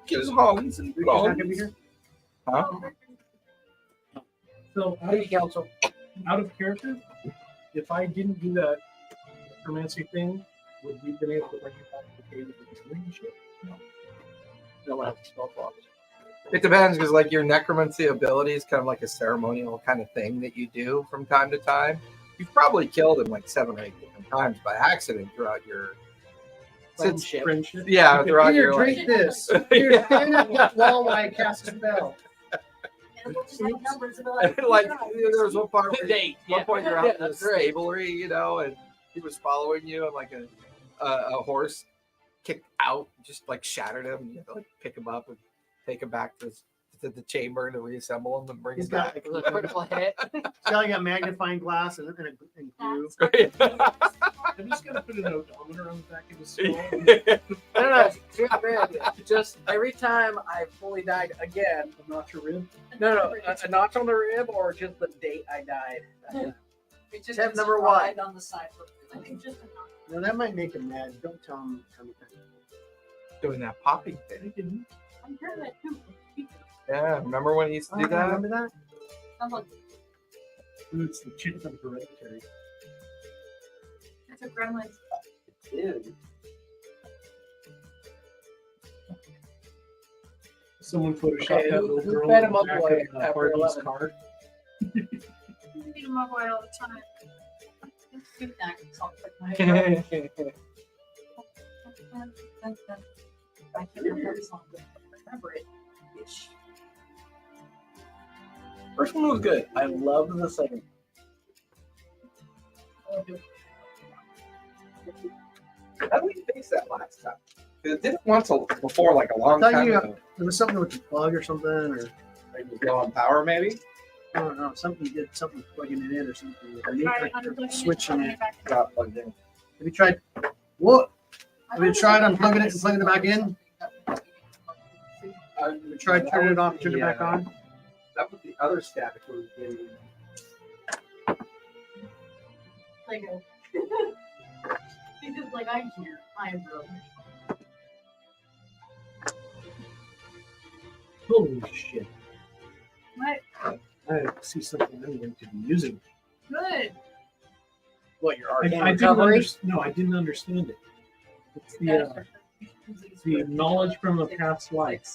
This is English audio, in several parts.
his homes and You're not gonna be here? Huh? So out of character, if I didn't do that necromancy thing, would we have been able to bring it back to the cave with the killing and shit? No, I have to spell blocks. It depends because like your necromancy ability is kind of like a ceremonial kind of thing that you do from time to time. You've probably killed him like 7 or 8 different times by accident throughout your Friendship. Yeah, throughout Here, your drink life. this. Here, stand up while I cast a spell. Like there was one part where Date. point you're out in the stablery, you know, and he was following you, and like a horse kicked out, just like shattered him. And you had to like pick him up and take him back to the chamber to reassemble him and bring him back. It was a critical hit. He's got like a magnifying glass and glue. I'm just gonna put an odometer on the back of his skull. No. Just every time I fully died again. A notch your rib. No, a notch on the rib or just the date I died. It just Tip is number right 1. on the side. I think just a knock. No, that might make him mad. Don't tell him. Doing that popping thing. I'm hearing that too. Yeah, remember when he used to do that? Remember that? Sounds like It's the chick from Hereditary. it's a gremlin. Dude. Someone photoshopped Okay, that who little girl fed in him the up back away of after Harvey's 11? card. You feed him up all the time. It's good that sounds like my I can't remember the song, but I remember it. Ish. First one was good. I loved the second. How did we fix that last time? 'Cause it did it once before, like a long I thought time you- ago. There was something with the plug or something, or Like low on power, maybe. I don't know. Something you did something plugging it in or something. Or Try or unplugging switching plugging it. back in. Got plugged in. Have you tried? What? I Have you don't tried know. unplugging it and plugging it back in? Have you tried turning it off and turning it back on? That was the other static we were getting. Lego. He's just like, I'm here. I am broken. Holy shit. What? I see something I'm going to be using. Good. What, your I arcane didn't recovery? no, I didn't understand it. It's the knowledge from a past life.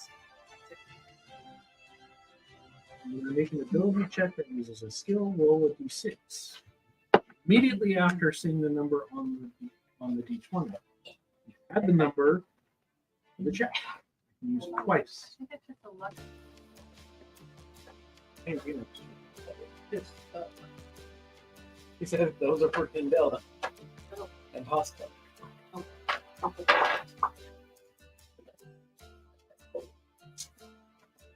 When you make an ability check that uses a skill, roll a d6. Immediately after seeing the number on the d20, you add the number to the check. You use it twice. I think it's just a luck. Hey, you know, Yes. He said those are for Delta and Hospital.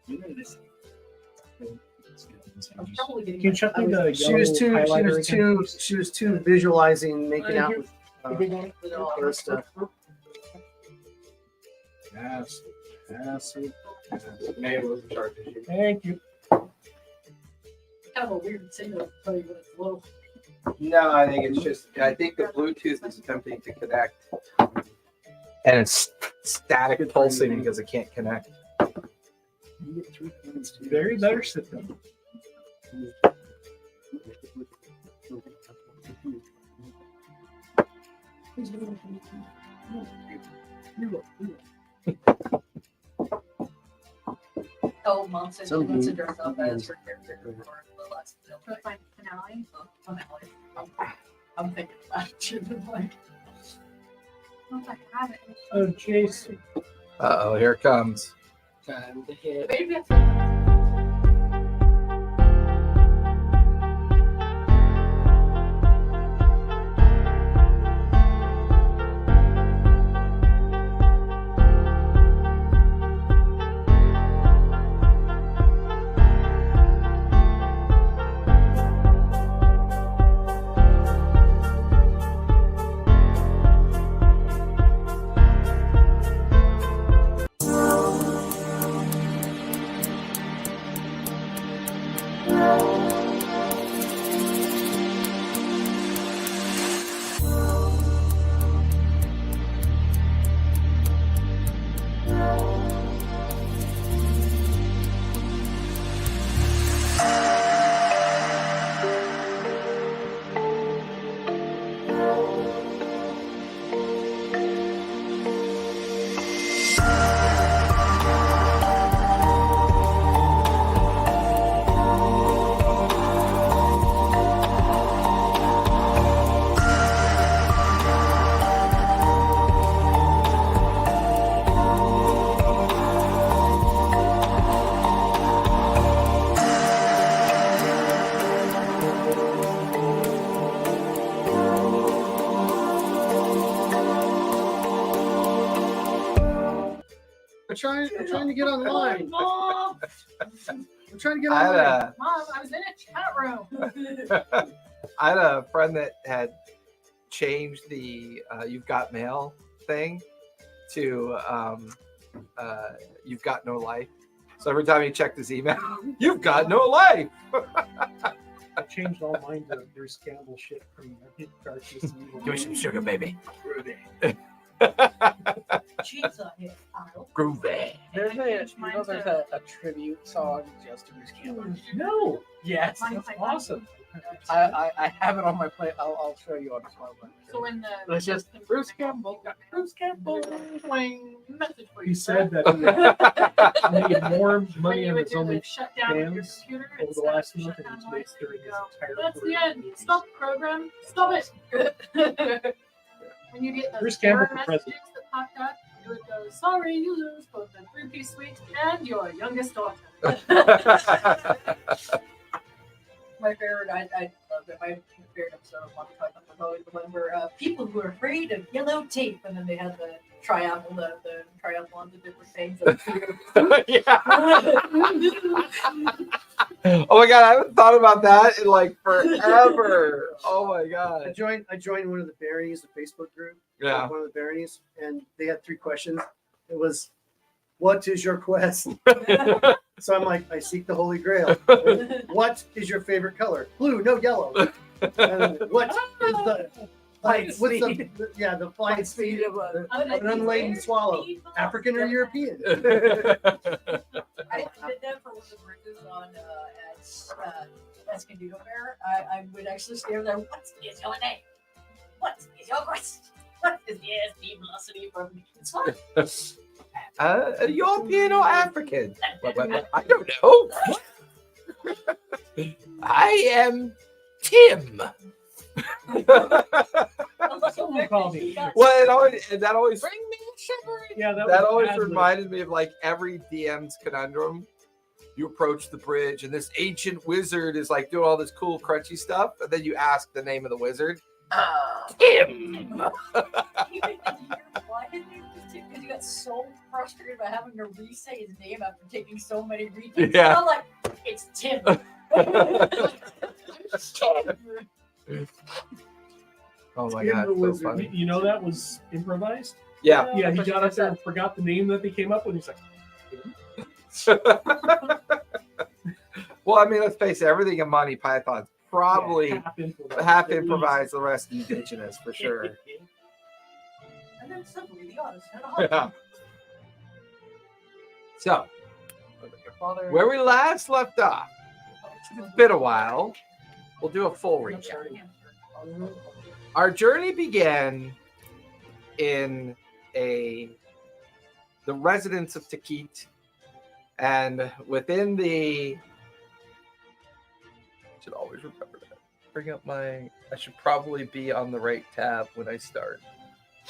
you know this. I'm probably getting Can you check me the She was yellow too. highlighter She was too visualizing making out with other stuff. Yes. Yes. Maybe it was in charge of you. Thank you. kind of a weird signal to tell you when it's low. No, I think it's just. I think the Bluetooth is attempting to connect, and it's static pulsing because it can't connect. Very better system. Oh, Mom said she Some wants to dude- dress up as her character for the last film. For my finale? I'm thinking about it. She's been like, oh, I have it. Oh, Jason. Oh, here it comes. Time to hit. Maybe that's trying to get online. Mom, I'm trying to get I had online. a I was in a chat room. I had a friend that had changed the "You've Got Mail" thing to "You've Got No Life." So every time he checked his email, "You've got no life." I changed all mine to Bruce Campbell shit from Darkness and Evil. Give me some sugar, baby. Cheese on it. I'll- Groovy. There's I a, changed you mine know, there's to- a tribute song just to Bruce Campbell. No. Yes, Mine's That's like- awesome. I have it on my plate. I'll show you on the smart one. So when the It's just Bruce Campbell. Bruce Campbell. Wing. message for you, He said sir. that he made more when money you on would his do only the shutdown of your fans computer over the instead last of month shut and down he's noise, made during you his go, entire that's the career. end. Stop the program. Stop it. When you get those Bruce Campbell error for messages president. that popped up, it would go, sorry, you lose both the 3-piece suite and your youngest daughter. My favorite, I love it. My favorite episode of Monty Python was always the one where people who are afraid of yellow tape, and then they had the triathlon, the triathlons of different things. Yeah. Oh my god, I haven't thought about that in like forever. Oh my I god. joined one of the Baronies, the Facebook group. Yeah. One of the Baronies, and they had 3 questions. It was, "What is your quest?" So I'm like, "I seek the Holy Grail." "What is your favorite color?" "Blue, no yellow." And what is the Flight what's the speed. the flight speed of a- of an unladen swallow? African or European? I did that for one of the bridges on at Escondido Fair. I would actually stay there. What is your name? What is your quest? What is the ASD velocity from this one? European or African? What? I don't know. I am Tim. Someone call me. Well, that always Bring me a sugar. Yeah, that always ad-lib. reminded me of like every DM's conundrum. You approach the bridge, and this ancient wizard is like doing all this cool, crunchy stuff, and then you ask the name of the wizard. Tim. Even why his name was Tim? Because he got so frustrated by having to re-say his name after taking so many retakes. Yeah. I'm like, it's Tim. Oh my Tim god, the so wizard. funny. You know that was improvised? Yeah. Yeah, he got up there and forgot the name that they came up with. He's like, Well, I mean, let's face it, everything in Monty Python's probably half improvised, the rest indigenous for sure. And then suddenly the others had a Yeah. heart. So, Your father. where we last left off, it's been a while. We'll do a full recap. Our journey began in the residence of Takit, and within the. I should always remember that. Bring up my. I should probably be on the right tab when I start.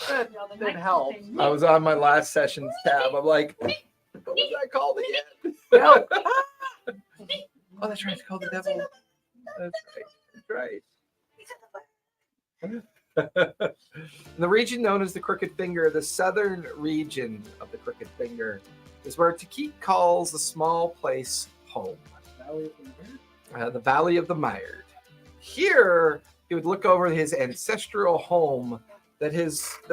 That helps. I was on my last session's tab. I'm like, what was that called again? No. Oh, that's right. It's called the devil. That's right. The region known as the Crooked Finger, the southern region of the Crooked Finger, is where Takit calls a small place home. The Valley of the Mired. Here, he would look over his ancestral home that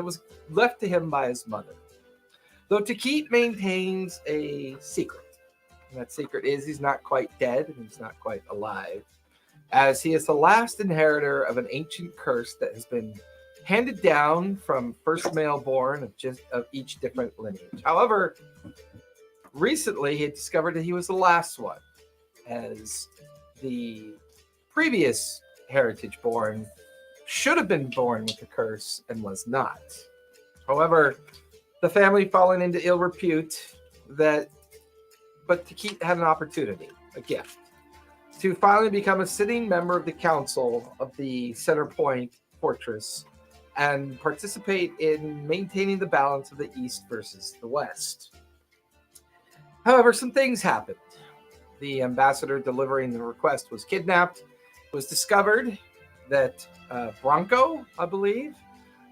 was left to him by his mother. Though Takit maintains a secret. And that secret is he's not quite dead and he's not quite alive, as he is the last inheritor of an ancient curse that has been handed down from first male born of each different lineage. However, recently he had discovered that he was the last one, as the previous heritage born should have been born with the curse and was not. However, the family fallen into ill repute, but Takit had an opportunity, a gift, to finally become a sitting member of the council of the Center Point Fortress and participate in maintaining the balance of the East versus the West. However, some things happened. The ambassador delivering the request was kidnapped. It was discovered that Bronco, I believe,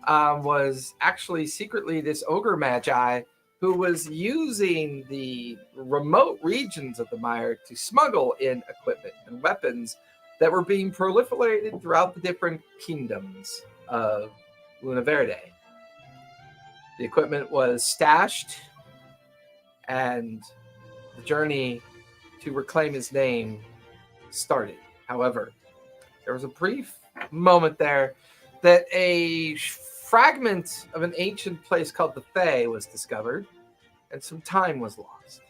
was actually secretly this ogre magi who was using the remote regions of the mire to smuggle in equipment and weapons that were being proliferated throughout the different kingdoms of Luna Verde. The equipment was stashed, and the journey to reclaim his name started. However, there was a brief moment there that a fragment of an ancient place called the Fae was discovered, and some time was lost.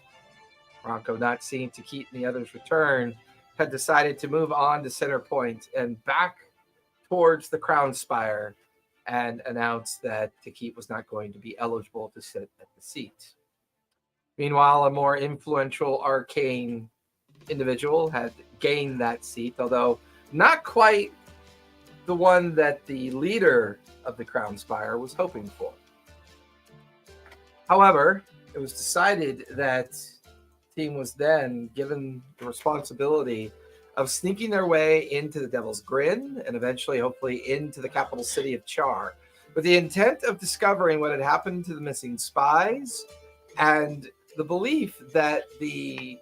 Bronco, not seeing Takit and the others return, had decided to move on to Center Point and back towards the Crown Spire and announced that Takit was not going to be eligible to sit at the seat. Meanwhile, a more influential arcane individual had gained that seat, although not quite the one that the leader of the Crown Spire was hoping for. However, it was decided that the team was then given the responsibility of sneaking their way into the Devil's Grin and eventually, hopefully, into the capital city of Char, with the intent of discovering what had happened to the missing spies and the belief that the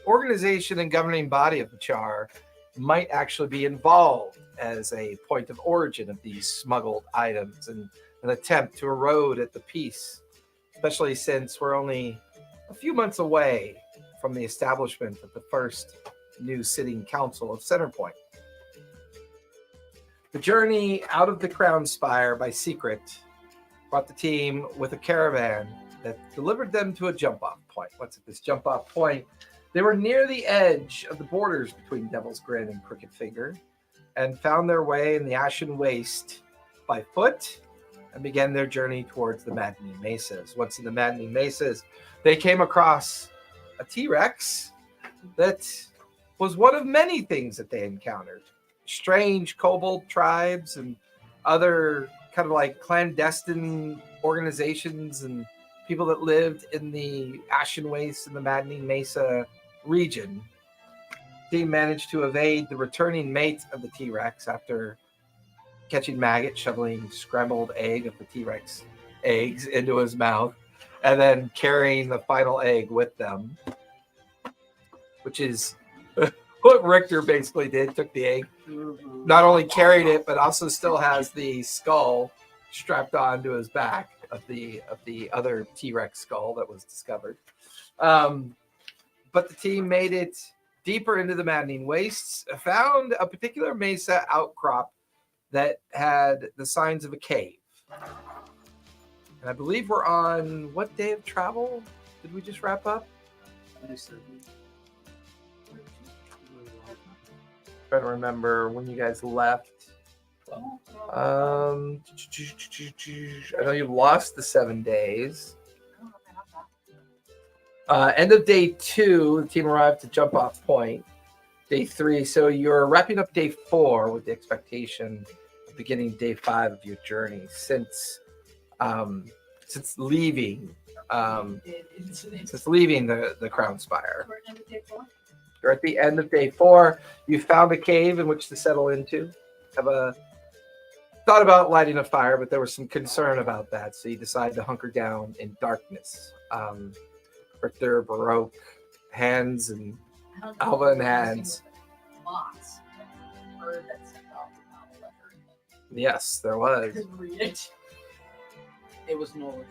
organization and governing body of the Char might actually be involved as a point of origin of these smuggled items and an attempt to erode at the peace, especially since we're only a few months away from the establishment of the first new sitting council of Centerpoint. The journey out of the Crown Spire by secret brought the team with a caravan that delivered them to a jump-off point. What's at this jump-off point? They were near the edge of the borders between Devil's Grin and Crooked Finger and found their way in the Ashen Waste by foot and began their journey towards the Maddening Mesas. Once in the Maddening Mesas, they came across a T-Rex that was one of many things that they encountered. Strange kobold tribes and other kind of like clandestine organizations and people that lived in the Ashen Waste and the Maddening Mesa region. The team managed to evade the returning mate of the T-Rex after catching Maggot shoveling scrambled egg of the T-Rex eggs into his mouth and then carrying the final egg with them, which is what Richter basically did. Took the egg, not only carried it, but also still has the skull strapped onto his back of the other T-Rex skull that was discovered. But the team made it deeper into the Maddening Wastes, found a particular mesa outcrop that had the signs of a cave. And I believe we're on what day of travel? Did we just wrap up? Trying to remember when you guys left. I know you lost the 7 days. End of day 2, the team arrived to jump off point. Day 3, so you're wrapping up day 4 with the expectation of beginning day 5 of your journey. Since leaving, the Crown Spire. You're at the end of day 4. You found a cave in which to settle into. Thought about lighting a fire, but there was some concern about that, so you decided to hunker down in darkness. Richter, Baroque, Hands, and Alva and Hands. Yes, there was. It was Norwich.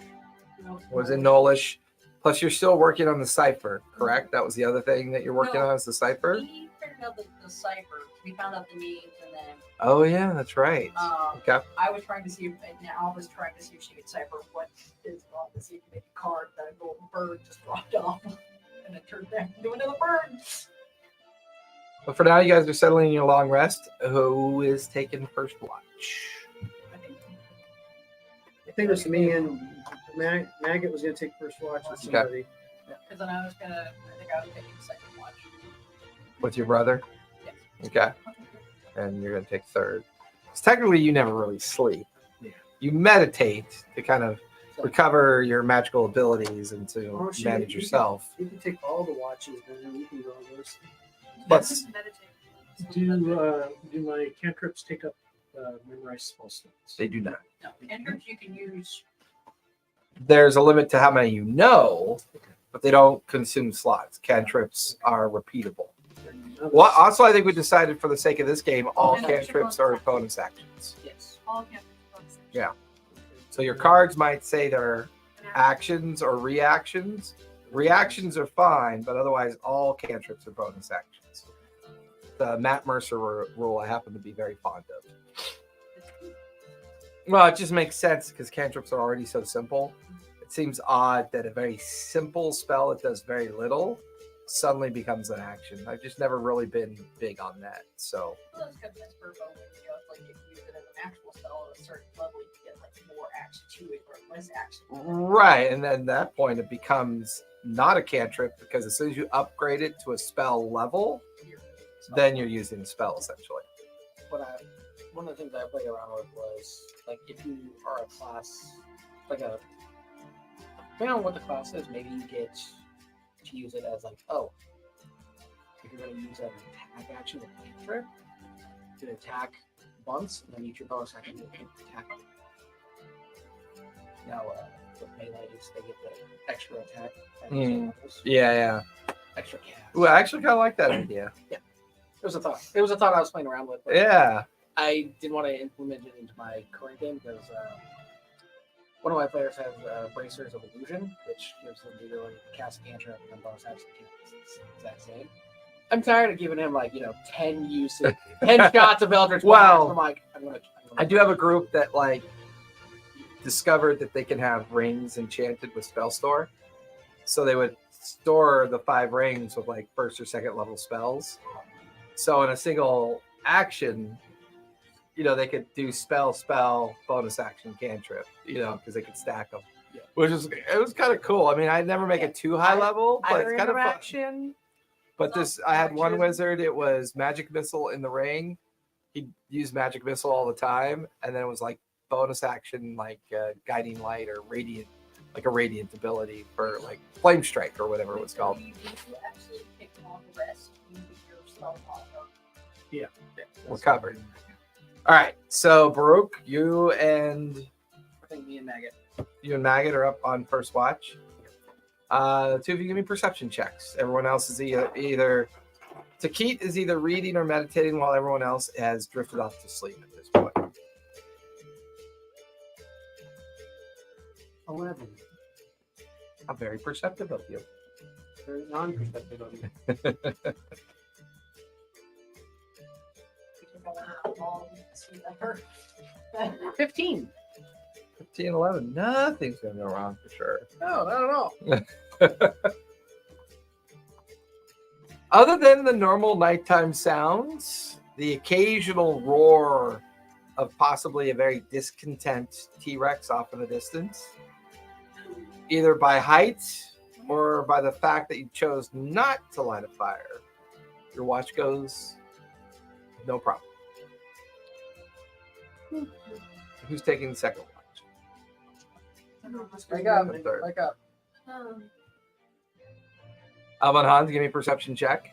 Was in Nolish. Plus, you're still working on the cipher, correct? That was the other thing that you're working on is the cipher? We figured out the cipher. We found out the names and then Oh, yeah, that's right. Okay. I was trying to see if Al was trying to see if she could cipher what is wrong to see if make a card that a golden bird just dropped off. And it turned back into another bird. But for now, you guys are settling in your long rest. Who is taking first watch? I think it was me and Maggot was going to take first watch with somebody. Because then I think I was taking second watch. With your brother? Yes. Okay. And you're going to take third. Because technically, you never really sleep. Yeah. You meditate to kind of recover your magical abilities and to manage yourself. You can take all the watches, then you can go on those. Plus, Do my cantrips take up memorized spell slots? they do not. No, cantrips you can use there's a limit to how many you know, but they don't consume slots. Cantrips are repeatable. Well, also, I think we decided for the sake of this game, all cantrips are bonus actions. Yes. All cantrips are bonus actions. Yeah. So your cards might say they're actions or reactions. Reactions are fine, but otherwise all cantrips are bonus actions. The Matt Mercer rule I happen to be very fond of. Well, it just makes sense because cantrips are already so simple. It seems odd that a very simple spell that does very little suddenly becomes an action. I've just never really been big on that. So Well, that's good. That's for bonus. You know, it's like if you use it as an actual spell at a certain level, you get like more action to it or less action. right, and then at that point it becomes not a cantrip because as soon as you upgrade it to a spell level, then you're using the spell essentially. One of the things I played around with was like if you are a class, like a depending on what the class is, maybe you get to use it as like, oh, if you're going to use an attack action with cantrip, you can attack once and then use your bonus action to attack. Now, with melee, they get the extra attack. At certain levels, Yeah. extra cast. Ooh, I actually kind of like that idea. It was a thought. It was a thought I was playing around with. But Yeah. I didn't want to implement it into my current game because one of my players has Bracers of Illusion, which gives them the ability to cast a cantrip and then bonus action to the exact same. I'm tired of giving him 10 uses, 10 shots of Eldritch Blast. Well, I'm like, I'm gonna I do have a group that discovered that they can have rings enchanted with spell store. So they would store the 5 rings with first or second level spells. So in a single action, they could do spell, bonus action, cantrip, because they could stack them. Yeah. It was kind of cool. I mean, I'd never make it too high level, but it's kind of fun. action. But I had one wizard, it was magic missile in the ring. He'd use magic missile all the time, and then it was bonus action, guiding light or radiant, a radiant ability for flame strike or whatever it was called. You actually pick on the rest. You use your spell power. We're covered. All right, so Baruch, you and I think me and Maggot. Maggot are up on first watch. The two of you give me perception checks. Everyone else is either Takit is either reading or meditating while everyone else has drifted off to sleep at this point. 11. How very perceptive of you. Very non-perceptive of me. 15. 15, 11. Nothing's going to go wrong for sure. No, not at all. Other than the normal nighttime sounds, the occasional roar of possibly a very discontent T-Rex off in the distance, either by height or by the fact that you chose not to light a fire, your watch goes, no problem. Who's taking the second watch? Wake up. The third. Wake up. Alban Hans, give me a perception check.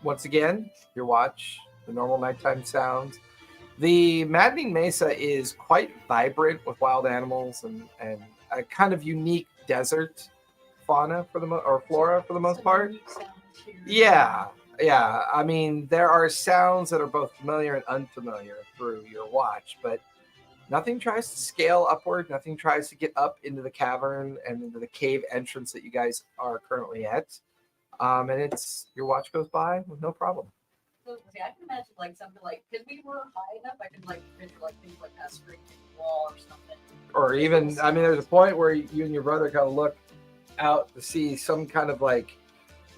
Once again, your watch, the normal nighttime sounds. The Maddening Mesa is quite vibrant with wild animals and a kind of unique desert fauna or flora for the most part. Yeah. I mean, there are sounds that are both familiar and unfamiliar through your watch, but nothing tries to scale upward. Nothing tries to get up into the cavern and into the cave entrance that you guys are currently at. And your watch goes by with no problem. So, I can imagine something because we were high enough, I could picture things like that scraping the wall or something. Or even, I mean, there's a point where you and your brother kind of look out to see some kind of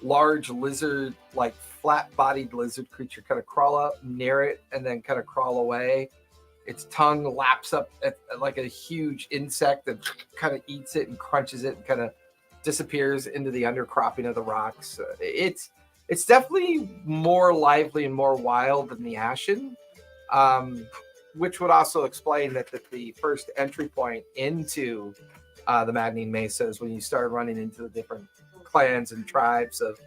large lizard, flat-bodied lizard creature kind of crawl up near it and then kind of crawl away. Its tongue laps up at like a huge insect that kind of eats it and crunches it and kind of disappears into the undercropping of the rocks. It's definitely more lively and more wild than the Ashen, which would also explain that the first entry point into the Maddening Mesa is when you start running into the different clans and tribes of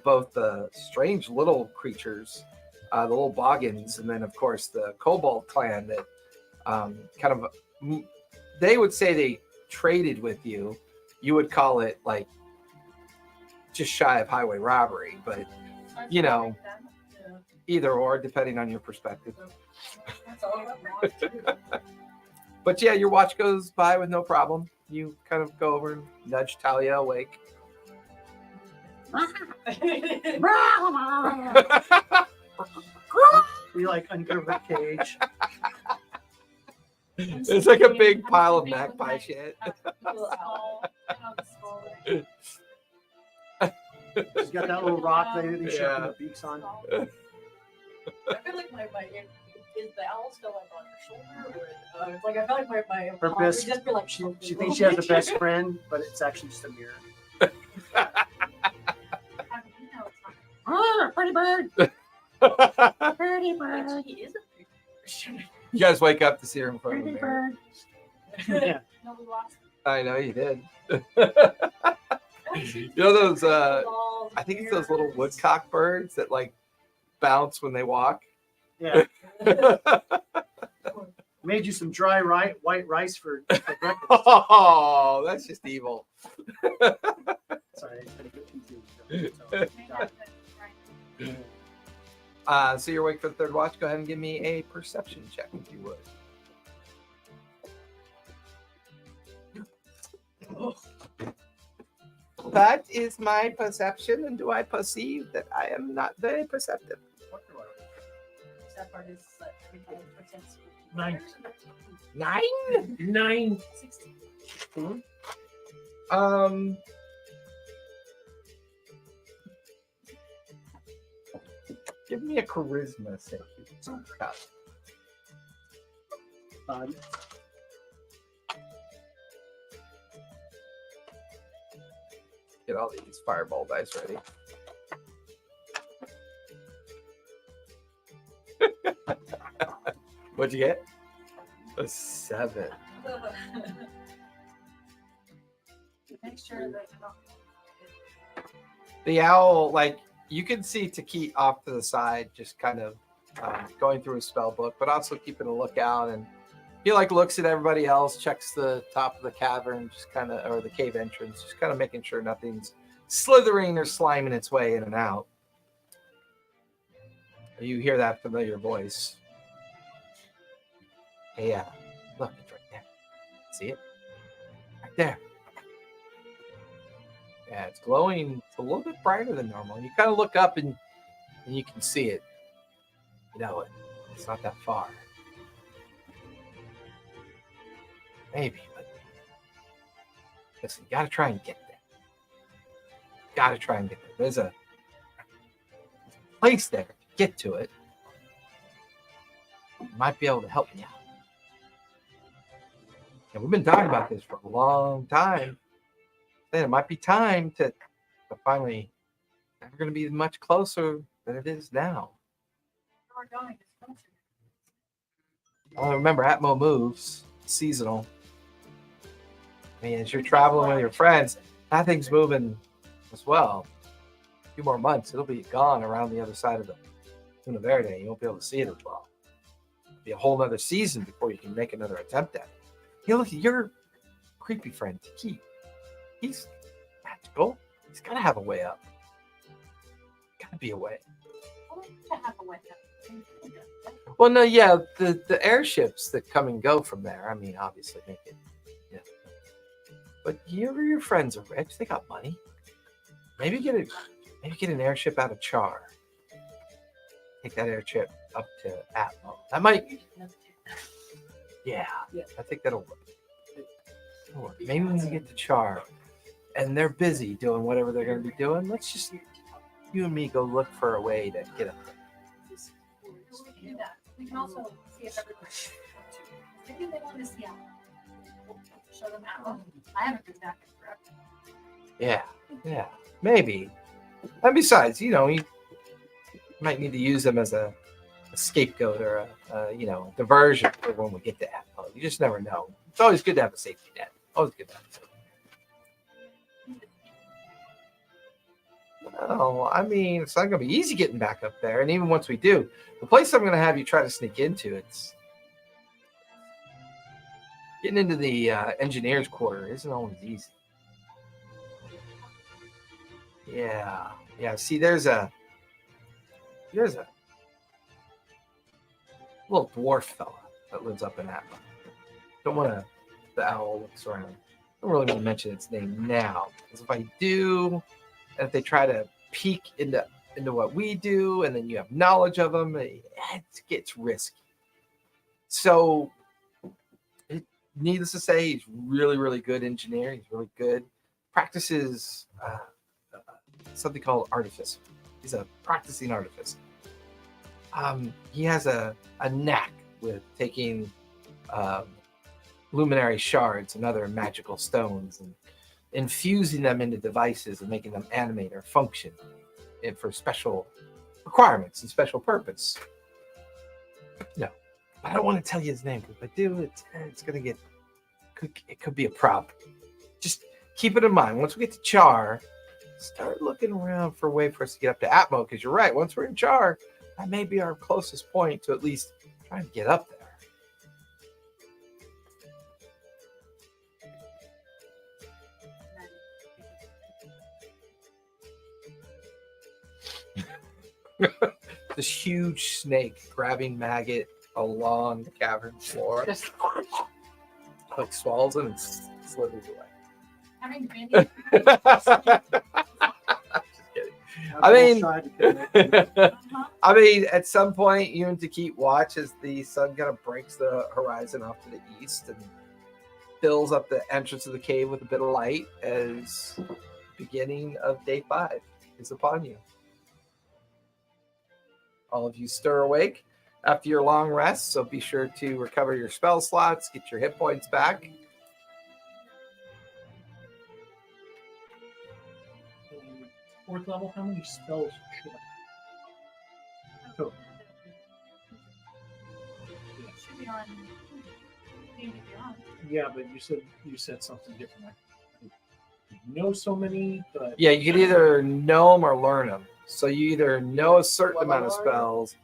both the strange little creatures, the little boggins, and then of course the kobold clan that kind of they would say they traded with you. You would call it like just shy of highway robbery, but you know, either or depending on your perspective. That's all I want. But yeah, your watch goes by with no problem. You kind of go over and nudge Talia awake. We like uncover the cage. It's like a big pile of magpie shit. She's got that little rock that they shove Yeah. the beaks on. I feel like my is the owl still like on her shoulder? Or, like I feel like my Her mom best- would just be like She thinks she has a best friend, but it's actually just a mirror. pretty bird. Pretty bird. Actually, he is a pretty bird. You guys wake up to see her in front of the mirror. Yeah. No, we lost. I know you did. You know those I think it's those little woodcock birds that like bounce when they walk. Yeah. Made you some dry white rice for breakfast. Oh, that's just evil. Sorry, I had to get confused. So you're awake for the third watch. Go ahead and give me a perception check, if you would. That is my perception, and do I perceive that I am not very perceptive? That part is everything pretends. 9. 9? 9. 16. Give me a charisma save. Get all these fireball dice ready. What'd you get? A 7. Make sure that The owl, like, you can see Takit off to the side, just kind of going through his spell book, but also keeping a lookout. And he like looks at everybody else, checks the top of the cavern, just kind of, or the cave entrance, just kind of making sure nothing's slithering or sliming its way in and out. You hear that familiar voice. Hey, look, it's right there. See it? Right there. Yeah, it's glowing. It's a little bit brighter than normal. You kind of look up and you can see it. You know, it's not that far. Maybe, but listen, you gotta try and get there. Gotta try and get there. There's a place there to get to it. Might be able to help me out. And we've been talking about this for a long time. Then it might be time to finally, we're going to be much closer than it is now. we're going. It's closer. Well, remember, Atmo moves, seasonal. I mean, as you're traveling with your friends, that thing's moving as well. A few more months, it'll be gone around the other side of the Luna Verde. You won't be able to see it as well. It'll be a whole nother season before you can make another attempt at it. Hey, look, your creepy friend, Taki. He's magical. He's got to have a way up. Got to be a way. I want to have a window. Well, no, yeah, the airships that come and go from there. I mean, obviously, make it. Yeah. But your friends are rich. They got money. Maybe get an airship out of Char. Take that airship up to Atmo. That might. Yeah, I think that'll work. It'll work. Maybe when we get to Char, and they're busy doing whatever they're going to be doing, let's just you and me go look for a way to get up there. We can do that. We can also see if everybody. Maybe they want to see out. Show them out. I haven't been back in forever. Yeah, maybe. And besides, you might need to use them as a scapegoat or a diversion for when we get to Atmo. You just never know. It's always good to have a safety net. Always good to have a safety net. Well, I mean, it's not going to be easy getting back up there. And even once we do, the place I'm going to have you try to sneak into, it's getting into the engineer's quarter isn't always easy. Yeah. Yeah. See, there's a little dwarf fella that lives up in that. Don't want to, the owl looks around. Don't really want to mention its name now. Because if I do, and if they try to peek into what we do, and then you have knowledge of them, it gets risky. So, needless to say, he's really, really good engineer. He's really good. Practices something called artifice. He's a practicing artificer. He has a knack with taking luminary shards and other magical stones and infusing them into devices and making them animate or function for special requirements and special purpose. No, I don't want to tell you his name because if I do, it's gonna get. It could be a problem. Just keep it in mind. Once we get to Char, start looking around for a way for us to get up to Atmo, because you're right. Once we're in Char, that may be our closest point to at least trying to get up there. This huge snake grabbing Maggot along the cavern floor, Just like swallows it and slithers away. Having been Just kidding. I mean, Tried to connect. I mean, at some point, you need to keep watch as the sun kind of breaks the horizon off to the east and fills up the entrance of the cave with a bit of light as the beginning of day 5 is upon you. All of you stir awake after your long rest, so be sure to recover your spell slots, get your hit points back. Fourth level, how many spells should I have? Total. should be on. Maybe beyond. Yeah, but you said something different. I know so many, but Yeah, you can either know them or learn them. So you either know a certain What amount of level are you? spells,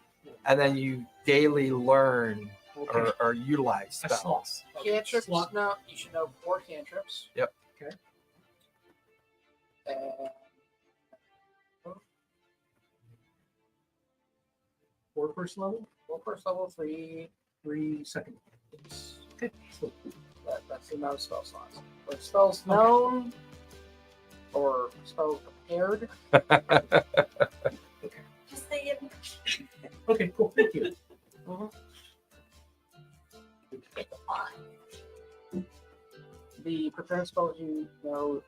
and then you daily learn okay. or utilize I saw. spells. cantrips. Slot. No, you should know 4 cantrips. Yep. Okay. And 4 first level, 4 first level, 3. 3 second. Okay. So That's the amount of spell slots. But spells known or spells prepared. Just say it. okay, cool. Thank you. The prepared spells you know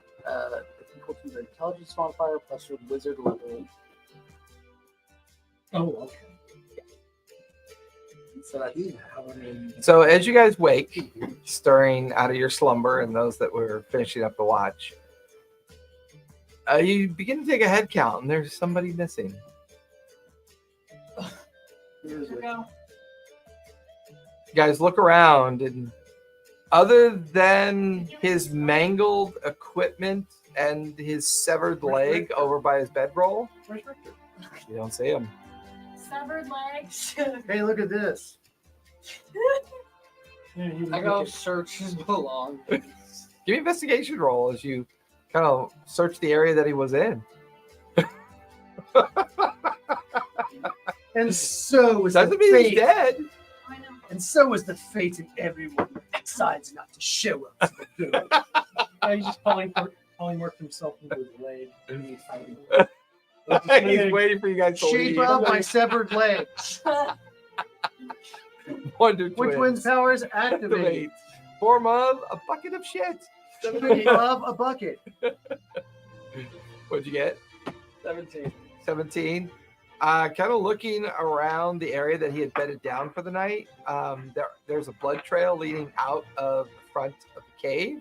equal to your intelligence modifier plus your wizard level. Oh, okay. So that's how many. So as you guys wake, stirring out of your slumber, and those that were finishing up the watch, you begin to take a head count, and there's somebody missing. There we go. You guys look around, and other than his mangled equipment and his severed leg over by his bedroll, Where's Richter? you don't see him. Severed legs. Hey, look at this. Yeah, he was I go looking- search his belongings. Give me an investigation roll as you kind of search the area that he was in. And so was the Doesn't mean he's fate. dead. I know. And so was the fate of everyone who decides not to show up to the good. Yeah, he's just polymorphed himself into a blade. And he's fighting. He's waiting for you guys to Shape leave. up my severed legs. Wonder Which one's powers activate? activate? Form of a bucket of shit. Shape of a bucket. What'd you get? 17. 17. Kind of looking around the area that he had bedded down for the night. There's a blood trail leading out of the front of the cave.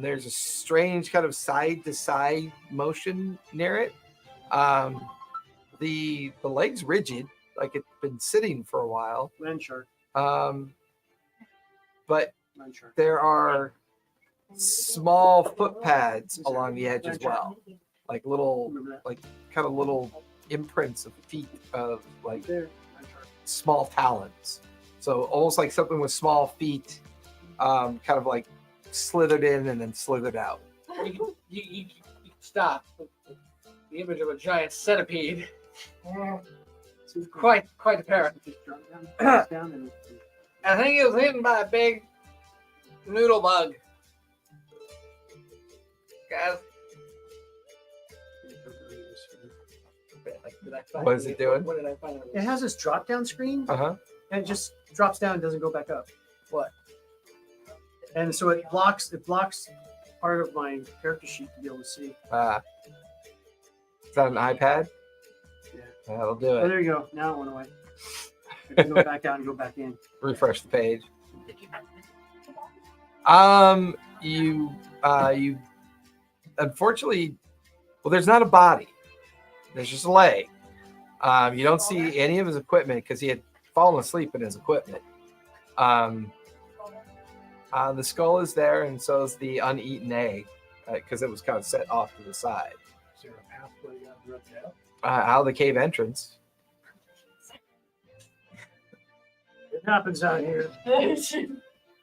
There's a strange kind of side to side motion near it. The leg's rigid, like it's been sitting for a while. Land shark. But Land shark. there are small foot pads along the edge as well. like little, Remember that? like kind of little imprints of feet of like There. small talons. So almost like something with small feet, kind of like slithered in and then slithered out. You stop. The image of a giant centipede. Quite apparent. Just drop down, down, and I think it was eaten by a big noodle bug. Guys, What is it doing? What did I find? it has this drop down screen, Uh-huh. and it just drops down and doesn't go back up. What? And so it blocks part of my character sheet to be able to see. Is that an iPad? Yeah. That'll do Oh, it. there you go. Now it went away. I can go back out and go back in. Refresh the page. Did you have You unfortunately, well, there's not a body. There's just a leg. You don't see any of his equipment because he had fallen asleep in his equipment. The skull is there, and so is the uneaten egg because it was kind of set off to the side. Is there a pathway rubbed out? Out of the cave entrance. It happens out here. It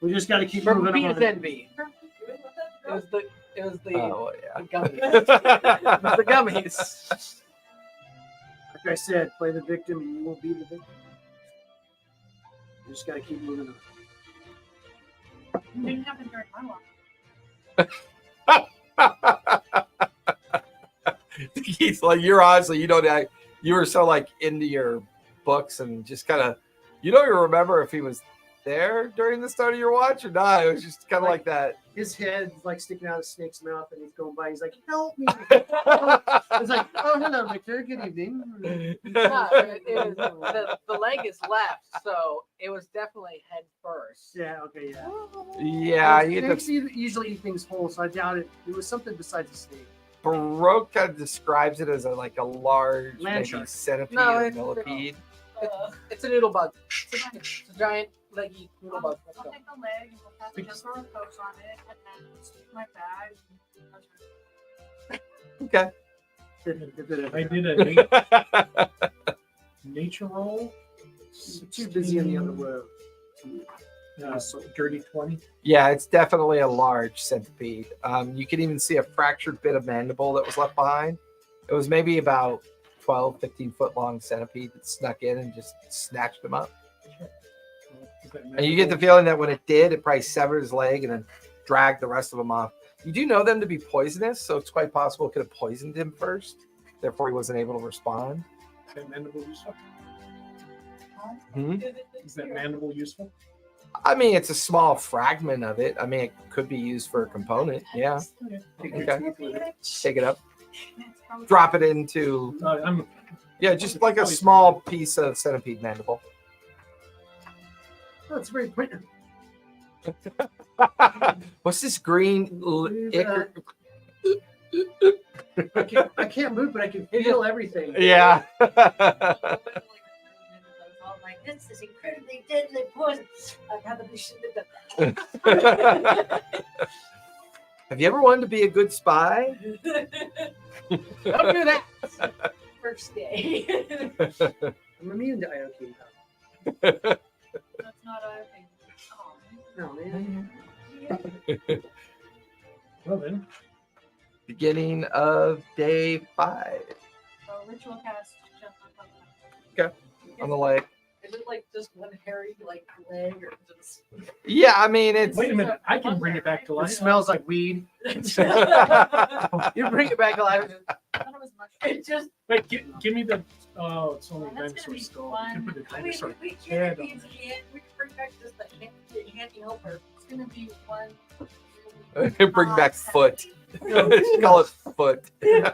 We just got to keep From moving B on. to NB. It was the Oh yeah. gummies. It was the gummies. Like I said, play the victim and you won't be the victim. You just got to keep moving on. It didn't happen during my life. He's like, you're honestly, you were so like into your books and just kind of, you don't even remember if he was there during the start of your watch or not. It was just kind of like that. His head like sticking out of Snake's mouth, and he's going by. He's like, "Help me!" It's like, "Oh, hello, Victor. Good evening." No, it was, the leg is left, so it was definitely head first. Yeah. Okay. Yeah. Yeah, you get Snakes the usually eat things whole, so I doubt it. It was something besides a snake. Baroque kind of describes it as a large Land maybe shark. centipede No, or it's- millipede. It's a noodle bug. It's a giant leggy noodle bug. Let's I'll go. take the leg and we'll have to just throw a coat on it and then stick my bag. Okay. I did a nature roll. Too busy in the other world. So dirty 20. Yeah, it's definitely a large centipede. You can even see a fractured bit of mandible that was left behind. It was maybe about 12, 15 foot long centipede that snuck in and just snatched him up. And you get the feeling that when it did, it probably severed his leg and then dragged the rest of them off. You do know them to be poisonous, so it's quite possible it could have poisoned him first. Therefore, he wasn't able to respond. Is that mandible useful? Hmm? Is that mandible useful? I mean, it's a small fragment of it. I mean, it could be used for a component. Yeah. Okay. Take it up. Drop it into, just like a small piece of centipede mandible. Oh, it's very pointed. What's this green ichor? I can't move, but I can feel everything. Yeah. Like, this is incredibly deadly poison. I probably shouldn't have done Have you ever wanted to be a good spy? that. Don't do that. First day. I'm immune to iocane. That's not a thing. Oh, No, man. Well then, Beginning of day 5 so ritual cast just on the leg. Is it like just one hairy like leg or just Yeah, I mean, it's. wait a minute. I can bring it back to It life. smells like weed. You bring it back alive. I thought it was much. it just Wait, give me the. Oh, it's only a That's dinosaur gonna be skull. fun. You can put the dinosaur we head can't on. we can bring back just the handy helper. It's gonna be one. Bring back foot. Call it foot. Come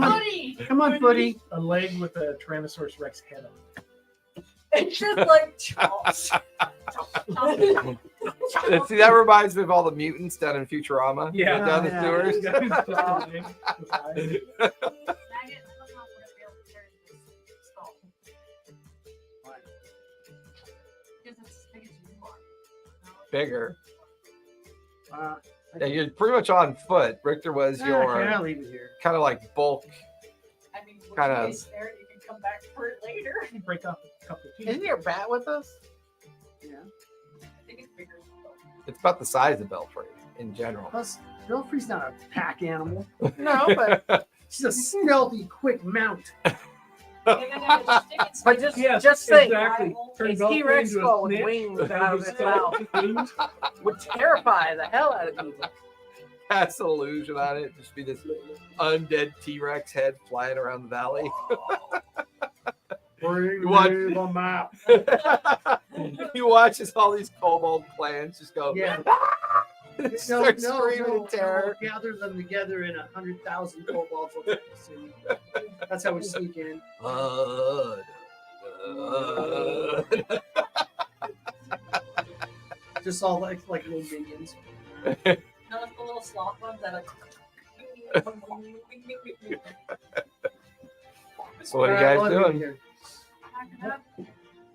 on, Buddy! come on, buddy. A leg with a Tyrannosaurus Rex head on it. It's just like chops. See, that reminds me of all the mutants down in Futurama. Yeah. Down the Yeah. sewers. Just a leg with eyes. Maggot, I don't know if I'm gonna be able to carry this skull. Because it's as big as you are. Bigger. Yeah, you're pretty much on foot. Richter was Okay, your I'll leave it here. kind of like bulk. I mean, when Kinda- you guys there, you can come back for it later. Break up a couple of teeth. Isn't your bat with us? Yeah. I think it's bigger. It's about the size of Belfry in general. Plus, Belfry's not a pack animal. No, but She's a stealthy, quick mount. but just Yes, just think, exactly. Turn his Belfry T-Rex into a skull with snitch, wings and out of his its skull mouth with wings. would terrify the hell out of people. Cast an illusion on it. Just be this undead T-Rex head flying around the valley. Bring What? me the map. You watch as all these kobold clans just go. Yeah. Start screaming in terror. No, gather them together in 100,000 kobolds. will take the city. That's how we sneak in. Blood. Just all like little minions. None of the little sloth ones that are. So what are you Alright, guys well, I'll leave it doing? here.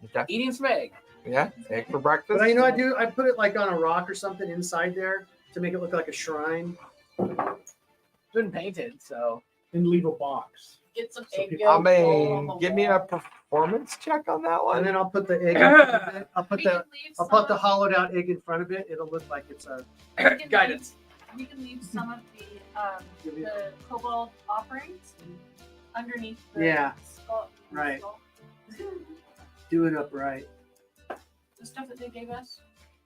Okay. Eating some egg. Yeah, egg for breakfast. But I put it like on a rock or something inside there to make it look like a shrine. Been painted, so And leave a box. Get some So egg people- yolk I all on mean, the give me a wall. performance check on that one. And then I'll put the egg. I'll put We the can leave I'll some put the of- hollowed out egg in front of it. It'll look like it's a. we can leave- guidance. We can leave some of the kobold offerings underneath the Yeah. skull. Right. skull. Do it upright. The stuff that they gave us.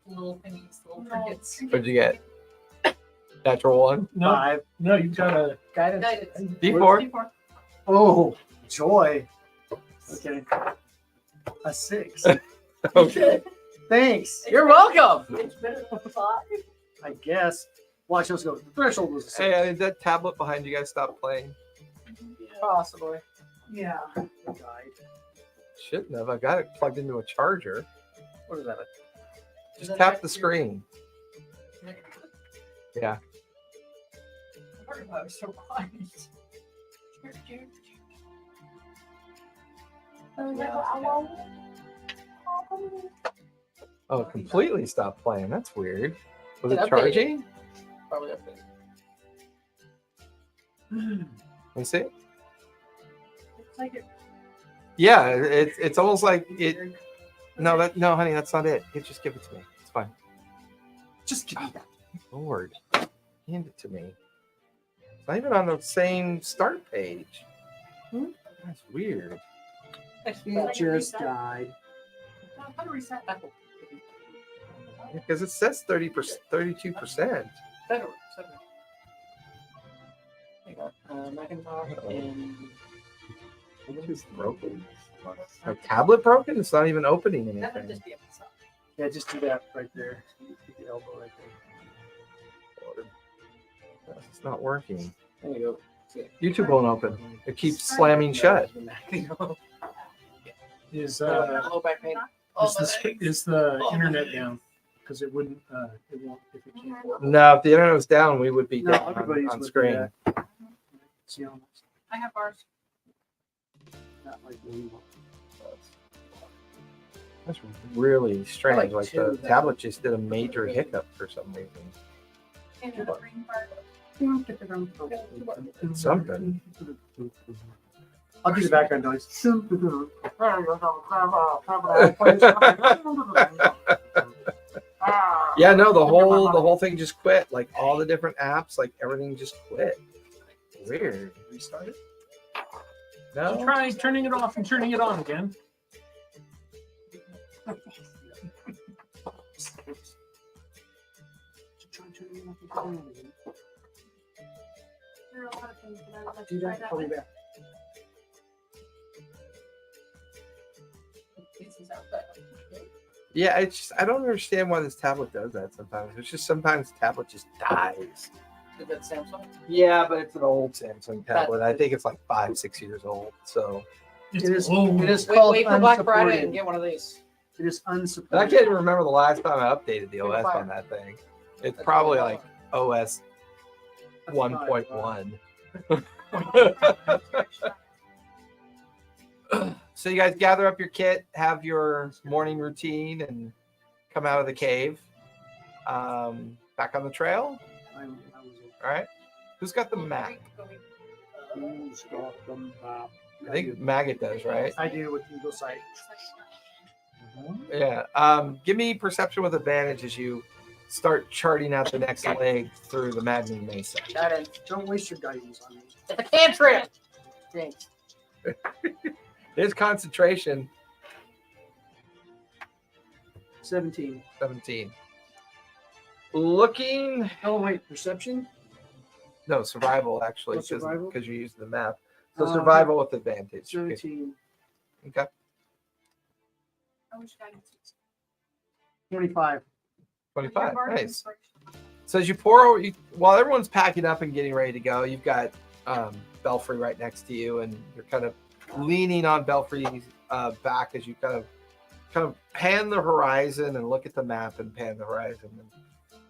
Little thingies, little Little trinkets. trinkets. What'd you get? Natural one. No, 5. no, you've got a Guidance. Guidance. D4. D4. Oh, joy. Okay. A 6. Okay. Thanks. You're welcome. It's better than 5. I guess. Watch us go. The threshold was a 6. Hey, that tablet behind you guys stop playing? Possibly. Yeah. I died. Shouldn't have. I got it plugged into a charger. What is that? Just tap the screen. Yeah. I heard about it so quiet. Oh, it completely stopped playing. That's weird. Was It it updated. charging? Probably up there. Let me see. It's like it. Yeah, it's almost like it. No, honey, that's not it. You just give it to me. It's fine. Just give me that. Lord, hand it to me. It's not even on the same start page. That's weird. It just died. How do we set that? Because it says 30%, 32%. Better. Hang on. Macintosh and It's broken. A tablet broken? It's not even opening That would anything. just be a mess up. Yeah, just do that right there. Keep the elbow right there. It's not working. there you go. YouTube won't open. It keeps slamming shut. is Low back pain. is the internet down because it wouldn't it won't if it can't work. No, if the internet was down, we would be No, down everybody's on would be screen. that. See how much? I have ours. Not like we want. That's really strange. like Like two the that- tablet just did a major hiccup for some reason. And the green part. It's something. I'll do the background noise. Yeah, no, the whole thing just quit. Like all the different apps, like everything just quit. Weird. Restart it. No. So try turning it off and turning it on again. There are a lot of things that I would like Do to try that. that I'll be with. back. Pieces out there. Yeah, it's just I don't understand why this tablet does that sometimes. It's just sometimes the tablet just dies. Is that Samsung? Yeah, but it's an old Samsung tablet. I think it's like 5-6 years old. So It's It is. old. It is Wait, called wait for Black Friday and unsupported. get one of these. It is I unsupported. can't even remember the last time I updated the OS Fire. on that thing. It's That's probably really like OS That's 1.1. So you guys gather up your kit, have your morning routine, and come out of the cave. Back on the trail. I was All right. Who's got the map? Who's got the map? I think Maggot does, right? I do with Eagle Sight. Yeah. Give me perception with advantage as you start charting out the next leg through the maddening mesa. Got it. Don't waste your guidance on me. It's a cantrip. Thanks. There's concentration. 17. 17. Looking. Oh wait, perception. No, survival actually, Oh, survival? because you're using the map. So Uh, survival with advantage. 17. Okay. I wish guidance was- 25. 25. Bardic Nice. inspiration. So as you pour, while everyone's packing up and getting ready to go, you've got Belfry right next to you, and you're kind of leaning on Belfry's back as you kind of pan the horizon and look at the map and pan the horizon and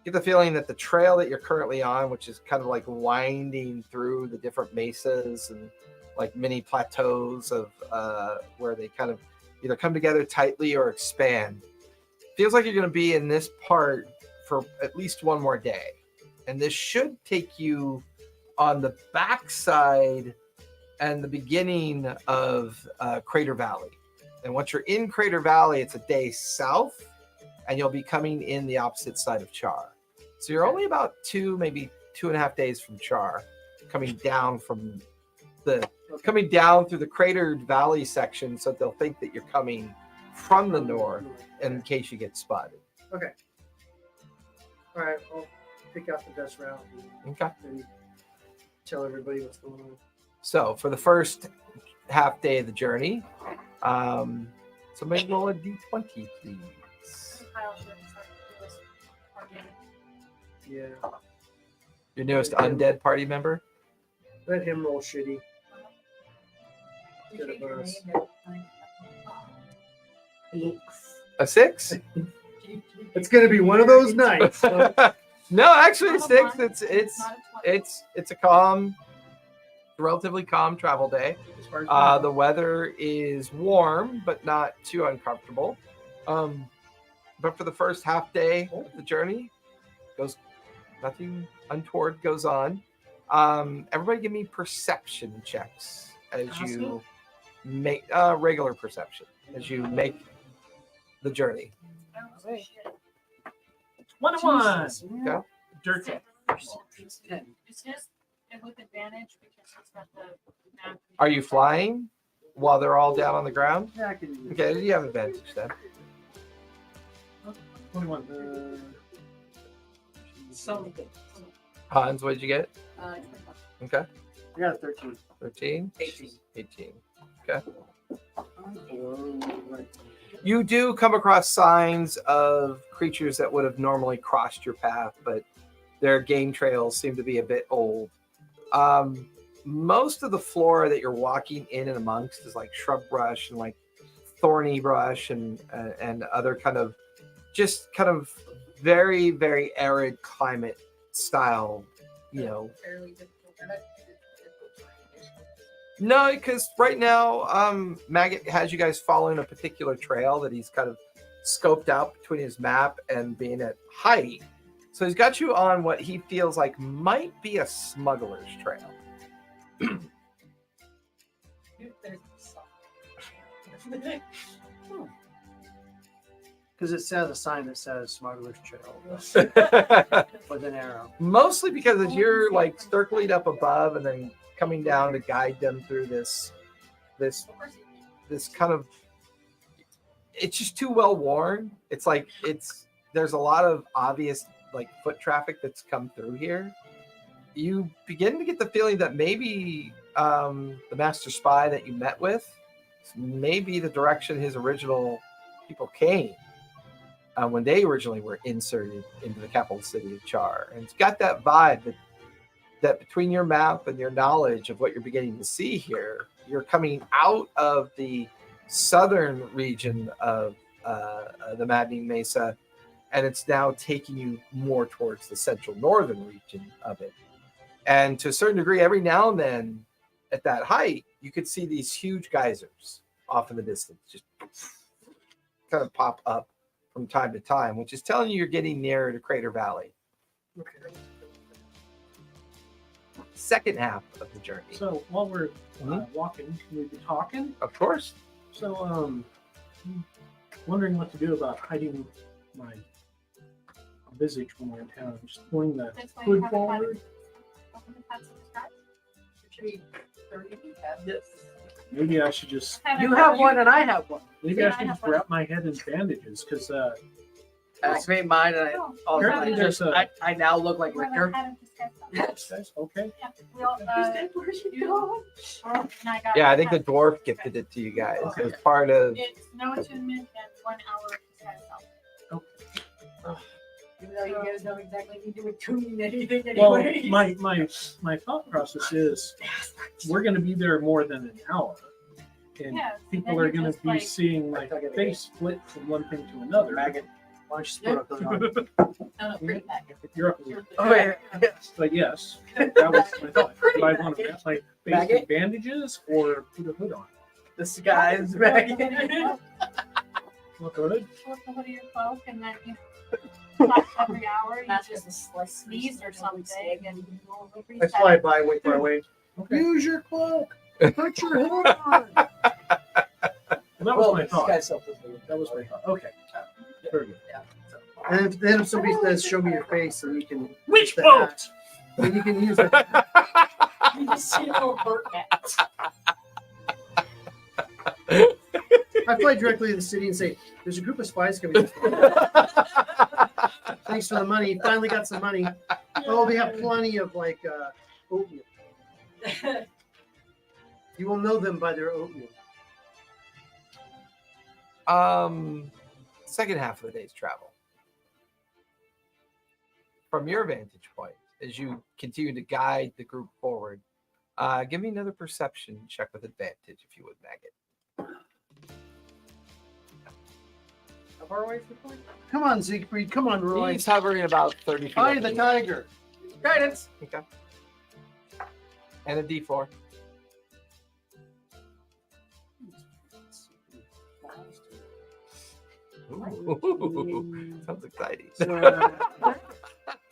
get the feeling that the trail that you're currently on, which is kind of like winding through the different mesas and like mini plateaus of where they kind of either come together tightly or expand, feels like you're going to be in this part for at least one more day. And this should take you on the backside and the beginning of Crater Valley. And once you're in Crater Valley, it's a day south, and you'll be coming in the opposite side of Char. So you're only about maybe 2.5 days from Char, coming down through the Cratered Valley section, so they'll think that you're coming from the north in case you get spotted. Okay. All right. I'll pick out the best route Okay. and tell everybody what's going on. So for the first half day of the journey, somebody roll a d20, please. Kyle should have started this party. Yeah. Your newest undead party member. Let him roll shitty. You changed your Us. name to- A 6? It's gonna be one of those nights. No, actually, a Not a 6. one, It's not a 20. it's a calm, relatively calm travel day. As far as The weather is warm, but not too uncomfortable. But for the first half day of the journey, nothing untoward goes on. Everybody give me perception checks as you make regular perception as you make the journey. I don't know, shit. 21. Okay. Dirt. It's just with advantage because it's got the map. Are you flying while they're all down on the ground? yeah, I can do Okay, you have advantage then. 21. Something. Hans, what did you get? 25. Okay. I got a 13. 13? 18. 18. Okay. Right. You do come across signs of creatures that would have normally crossed your path, but their game trails seem to be a bit old. Most of the flora that you're walking in and amongst is like shrub brush and like thorny brush and other kind of very, very arid climate style, Fairly difficult. They're not difficult. No, because right now, Maggot has you guys following a particular trail that he's kind of scoped out between his map and being at height. So he's got you on what he feels like might be a smuggler's trail. There's Because it says a sign that says Smuggler's Trail with an arrow. Mostly because as you're like circling up above and then coming down to guide them through this kind of, it's just too well worn. It's like there's a lot of obvious like foot traffic that's come through here. You begin to get the feeling that maybe the master spy that you met with may be the direction his original people came when they originally were inserted into the capital city of Char. And it's got that vibe that between your map and your knowledge of what you're beginning to see here, you're coming out of the southern region of the Maddening Mesa, and it's now taking you more towards the central northern region of it. And to a certain degree, every now and then at that height, you could see these huge geysers off in the distance, just kind of pop up from time to time, which is telling you you're getting nearer to Crater Valley. Okay. second half of the journey. So while we're Mhm. walking, can we be talking? Of course. So, wondering what to do about hiding my visage when we're in town. Just pulling the That's why hood you have a forward. Should be 30 feet past. Yes. Maybe I should just. You have one and I have one. Maybe Yeah, I I should have just one. wrap my head in bandages because Activate mine and I, Apparently there's a- I now look like Richter. guys, okay. Yeah, we all, you- and I got Yeah, I think the had- dwarf gifted it to you guys as part of. It's no attunement and 1 hour of disguise self. Even though you guys don't exactly need to attune anything Well, anyway. my thought process is we're going to be there more than an hour, and Yeah, people then are you going to just, be like- seeing my face split from one thing to another. Maggot. Why don't you split up those arms? No, pretty maggot. You're up here. Oh, yeah. But yes, that was my thought. Do I want to wrap my face in Maggot? bandages or put a hood on? This guy's back. Look good. Flip the hood of your cloak and then you flash every hour. You That's just just a slice. sneeze or something and you'll I reset. fly by, wait far away. Okay. Use your cloak. Put your hood on. Well, that was Well, my this thought. guy's self-fulfilling. That was my thought. Okay. Very good. Yeah. And then if somebody says, "Show me your face," and you can Which the boat? hat, then you can use it. You just see a little bird hat. I fly directly to the city and say, "There's a group of spies coming. Thanks for the money. Finally got some money. Oh, they have plenty of like oatmeal. You will know them by their oatmeal." Second half of the day's travel. From your vantage point, as you continue to guide the group forward, give me another perception check with advantage, if you would, Maggot. How far away from the point? Come on, Siegfried. Come on, Roy. He's hovering about 30 feet. Find up the in tiger. Guidance. Okay. And a D4. Ooh, sounds exciting.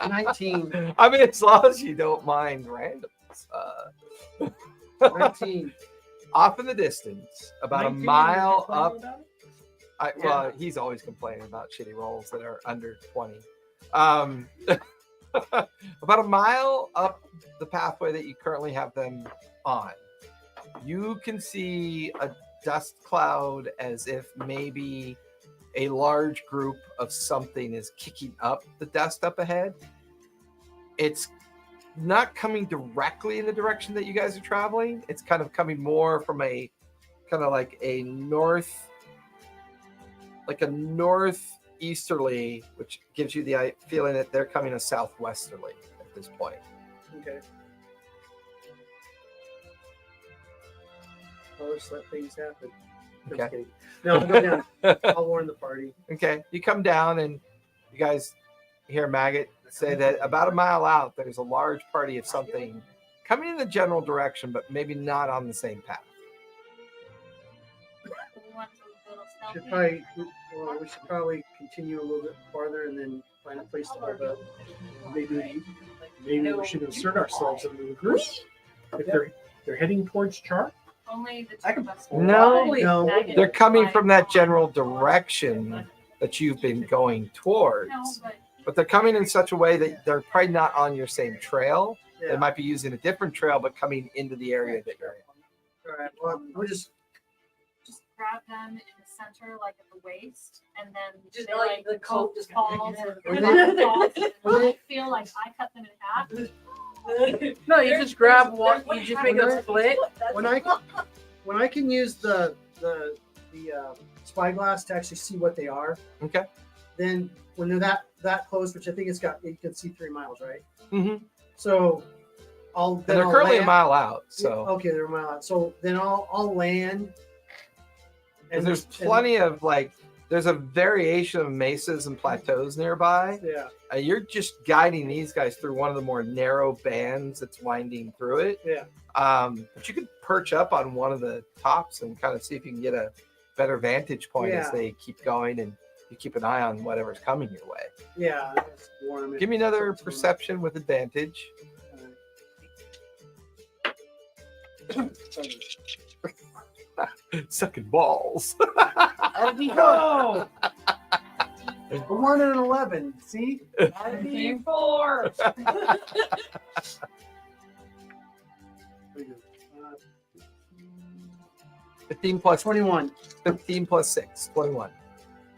19. I mean, as long as you don't mind randoms. 19. Off in the distance, about a 19, mile you're up. complaining about it? Well, he's always complaining about shitty rolls that are under 20. About a mile up the pathway that you currently have them on, you can see a dust cloud as if maybe a large group of something is kicking up the dust up ahead. It's not coming directly in the direction that you guys are traveling. It's kind of coming more from a kind of like a northeasterly, which gives you the feeling that they're coming a southwesterly at this point. Okay. I'll just let things happen. I'm just Okay. kidding. No, I'll go down. I'll warn the party. Okay, you come down and you guys hear Maggot say that about a mile out, there's a large party of something coming in the general direction, but maybe not on the same path. We want to build a stealthy- We should probably continue a little bit farther and then find a place to hold up. Maybe we should insert ourselves into the group. If they're heading towards Char. Only the I two can- of us. No, no. Maggot They're coming fly from that on. general direction that you've been going towards, No, but they're coming in such a way that they're probably not on your same trail. They Yeah. might be using a different trail, but coming into the area that you're in. All right. Well, we'll just grab them in the center, like at the waist, and then Just they, like the coat just falls, kinda- and I feel like I cut them in half. No, you just grab one. You just make a split. when I can use the spyglass to actually see what they are. Okay. Then when they're that close, which I think you can see 3 miles, right? Mm-hmm. So And they're currently a mile out, so okay, they're a mile out. So then I'll land. and there's plenty of there's a variation of mesas and plateaus nearby. Yeah, You're just guiding these guys through one of the more narrow bands that's winding through it. yeah. But you could perch up on one of the tops and kind of see if you can get a better vantage point as Yeah. they keep going, and you keep an eye on whatever's coming your way. Yeah. That's warm. Give me another perception with advantage. Sucking balls. That'd be fun. No! A 1 and an 11. See? That'd be 4. 15 plus 21. 15 plus 6, 21.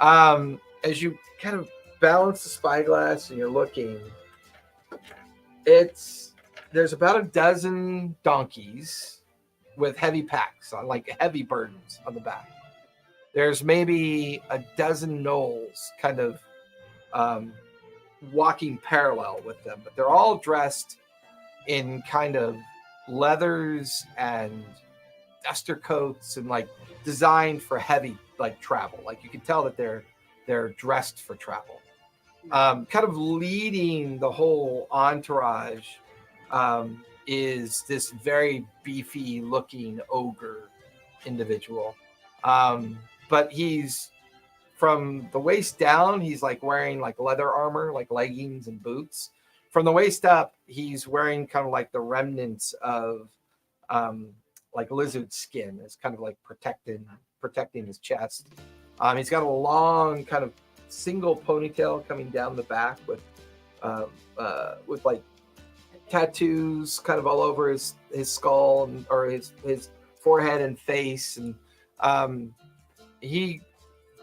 As you kind of balance the spyglass and you're looking, there's about a dozen donkeys with heavy packs on, like heavy burdens on the back. There's maybe a dozen gnolls kind of walking parallel with them, but they're all dressed in kind of leathers and duster coats and like designed for heavy like travel. Like you can tell that they're dressed for travel. Kind of leading the whole entourage is this very beefy looking ogre individual. But he's from the waist down, he's like wearing like leather armor, like leggings and boots. From the waist up, he's wearing kind of like the remnants of like lizard skin. It's kind of like protecting his chest. He's got a long kind of single ponytail coming down the back with like tattoos kind of all over his skull or his forehead and face, and he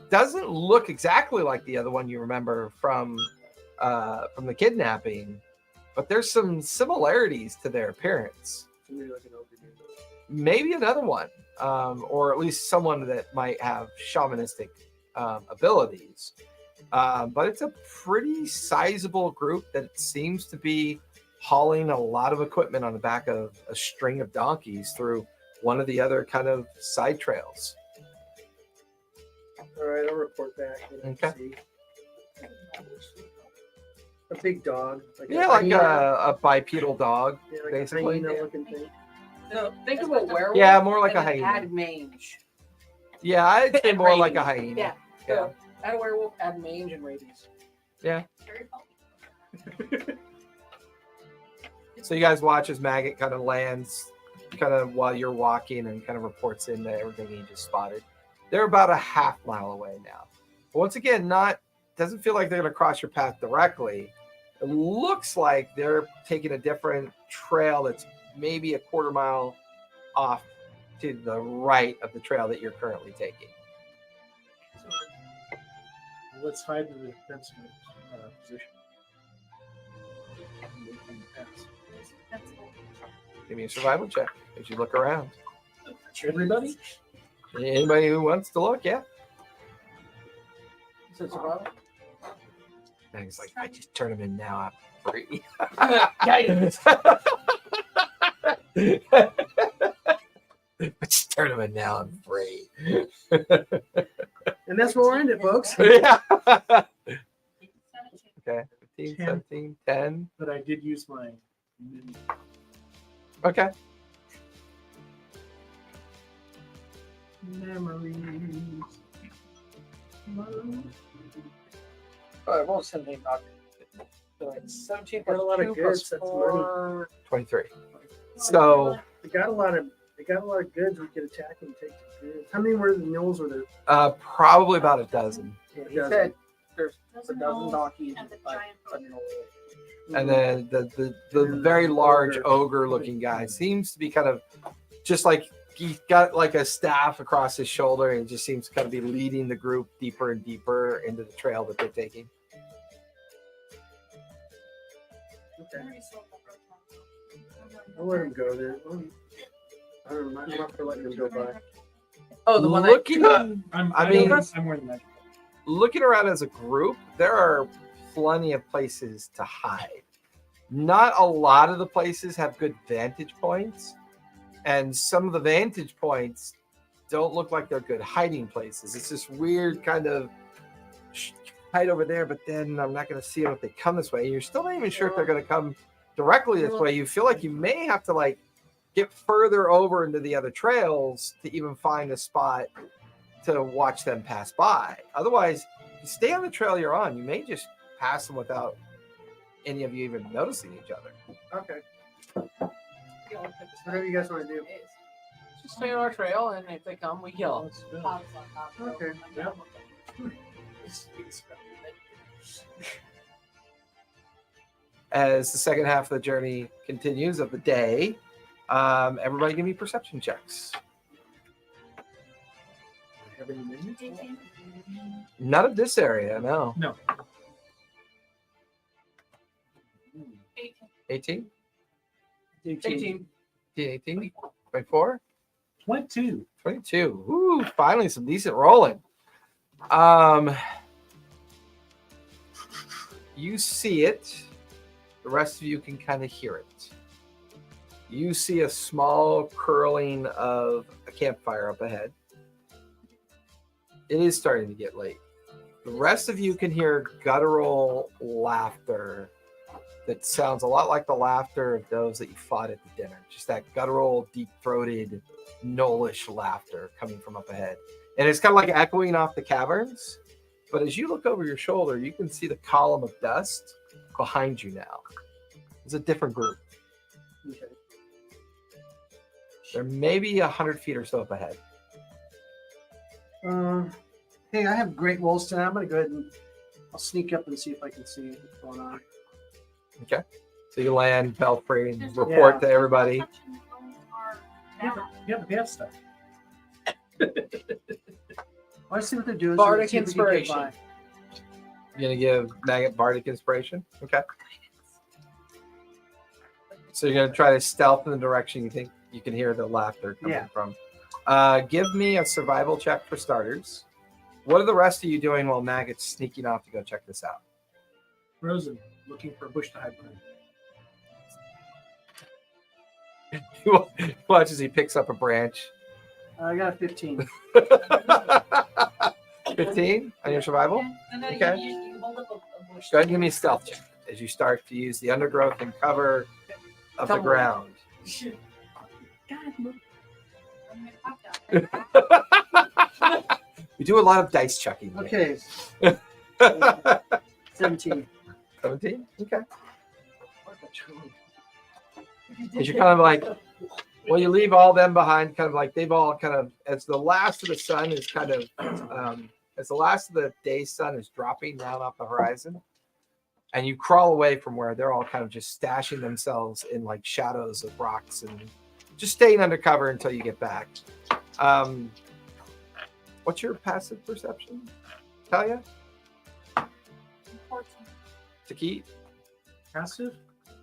doesn't look exactly like the other one you remember from the kidnapping, but there's some similarities to their appearance. Maybe another one, or at least someone that might have shamanistic abilities. But it's a pretty sizable group that seems to be hauling a lot of equipment on the back of a string of donkeys through one of the other kind of side trails. All right, I'll report back. Okay. See. A big dog. Yeah, like a bipedal dog, yeah, like basically. a hyena looking thing. No, think of a werewolf. Yeah, more like and a then hyena. Add mange. Yeah, I'd say more like a Rabies. hyena. Yeah. Yeah. So, add a werewolf, add mange and rabies. Very funny. So you guys watch as Maggot kind of lands kind of while you're walking and kind of reports in that everything he just spotted. They're about a half mile away now. But once again, doesn't feel like they're going to cross your path directly. It looks like they're taking a different trail that's maybe a quarter mile off to the right of the trail that you're currently taking. Let's hide in the defensive position. Give me a survival check as you look around. Everybody? Anybody who wants to look, yeah. Is it survival? And he's like, I just turn them in now. I'm free. Guidance. I just turn them in now. I'm free. And that's where we'll end it, folks. Yeah. It's Okay. 15, 10. 17, 10. But I did use my mini. Okay. Memories. All right, what was 17 knock? So it's 17 Got a lot of 2 goods, plus that's 4. 23. So They got a lot of goods. We could attack and take the goods. How many were the gnolls were there? probably about a dozen. He said there's a Dozen dozen gnolls donkeys and the like, giant a ogre. gnoll. And then the very large ogre looking guy seems to be kind of just like he's got like a staff across his shoulder and just seems to kind of be leading the group deeper and deeper into the trail that they're taking. Okay. I already sold that road. I'll let him go there. I don't know. I'm not for letting him go by. Oh, the one Looking, I mean- I'm wearing the magic. looking around as a group, there are plenty of places to hide. Not a lot of the places have good vantage points, and some of the vantage points don't look like they're good hiding places. It's this weird kind of hide over there, but then I'm not going to see them if they come this way. You're still not even sure if they're going to come directly this way. You feel like you may have to like get further over into the other trails to even find a spot to watch them pass by. Otherwise, if you stay on the trail you're on, you may just pass them without any of you even noticing each other. Okay. Whatever you guys want to do. Just stay on our trail, and if they come, we kill them. Let's go. Pops on top of Okay. it. Yep. As the second half of the journey continues of the day, everybody give me perception checks. Have any minions? None of this area, no. No. 18? 18. 18? 24? 22. 22. Ooh, finally some decent rolling. You see it. The rest of you can kind of hear it. You see a small curling of a campfire up ahead. It is starting to get late. The rest of you can hear guttural laughter that sounds a lot like the laughter of those that you fought at the dinner. Just that guttural, deep-throated, gnollish laughter coming from up ahead. And it's kind of like echoing off the caverns. But as you look over your shoulder, you can see the column of dust behind you now. It's a different group. Okay. They're maybe 100 feet or so up ahead. Hey, I have great rolls tonight. I'm gonna go ahead and I'll sneak up and see if I can see what's going on. Okay. So you land Belfry and report to everybody. Yeah, but they have stuff. I see what they're doing. Bardic see if we can get inspiration. by. You're going to give Maggot Bardic Inspiration? Okay. So you're going to try to stealth in the direction you think you can hear the laughter coming Yeah. from. Give me a survival check for starters. What are the rest of you doing while Maggot's sneaking off to go check this out? Frozen, looking for a bush to hide behind. Watch as he picks up a branch. I got a 15. 15 on your survival? No, Okay. you hold up a bush. Go ahead and give me a stealth check as you start to use the undergrowth and cover of the Come on. ground. God, We do a lot of dice chucking. here. Okay, 17. 17? Okay. Because you're kind of like, well, you leave all them behind, kind of like they've all kind of, as the last of the sun is kind of, as the last of the day sun is dropping down off the horizon, and you crawl away from where they're all kind of just stashing themselves in like shadows of rocks and just staying undercover until you get back. What's your passive perception, Talia? To keep Passive,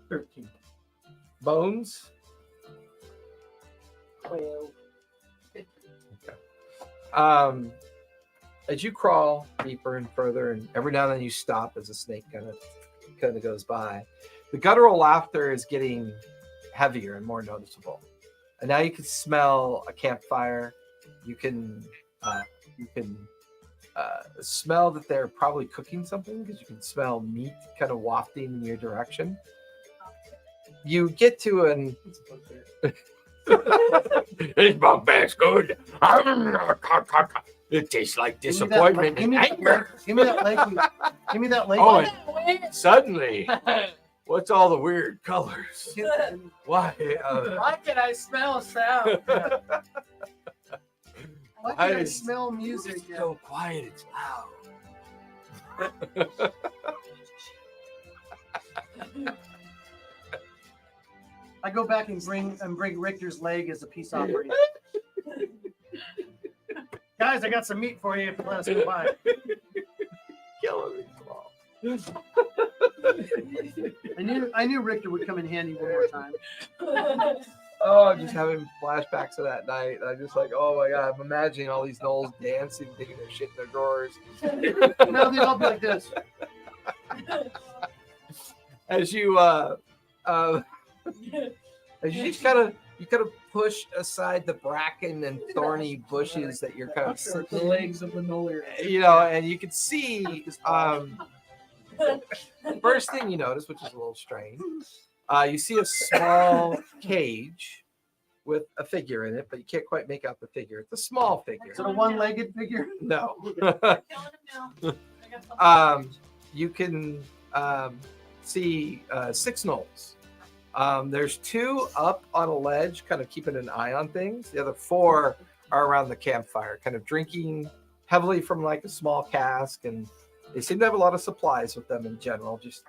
13. bones. 12. As you crawl deeper and further, and every now and then you stop as a snake kind of goes by, the guttural laughter is getting heavier and more noticeable. And now you can smell a campfire. You can smell that they're probably cooking something because you can smell meat kind of wafting in your direction. You get to an this bugbear's good. It tastes like disappointment Give me and that anger. leg. Give me that leg. Give me that leg. Oh, and suddenly, what's all the weird colors? Why? Why can I smell sound? Why can I smell music? It's so quiet, it's loud. I go back and bring Richter's leg as a peace offering. Guys, I got some meat for you if you let us go by. Killing me, small. I knew Richter would come in handy one more time. Oh, I'm just having flashbacks of that night. I'm just like, oh my god, I'm imagining all these gnolls dancing, taking their shit in their drawers. Now they'd all be like this. As you just kind of push aside the bracken and thorny bushes that you're kind of The sitting in, legs of the Nolir. and you can see the first thing you notice, which is a little strange, you see a small cage with a figure in it, but you can't quite make out the figure. It's a small figure. Is it a one-legged figure? No. You can see 6 gnolls There's 2 up on a ledge, kind of keeping an eye on things. The other 4 are around the campfire, kind of drinking heavily from like a small cask, and they seem to have a lot of supplies with them in general. Just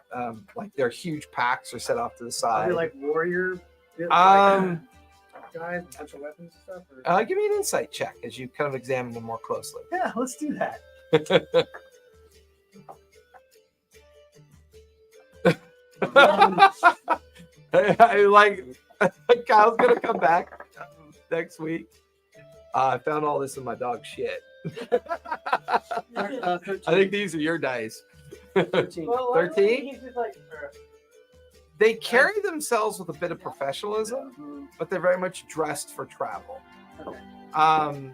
like their huge packs are set off to the Are side. they like warrior? Um, guys, a bunch of weapons and stuff. Or? Give me an insight check as you kind of examine them more closely. Yeah, let's do that. Like Kyle's gonna come back next week. I found all this in my dog's shit. 13. I think these are your dice. 13. 13? They carry themselves with a bit of professionalism, but they're very much dressed for travel. Okay.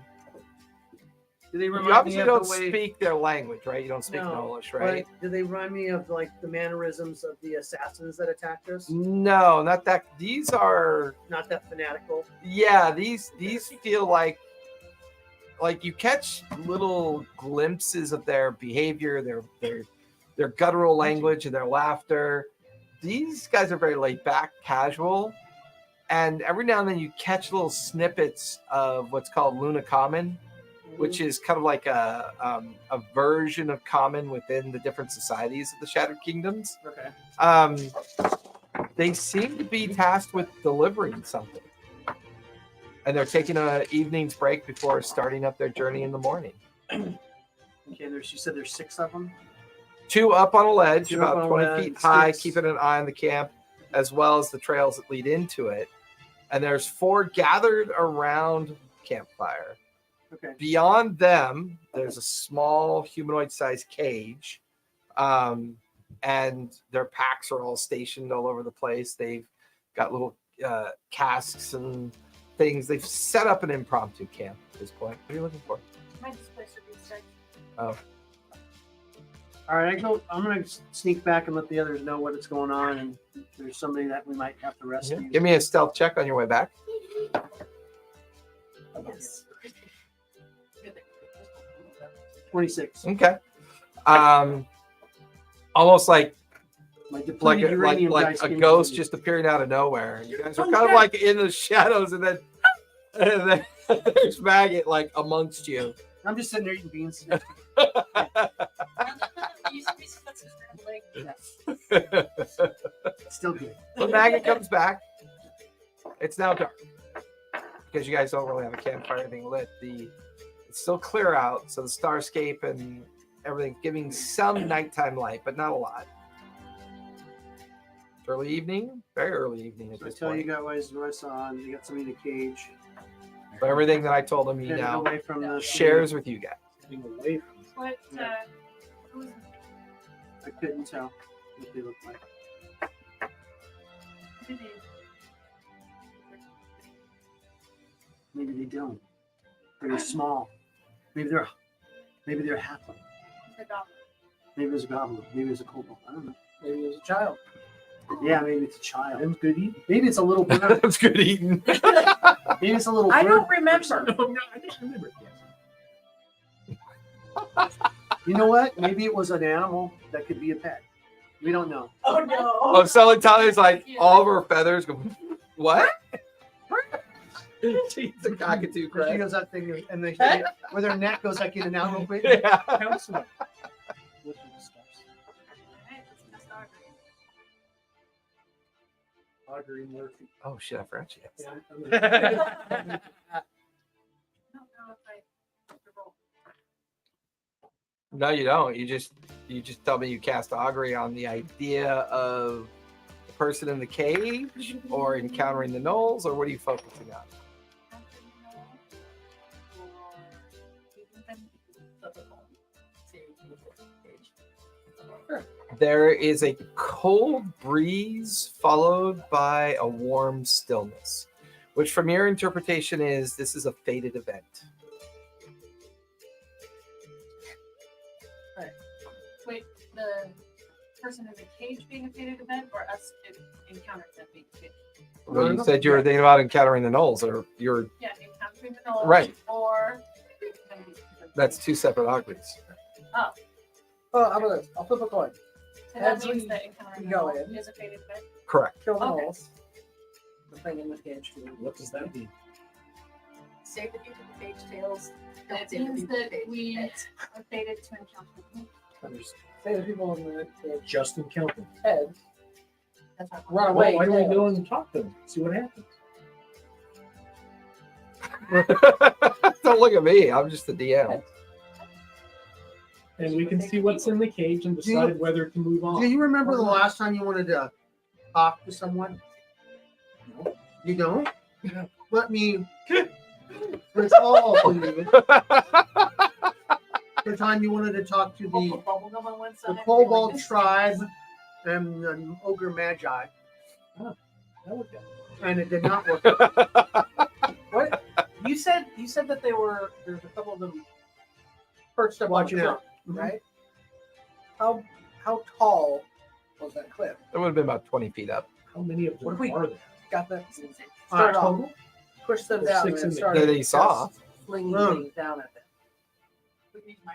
Do they You remind me obviously of don't the way? speak their language, right? You don't speak No, Nolish, right? But do they remind me of like the mannerisms of the assassins that attacked us? No, not that. These are, Not that fanatical. yeah, these feel like you catch little glimpses of their behavior, their guttural language and their laughter. These guys are very laid back, casual, and every now and then you catch little snippets of what's called Luna Common, which is kind of like a version of common within the different societies of the Shattered Kingdoms. Okay. They seem to be tasked with delivering something, and they're taking an evening's break before starting up their journey in the morning. Okay. You said there's 6 of them. 2 up on a ledge, 2 up about on a 20 ledge, feet high, 6. keeping an eye on the camp, as well as the trails that lead into it. And there's 4 gathered around campfire. Okay. Beyond them, there's a small humanoid-sized cage, and their packs are all stationed all over the place. They've got little casks and things. They've set up an impromptu camp at this point. What are you looking for? My displacer be sick. Oh, All right. I'm gonna sneak back and let the others know what's going on, and if there's somebody that we might have to yeah. rescue. Give me a stealth check on your way back. Yes. 26. Okay. Almost like My depleted uranium like dice a came ghost from- just appearing out of nowhere. You guys are kind of like in the shadows, and then there's Maggot like amongst you. I'm just sitting there eating beans. Still good. When Maggot comes back, it's now dark because you guys don't really have a campfire or anything lit. It's still clear out, so the starscape and everything's giving some nighttime light, but not a lot. It's early evening, very early evening at So I this tell you point. guys what I saw. You got somebody in a cage. So everything that I told him, he Getting now away from the shares with you guys. Getting away from What, Yeah. who's I couldn't tell what they looked like. who did Maybe they don't. They're small. Maybe they're halfling. the goblin? Maybe it was a goblin. Maybe it was a kobold. I don't know. Maybe it was a child. Yeah, maybe it's a child. Them's good eating. Maybe it's a little bird. That's good eating. Maybe it's a little bird. I don't remember. No, I just remember it. You know what? Maybe it was an animal that could be a pet. We don't know. Oh no. Oh, so Talia's like all of her feathers go. What? She's a cockatoo, She Craig. goes that thing, and they where their neck goes like in and out real quick. Yeah. Counselor. What to discuss? Alright, let's mess Audrey. Audrey Murphy. Oh shit! I forgot you. Yeah, I don't know if I have to roll. No, you don't. You just tell me you cast augury on the idea of the person in the cage, or encountering the gnolls, or what are you focusing on? There is a cold breeze followed by a warm stillness, which from your interpretation is this is a fated event. Wait, the person in the cage being a fated event, or us encountering them being a fated event? Well, you said you were thinking about encountering the gnolls, or you're Yeah, encountering the gnolls. Right. Or that's two separate auguries. Oh, how about this? I'll flip a coin. so that As means we that encountering the go gnolls in. is a fated event. Correct. Kill the Okay. gnolls. thing in the cage too. What does that mean? Save the people who page tails. Don't It save the means people who that page we heads. are fated to encounter them. Say the people in the Just encounter. head That's not run Well, away. why don't we tails. go and talk to them? See what happens. Don't look at me. I'm just the DM. And we can see what's in the cage and decide whether to move on. Do you remember the last time you wanted to talk to someone? No. You don't? Yeah. Let me recall, please. The time you wanted to talk to the Bubblegum on one side. Kobold like tribe and the Ogre Magi, That would go. and it did not work out. What you said? You said that there's a couple of them perched up Watching on the out. cliff, right? How tall was that cliff? It would have been about 20 feet up. How many of What them if we- are there? Got that? All Started right, off, Total? pushed them There's down, 6 and in then the started That he saw. just flinging Mm. things down at them.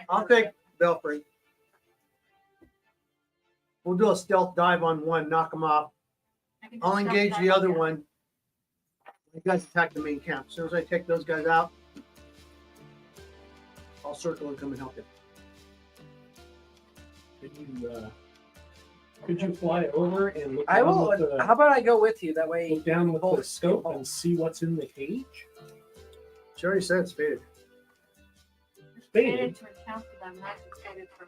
I'll take Belfry. We'll do a stealth dive on one, knock him off. I can I'll just engage stop the that other here. one. You guys attack the main camp. As soon as I take those guys out, I'll circle and come and help you. Could you fly over and look I down will. with the, How about I go with you? That way, look down with both- the scope and see what's in the cage? She already said it's faded. Faded. Fated to encounter them, not fated for.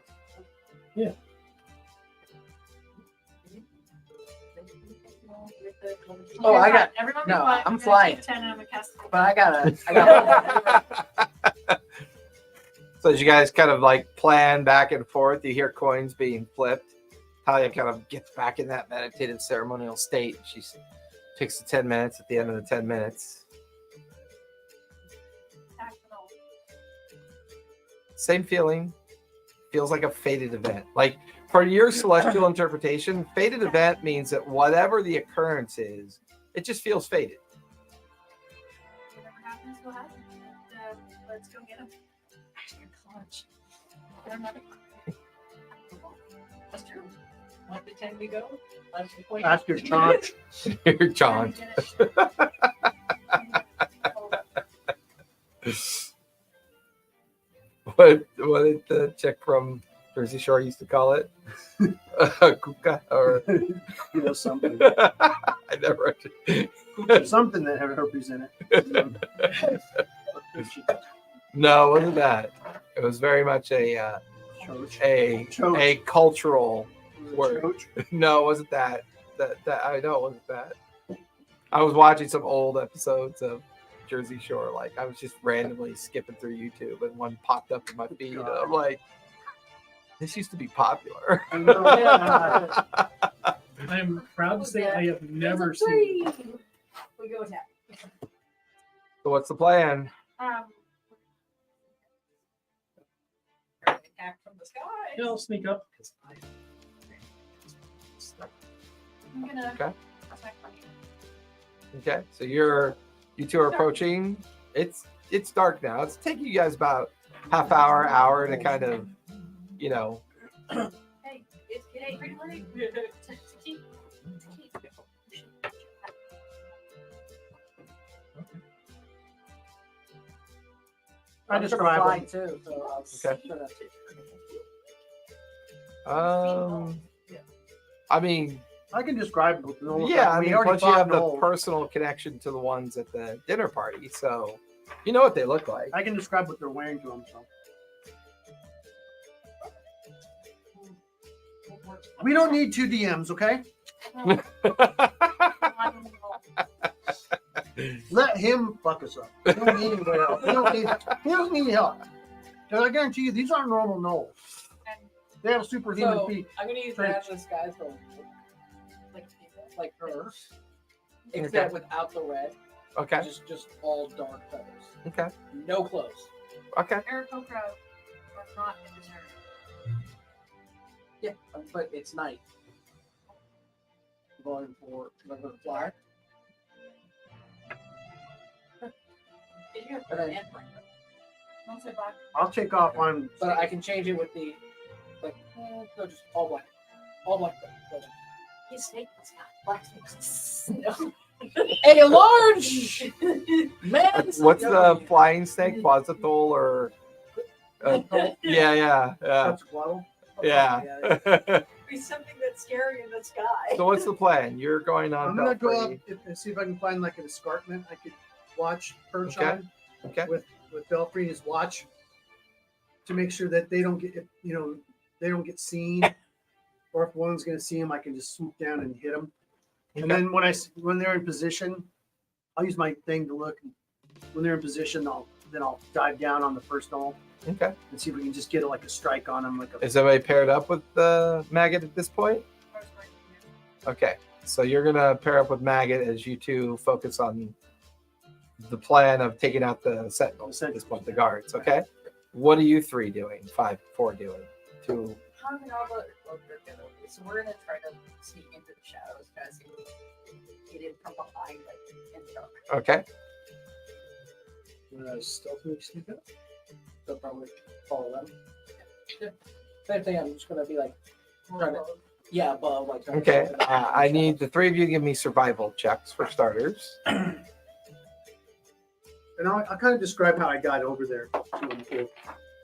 Oh, I got- Everyone be no, quiet. I'm gonna flying. take 10 and I'm gonna cast it. but I gotta. So as you guys kind of like plan back and forth, you hear coins being flipped. Talia kind of gets back in that meditative ceremonial state. She takes the 10 minutes at the end of the 10 minutes. Attack it all. Same feeling. Feels like a fated event. Like for your celestial interpretation, fated event means that whatever the occurrence is, it just feels fated. Whatever happens, will happen. Let's go get them. Your clutch. They're not That's true. 1 to 10 we go. That's the point. Ask your chaunch. You're John. What did the chick from Jersey Shore used to call it? Kuka or You know, something. I never Something that had herpes in it. No, it wasn't that. It was very much a cultural word. Choach. No, it wasn't that. That I know it wasn't that. I was watching some old episodes of Jersey Shore. Like I was just randomly skipping through YouTube, and one popped up in my feed, and I'm like, "This used to be popular." I know. I'm proud to say I have never There's a seen. 3. We go attack. So what's the plan? Attack from the sky. Yeah, I'll sneak up because I'm gonna Okay. attack from here. Okay, so you two are approaching. It's dark now. It's taking you guys about hour to kind of, Hey, it's getting pretty late. To keep. I I'm describe fly them. too. So I'll Okay. shut up. I mean, I can describe them. yeah. I We mean, already plus you fought have the Noel. personal connection to the ones at the dinner party, so you know what they look like. I can describe what they're wearing to them. So we don't need 2 DMs, okay? Let him fuck us up. He don't need anybody else. He don't need help. Because I guarantee you, these aren't normal gnolls. They have superhuman So feet. I'm gonna use Trench. that disguise for like her, Okay. except without the red. Okay. Just all dark feathers. Okay. No clothes. Okay. Aarakocra are not in this area. Yeah, but it's night. Going for another fly. Did you have And then- an endpoint? Mostly black. I'll take off on. But I can change it with the no, just all black. All black. His snake was not black snakes. No. A large man. What's the flying snake? Quetzalcoatl or? Yeah. Quetzalcoatl. Yeah. Be something that's scary in the sky. So what's the plan? You're going on. I'm gonna go up Belfry. and see if I can find like an escarpment I could watch perch Okay. on Okay. with Belfry and his watch to make sure that they don't get they don't get seen, or if one's gonna see him, I can just swoop down and hit him. And then when they're in position, I'll use my thing to look. When they're in position, I'll dive down on the first knoll Okay. and see if we can just get like a strike on them. Is everybody paired up with the maggot at this point? Okay. So you're gonna pair up with maggot as you two focus on the plan of taking out the sentinels at this point, the guards. Okay. What are you three doing? 5, 4 doing? 2. How can all the so we're gonna try to sneak into the shadows, kind of see if we can get in from behind, like in the dark. Okay. Stealthily sneak up. They'll probably follow them. Same thing. I'm just gonna be like, trying to, yeah, above like. Okay. I need the 3 of you to give me survival checks for starters. And I'll kind of describe how I got over there. To them too.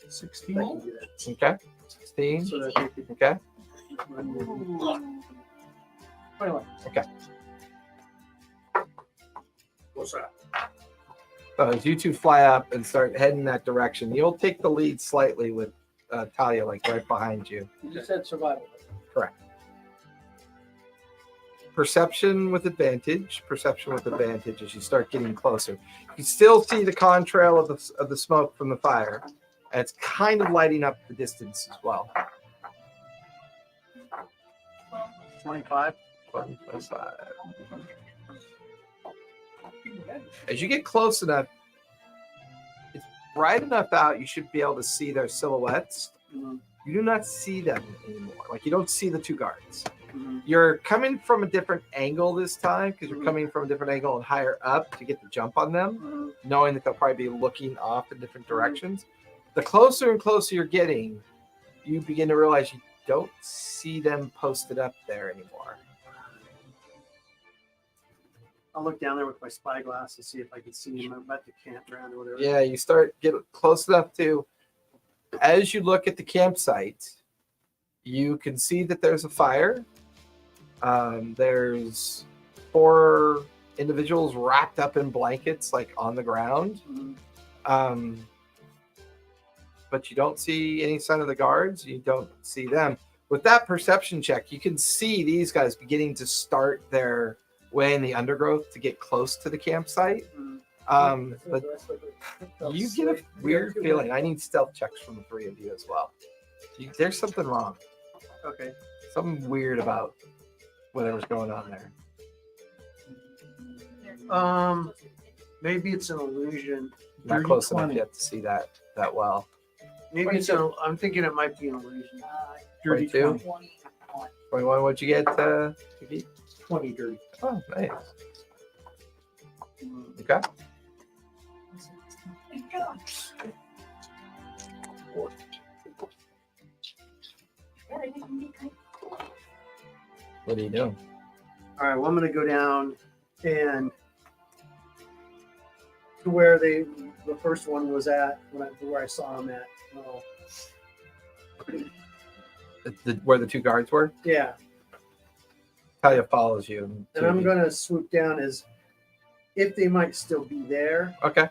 16. I can do that. Okay. 16. So that they could Okay. run with me. 21. What's that? So as you two fly up and start heading that direction, you'll take the lead slightly with Talia like right behind you. You just said survival. Correct. Perception with advantage. Perception with advantage as you start getting closer. You can still see the contrail of the smoke from the fire, and it's kind of lighting up the distance as well. 25. 25. As you get close enough, it's bright enough out, you should be able to see their silhouettes. Mhm. You do not see them anymore. Like, you don't see the 2 guards. Mhm. You're coming from a different angle this time because you're Mhm. coming from a different angle and higher up to get the jump on them, Mhm. knowing that they'll probably be looking off in different directions. The closer and closer you're getting, you begin to realize you don't see them posted up there anymore. I'll look down there with my spyglass to see if I can see him at the campground or whatever. Yeah, you start get close enough to, as you look at the campsite, you can see that there's a fire. There's 4 individuals wrapped up in blankets, like on the ground. Mhm. But you don't see any sign of the guards. You don't see them. With that perception check, you can see these guys beginning to start their way in the undergrowth to get close to the campsite. Mhm. But you get a weird feeling. I need stealth checks from the 3 of you as well. There's something wrong. Okay. Something weird about whatever's going on there. Maybe it's an illusion. Not Dirty close enough 20. yet to see that well. Maybe it's an. I'm thinking it might be an illusion. Dirty 22. 20. 21. 21, what'd you get, Vicky? 20 dirty. Oh, nice. Mhm. Okay. What are you doing? All right. Well, I'm gonna go down and to where the first one was at where I saw him at. Oh, Where the 2 guards were? yeah. Talia follows you. And I'm gonna swoop down as if they might still be there, Okay.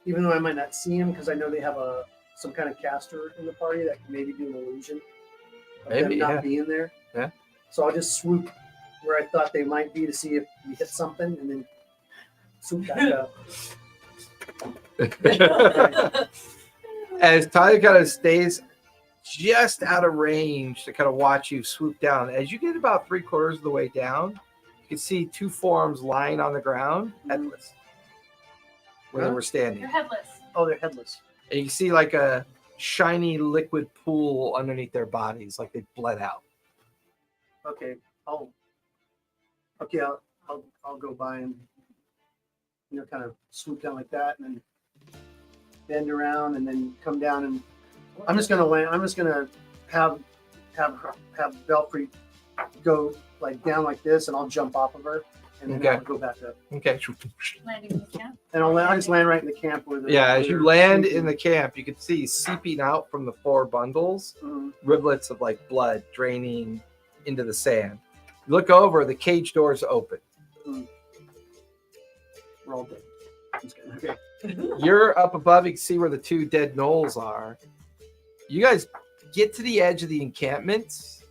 even though I might not see them because I know they have some kind of caster in the party that can maybe do an illusion of them Maybe, not yeah. being there. Yeah. So I'll just swoop where I thought they might be to see if we hit something, and then swoop back up. As Talia kind of stays just out of range to kind of watch you swoop down, as you get about 3/4 of the way down, you can see 2 forms lying on the ground, headless, where they Huh? were standing. You're headless. Oh, they're headless. And you can see like a shiny liquid pool underneath their bodies, like they bled out. Okay. I'll go by and kind of swoop down like that, and then bend around, and then come down, and I'm just gonna land. I'm just gonna have Belfry go like down like this, and I'll jump off of her and then Okay. I'll go back up. Okay. Landing in the camp. And I'll just land right in the camp where the Yeah, where as you they're land sleeping. in the camp, you can see seeping out from the 4 bundles Mhm. rivulets of like blood draining into the sand. You look over, the cage doors open. We're all dead. Just kidding. Okay. You're up above, you can see where the 2 dead gnolls are. You guys get to the edge of the encampment,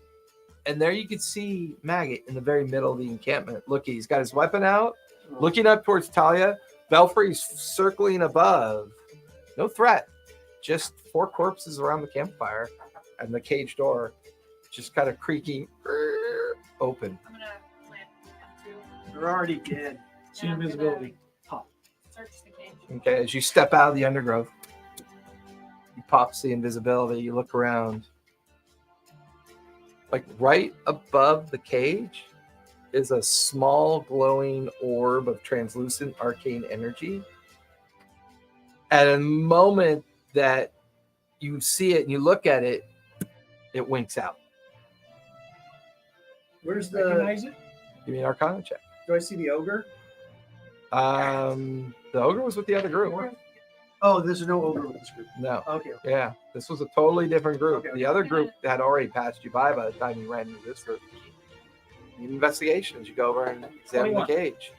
and there you can see Maggot in the very middle of the encampment. Look, he's got his weapon out, looking up towards Talia. Belfry's circling above. No threat, just 4 corpses around the campfire, and the cage door just kind of creaking open. I'm gonna land in the camp too. They're already dead. See And I'm invisibility. gonna Search the cage. Okay, as you step out of the undergrowth, you pops the invisibility, you look around. Like right above the cage is a small glowing orb of translucent arcane energy. At a moment that you see it and you look at it, it winks out. Where's the? Recognize it? Give me an Arcana check. Do I see the ogre? The ogre was with the other group. Oh, there's no ogre with this group. No. Okay. Yeah, this was a totally different group. Okay. The other group had already passed you by the time you ran into this group. Need investigations. You go over and examine the 21. cage.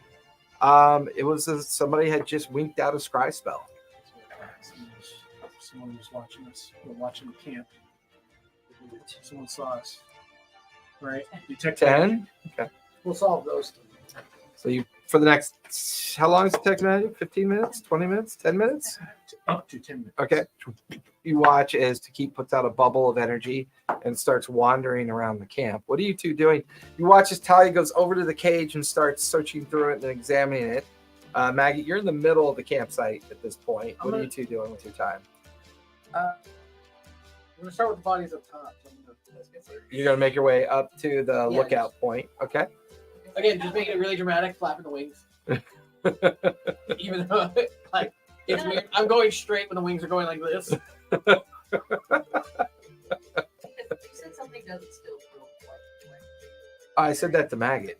It was somebody had just winked out a scry spell. Someone was watching us. We're watching the camp. Someone saw us. Right? Detect 10. We'll solve those. So you for the next how long is it taking you? 15 minutes? 20 minutes? 10 minutes? up to 10 minutes. Okay. You watch as Takit puts out a bubble of energy and starts wandering around the camp. What are you 2 doing? You watch as Talia goes over to the cage and starts searching through it and examining it. Maggie, you're in the middle of the campsite at this point. What are you 2 doing with your time? I'm gonna start with the bodies up top. So I'm gonna investigate first. You're going to make your way up to the Yeah, lookout point. Okay. Again, just making it really dramatic, flapping the wings. Even though, like, it's weird. I'm going straight when the wings are going like this. You said something doesn't still feel like. I said that to Maggot.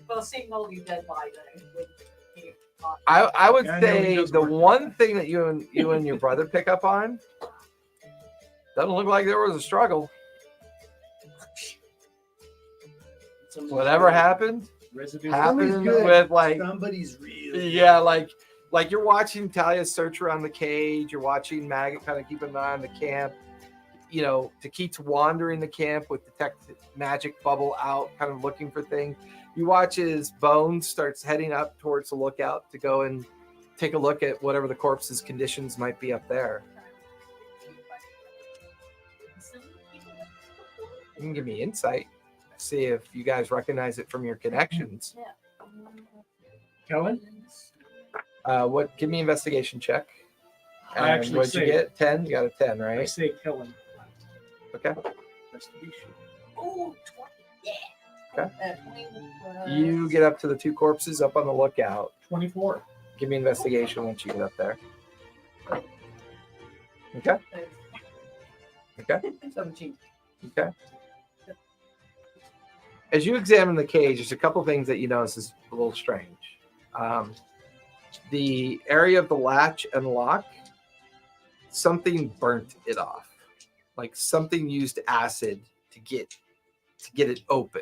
Well, seeing all these dead bodies, I would be not- I would Yeah, I know he say does the work. one thing that you and your brother pick up on doesn't look like there was a struggle. Whatever happened Residue. happened Somebody's good. with like Somebody's real. yeah, like you're watching Talia search around the cage. You're watching Maggot kind of keep an eye on the camp. You know, Takit's wandering the camp with detect magic bubble out, kind of looking for things. You watch as Bones starts heading up towards the lookout to go and take a look at whatever the corpse's conditions might be up there. You can give me insight. See if you guys recognize it from your connections. Kellen? What? Give me an investigation check. I And actually what'd you say- get? 10. You got a 10, I right? say Kellen. Okay. Investigation. Ooh, 20. Yeah. Okay. 20 was- You get up to the 2 corpses up on the lookout. 24. Give me investigation once you get up there. Okay. Okay. 17. Okay. As you examine the cage, there's a couple things that you notice is a little strange. The area of the latch and lock, something burnt it off. Like something used acid to get it open.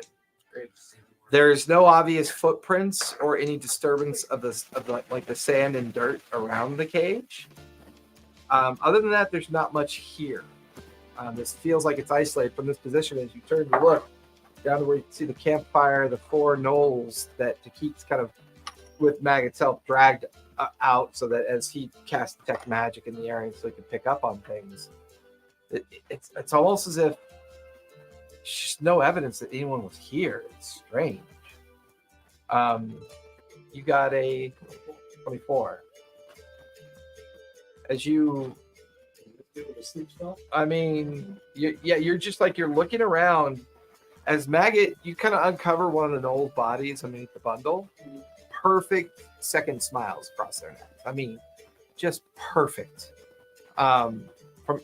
There's no obvious footprints or any disturbance of the sand and dirt around the cage. Other than that, there's not much here. This feels like it's isolated from this position. As you turn to look down to where you can see the campfire, the 4 gnolls that Takit's kind of with Maggot's help dragged out so that as he cast detect magic in the area so he could pick up on things. It's almost as if there's just no evidence that anyone was here. It's strange. You got a 24. As you, I mean, you're just like you're looking around. As Maggot, you kind of uncover one of the old bodies underneath the bundle. Perfect second smiles across their necks. I mean, just perfect. From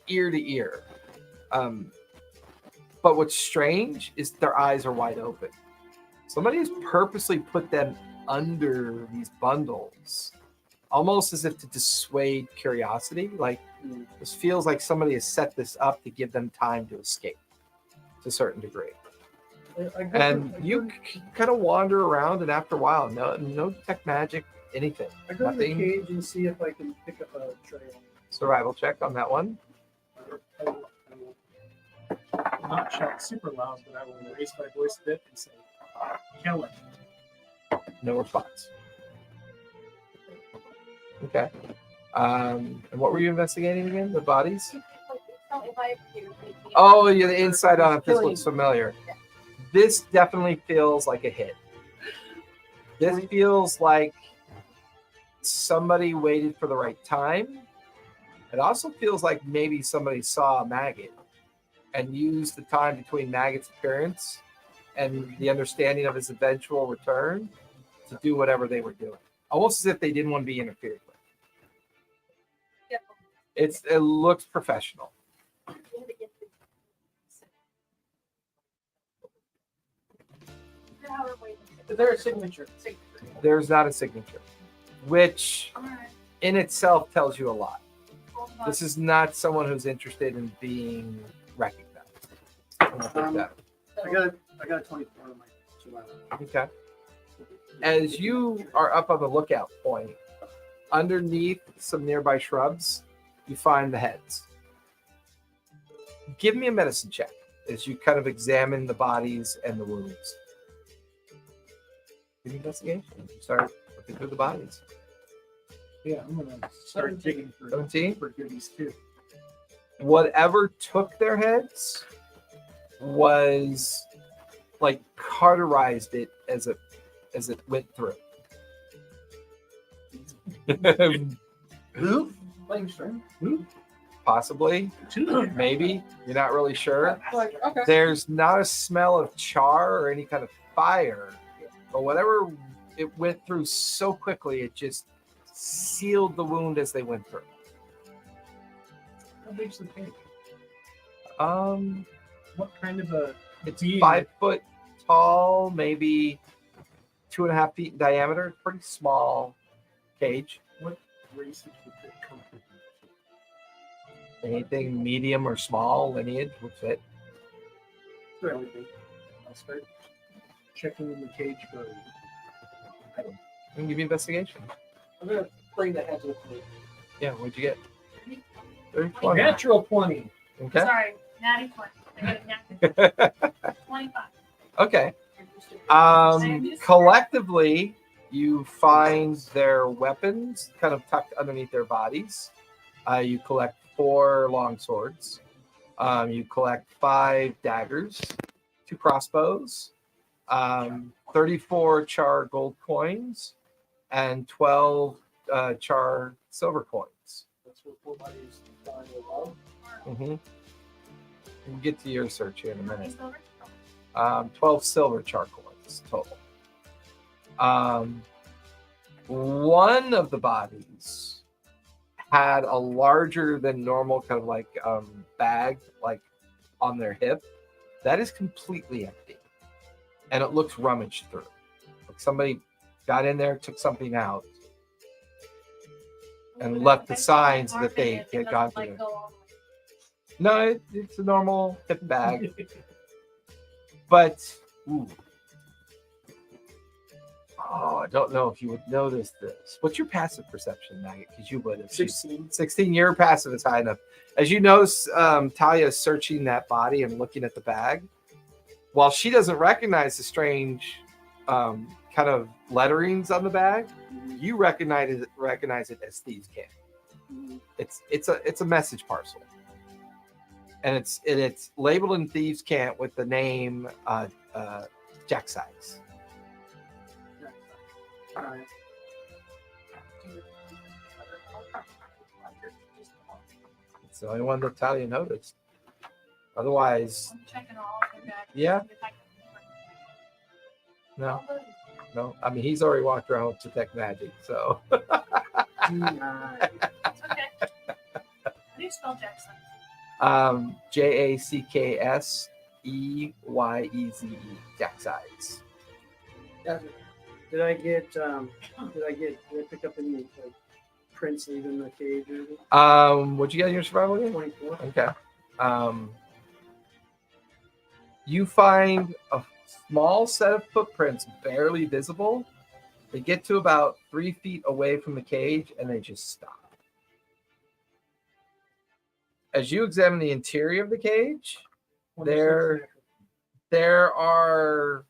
ear to ear. But what's strange is their eyes are wide open. Somebody has purposely put them under these bundles, almost as if to dissuade curiosity. Like, this feels like somebody has set this up to give them time to escape to a certain degree. And you kind of wander around, and after a while, no detect magic, anything. I go to the Nothing. cage and see if I can pick up a trail. Survival check on that one. I will not shout super loud, but I will raise my voice a bit and say, kill it. No response. Okay. And what were you investigating again? The bodies? Oh, yeah, the inside on it. This looks familiar. This definitely feels like a hit. This feels like somebody waited for the right time. It also feels like maybe somebody saw a maggot and used the time between Maggot's appearance and the understanding of his eventual return to do whatever they were doing. Almost as if they didn't want to be interfered with. It looks professional. Is there a signature? There's not a signature, which in itself tells you a lot. This is not someone who's interested in being recognized. I'm gonna put that. I got a 24 on my survival. Okay. As you are up on the lookout point, underneath some nearby shrubs, you find the heads. Give me a medicine check as you kind of examine the bodies and the wounds. Give me investigation. You start looking through the bodies. Yeah, I'm going to start digging for 17? for goodies too. Whatever took their heads was like cauterized it as it went through. Who? Flame string. Possibly, maybe. You're not really sure. Like, okay. There's not a smell of char or any kind of fire, but whatever it went through so quickly, it just sealed the wound as they went through. How big's the cage? What kind of a It's being? 5 foot tall, maybe 2.5 feet in diameter. Pretty small cage. What races would fit comfortably? Anything medium or small lineage would fit. Everything. I'll start checking in the cage for. I can give you investigation. I'm gonna bring the heads with me. Yeah, what'd you get? 20. Natural 20. Okay. Sorry, natty 20. I got a natty 25. Okay. Just- Collectively, you find their weapons kind of tucked underneath their bodies. You collect 4 long swords. You collect 5 daggers, 2 crossbows, 34 char gold coins, and 12 char silver coins. That's what 4 bodies find above. Mm-hmm. We'll get to your search here in a How many minute. silver? 12 silver char coins total. One of the bodies had a larger than normal kind of like bag like on their hip. That is completely empty. And it looks rummaged through. Like somebody got in there, took something out, and left the signs that they had gone through it. No, it's a normal hip bag. But, ooh. Oh, I don't know if you would notice this. What's your passive perception, Maggot? Because you would have. 16. 16. Your passive is high enough. As you notice, Talia is searching that body and looking at the bag. While she doesn't recognize the strange kind of letterings on the bag, you recognize it as thieves' camp. It's a message parcel. And it's labeled in thieves' camp with the name Jack Size. Alright. It's the only one that Talia noticed. Otherwise, I'm checking all of them back. Yeah. If I no, can- no. I mean, he's already walked around with detect magic, so. It's okay. How do you spell Jackson? JACKSEYEZE, Jack Size. Did I pick up any like prints leaving the cage or anything? What'd you get in your survival game? 24. Okay. You find a small set of footprints barely visible. They get to about 3 feet away from the cage and they just stop. As you examine the interior of the cage, there are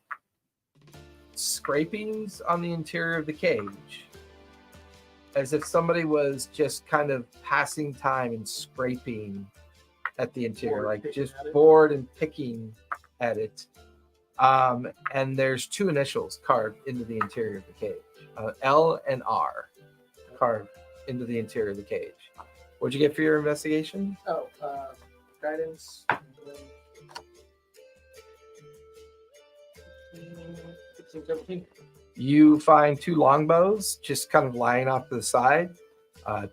scrapings on the interior of the cage, as if somebody was just kind of passing time and scraping at the interior, Bored, like picking just at it. bored and picking at it. And there's 2 initials carved into the interior of the cage, L and R, carved into the interior of the cage. What'd you get for your investigation? Oh, guidance. 16, 17. You find 2 longbows just kind of lying off to the side,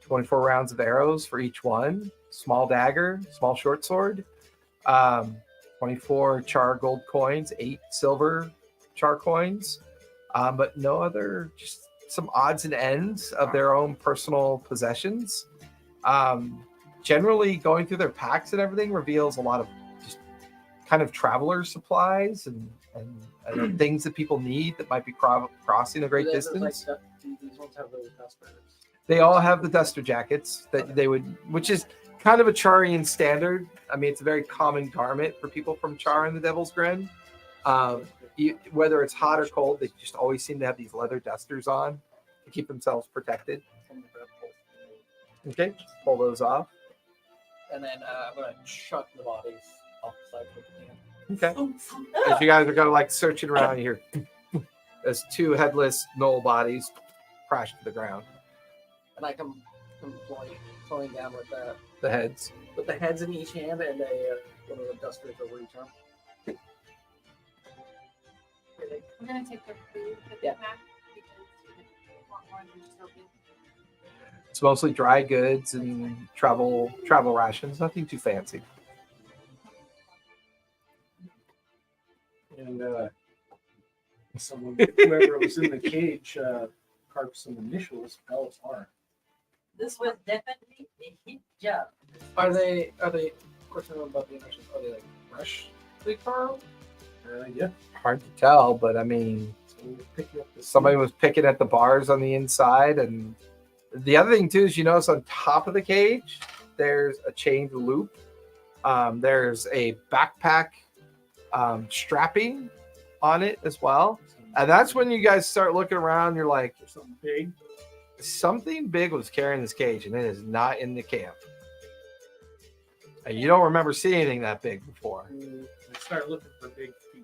24 rounds of arrows for each one, small dagger, small short sword, 24 char gold coins, 8 silver char coins, but no other, just some odds and ends of their own personal possessions. Generally, going through their packs and everything reveals a lot of just kind of traveler supplies and things that people need that might be crossing a great Those, distance. like, these ones have those dust burners. They all have the duster jackets that they would, which is kind of a Charian standard. I mean, it's a very common garment for people from Char and the Devil's Grin. Whether it's hot or cold, they just always seem to have these leather dusters on to keep themselves protected. Okay, pull those off. And then I'm gonna chuck the bodies off the side of the Okay. As you guys are going like searching around here, as 2 headless gnoll bodies crash to the ground. and I come flowing down with The heads. the heads in each hand and one of the dusters over each arm. I'm gonna take their food that Yeah. they have because we want more than just open. It's mostly dry goods and travel rations. Nothing too fancy. And whoever was in the cage carved some initials, LR. This was definitely a hit job. Are they? Question about the initials. Are they like freshly carved? Yeah. Hard to tell, but I mean, So we're picking up this. somebody was picking at the bars on the inside. And the other thing too is you notice on top of the cage there's a chained loop. There's a backpack strapping on it as well, and that's when you guys start looking around. You're like, Something big. something big was carrying this cage, and it is not in the camp. And you don't remember seeing anything that big before. I start looking for big feet.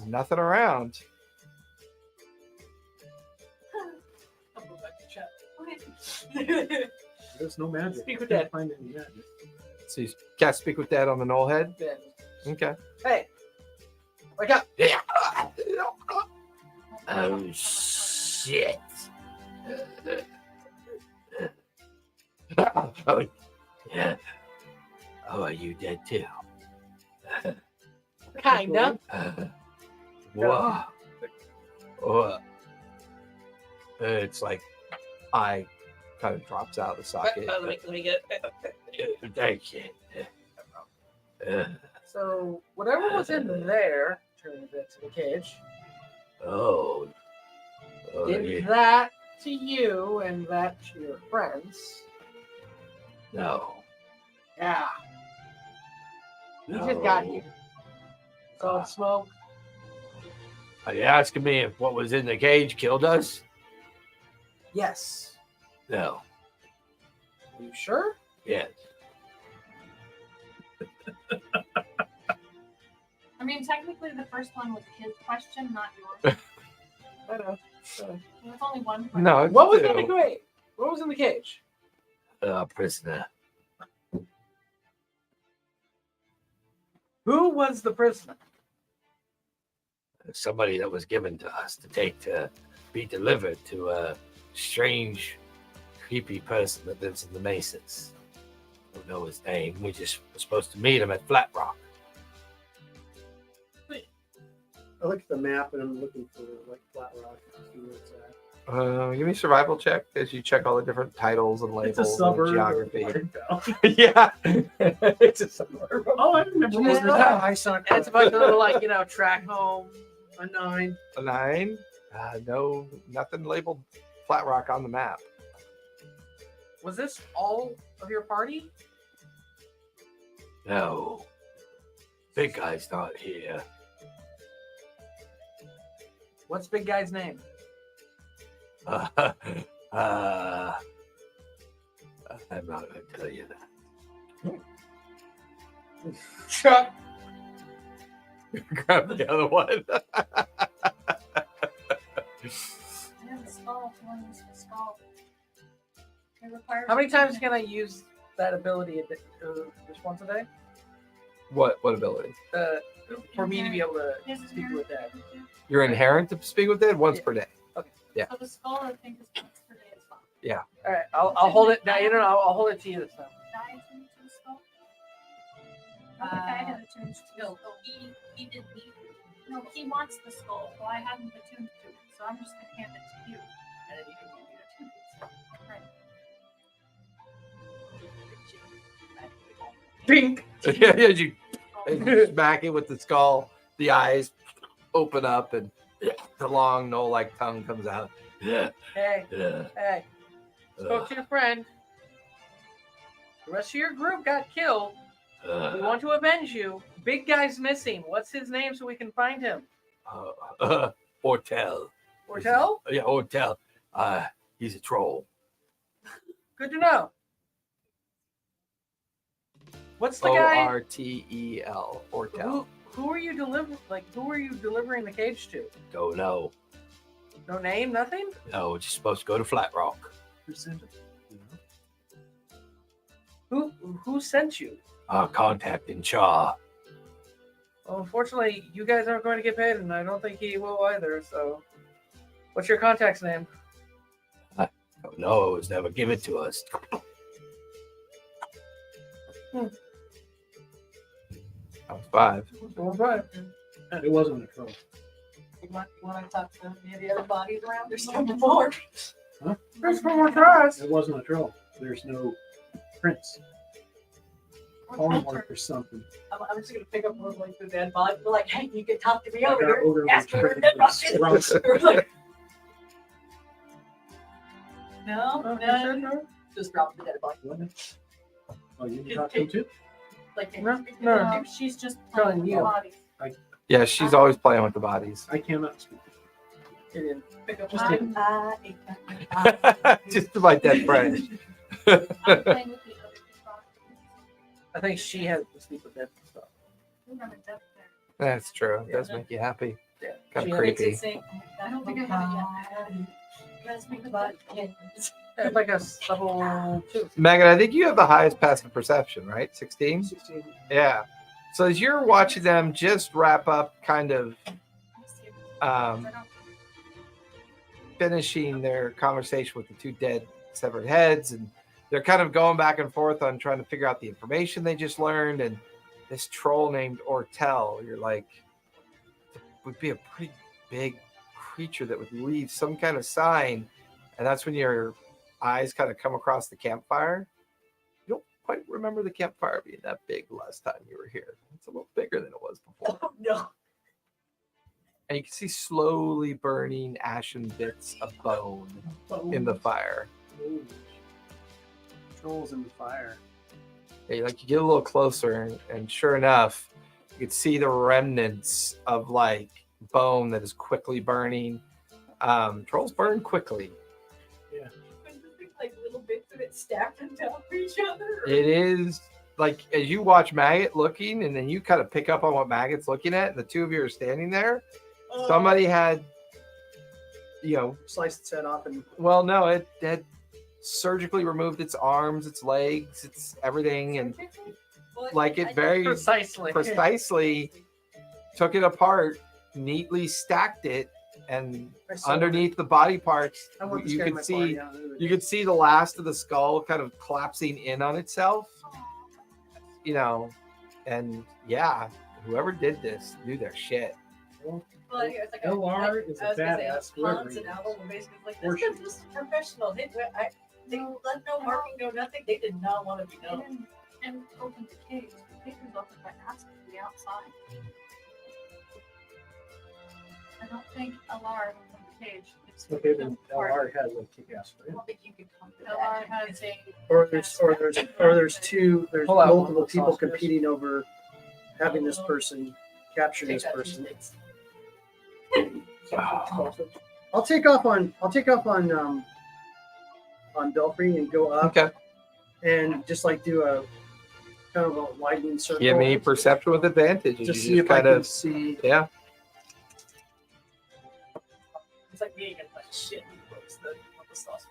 Nothing around. I'll go back to chat. Okay. There's no magic. Speak with Can't Dad. find any magic. So you can't speak with Dad on the knoll head. Then, Okay. hey, wake up! Yeah. Oh shit. Oh yeah. Oh, are you dead too? Kinda. Whoa. Whoa. It's like eye kind of drops out of the socket. Let me get. Thank you. So whatever was in there turns it to the cage. Oh. Did that to you and that to your friends. No. Yeah. We just got here. Saw smoke. Are you asking me if what was in the cage killed us? Yes. No. Are you sure? Yes. I mean, technically, the first one was his question, not yours. I know. There was only one question. No. It's What was in two. the cage? What was in the cage? Prisoner. Who was the prisoner? Somebody that was given to us to take to be delivered to a strange, creepy person that lives in the mesas. Don't know his name. We just were supposed to meet him at Flat Rock. I look at the map and I'm looking for like Flat Rock to see where it's at. Give me a survival check as you check all the different titles and It's labels a and suburb of geography. Bardstown. Yeah, it's a suburb. Oh, I remember Yeah. what I saw And it's a bunch of little, like, track home. a 9. A 9? No, nothing labeled Flat Rock on the map. Was this all of your party? No. Big guy's not here. What's Big Guy's name? I'm not going to tell you that. Chuck. Grab the other one. Yeah, the skull. If you want to use the skull. It requires How many times can I use that ability? Just once a day? What ability? For me to be able to His speak with that. You're inherent to speak with it once Yeah. per day. Yeah. So the skull, I think, is once per day as well. All right, I'll hold it. No, I'll hold it to you this time. Die attuned to the skull? I think I had attuned to the skull. He did leave. No, he wants the skull. Well, I haven't attuned to it, so I'm just gonna hand it to you. And then you can give it to the skull. Right. Pink. Yeah, you smack it with the skull, the eyes open up, and the long no-like tongue comes out. Yeah. Hey, Yeah. hey. Spoke to your friend. The rest of your group got killed. We want to avenge you. Big guy's missing. What's his name so we can find him? Ortel. Ortel? Yeah, Ortel. He's a troll. Good to know. What's the guy? Ortel. Ortel. Who are you delivering the cage to? Don't know. No name, nothing? No, we're just supposed to go to Flat Rock. Who sent you? Our contact in Char. Well, unfortunately, you guys aren't going to get paid, and I don't think he will either. So, what's your contact's name? Don't know. It was never given to us. That was 5. All right. It wasn't a troll. You want to talk to any of the other bodies around? There's still more. There's one more tries. It wasn't a troll. There's no prince. Hallmark or something. I'm just gonna pick up one of like the dead body. Be like, hey, you can talk to me Like over our odor here. Ask was me where the dripping dead with body is. scrunk. Or like, Oh, no, you said no. no? Just drop the dead body. Wasn't it? Oh, you can talk to him too? Like, No, no. She's just Telling playing with you. the body. Yeah, she's always playing with the bodies. I cannot speak. He didn't. pick up Just my Just my dead friend. I'm playing with the other two bodies. I think she has to speak with them. So. We have a death there. That's true. It does make you happy. Yeah. Kind She of has- Makes creepy. it sing. I don't think I have it yet. You guys make the body. It's like a level 2. Megan, I think you have the highest passive perception, right? 16? 16. Yeah. So as you're watching them just wrap up, kind of finishing their conversation with the 2 dead severed heads, and they're kind of going back and forth on trying to figure out the information they just learned, and this troll named Ortel, you're like, would be a pretty big creature that would leave some kind of sign, and that's when your eyes kind of come across the campfire. You don't quite remember the campfire being that big last time you were here. It's a little bigger than it was before. Oh no. And you can see slowly burning ashen bits of bone in the fire. Ooh. Trolls in the fire. Yeah, you get a little closer, and sure enough, you can see the remnants of like bone that is quickly burning. Trolls burn quickly. Like little bits of it stacked on top of each other. It is like as you watch Maggot looking, and then you kind of pick up on what Maggot's looking at, and the 2 of you are standing there. Somebody had, Sliced its head off and well, no, it had surgically removed its arms, its legs, its everything, and like it very precisely took it apart, neatly stacked it, and I saw underneath the body parts, I want to you scare could my see body out. you could see the last of the skull kind of collapsing in on itself. And yeah, whoever did this knew their shit. Well, yeah, it's like LR is a I was gonna say, badass, whoever Hans he and is. Owl were basically like, Or this is just professional. They let no marking, no nothing. They did not want to be known. And open the cage. The cage was opened by asking to the outside. I don't think LR opened the cage. It's Okay, then part- LR has a kick-ass I friend. don't think you could come to LR that. has a Or there's there's Pull out one multiple of the people sausages. competing over having this person capture Take this that person. Tuesdays. I'll take off on Belfry and go up Okay. and just like do a kind of a widening circle. Give me perception with advantage. as Just you see if I kind can of see. yeah. It's like me again, like shit. What's the sauce?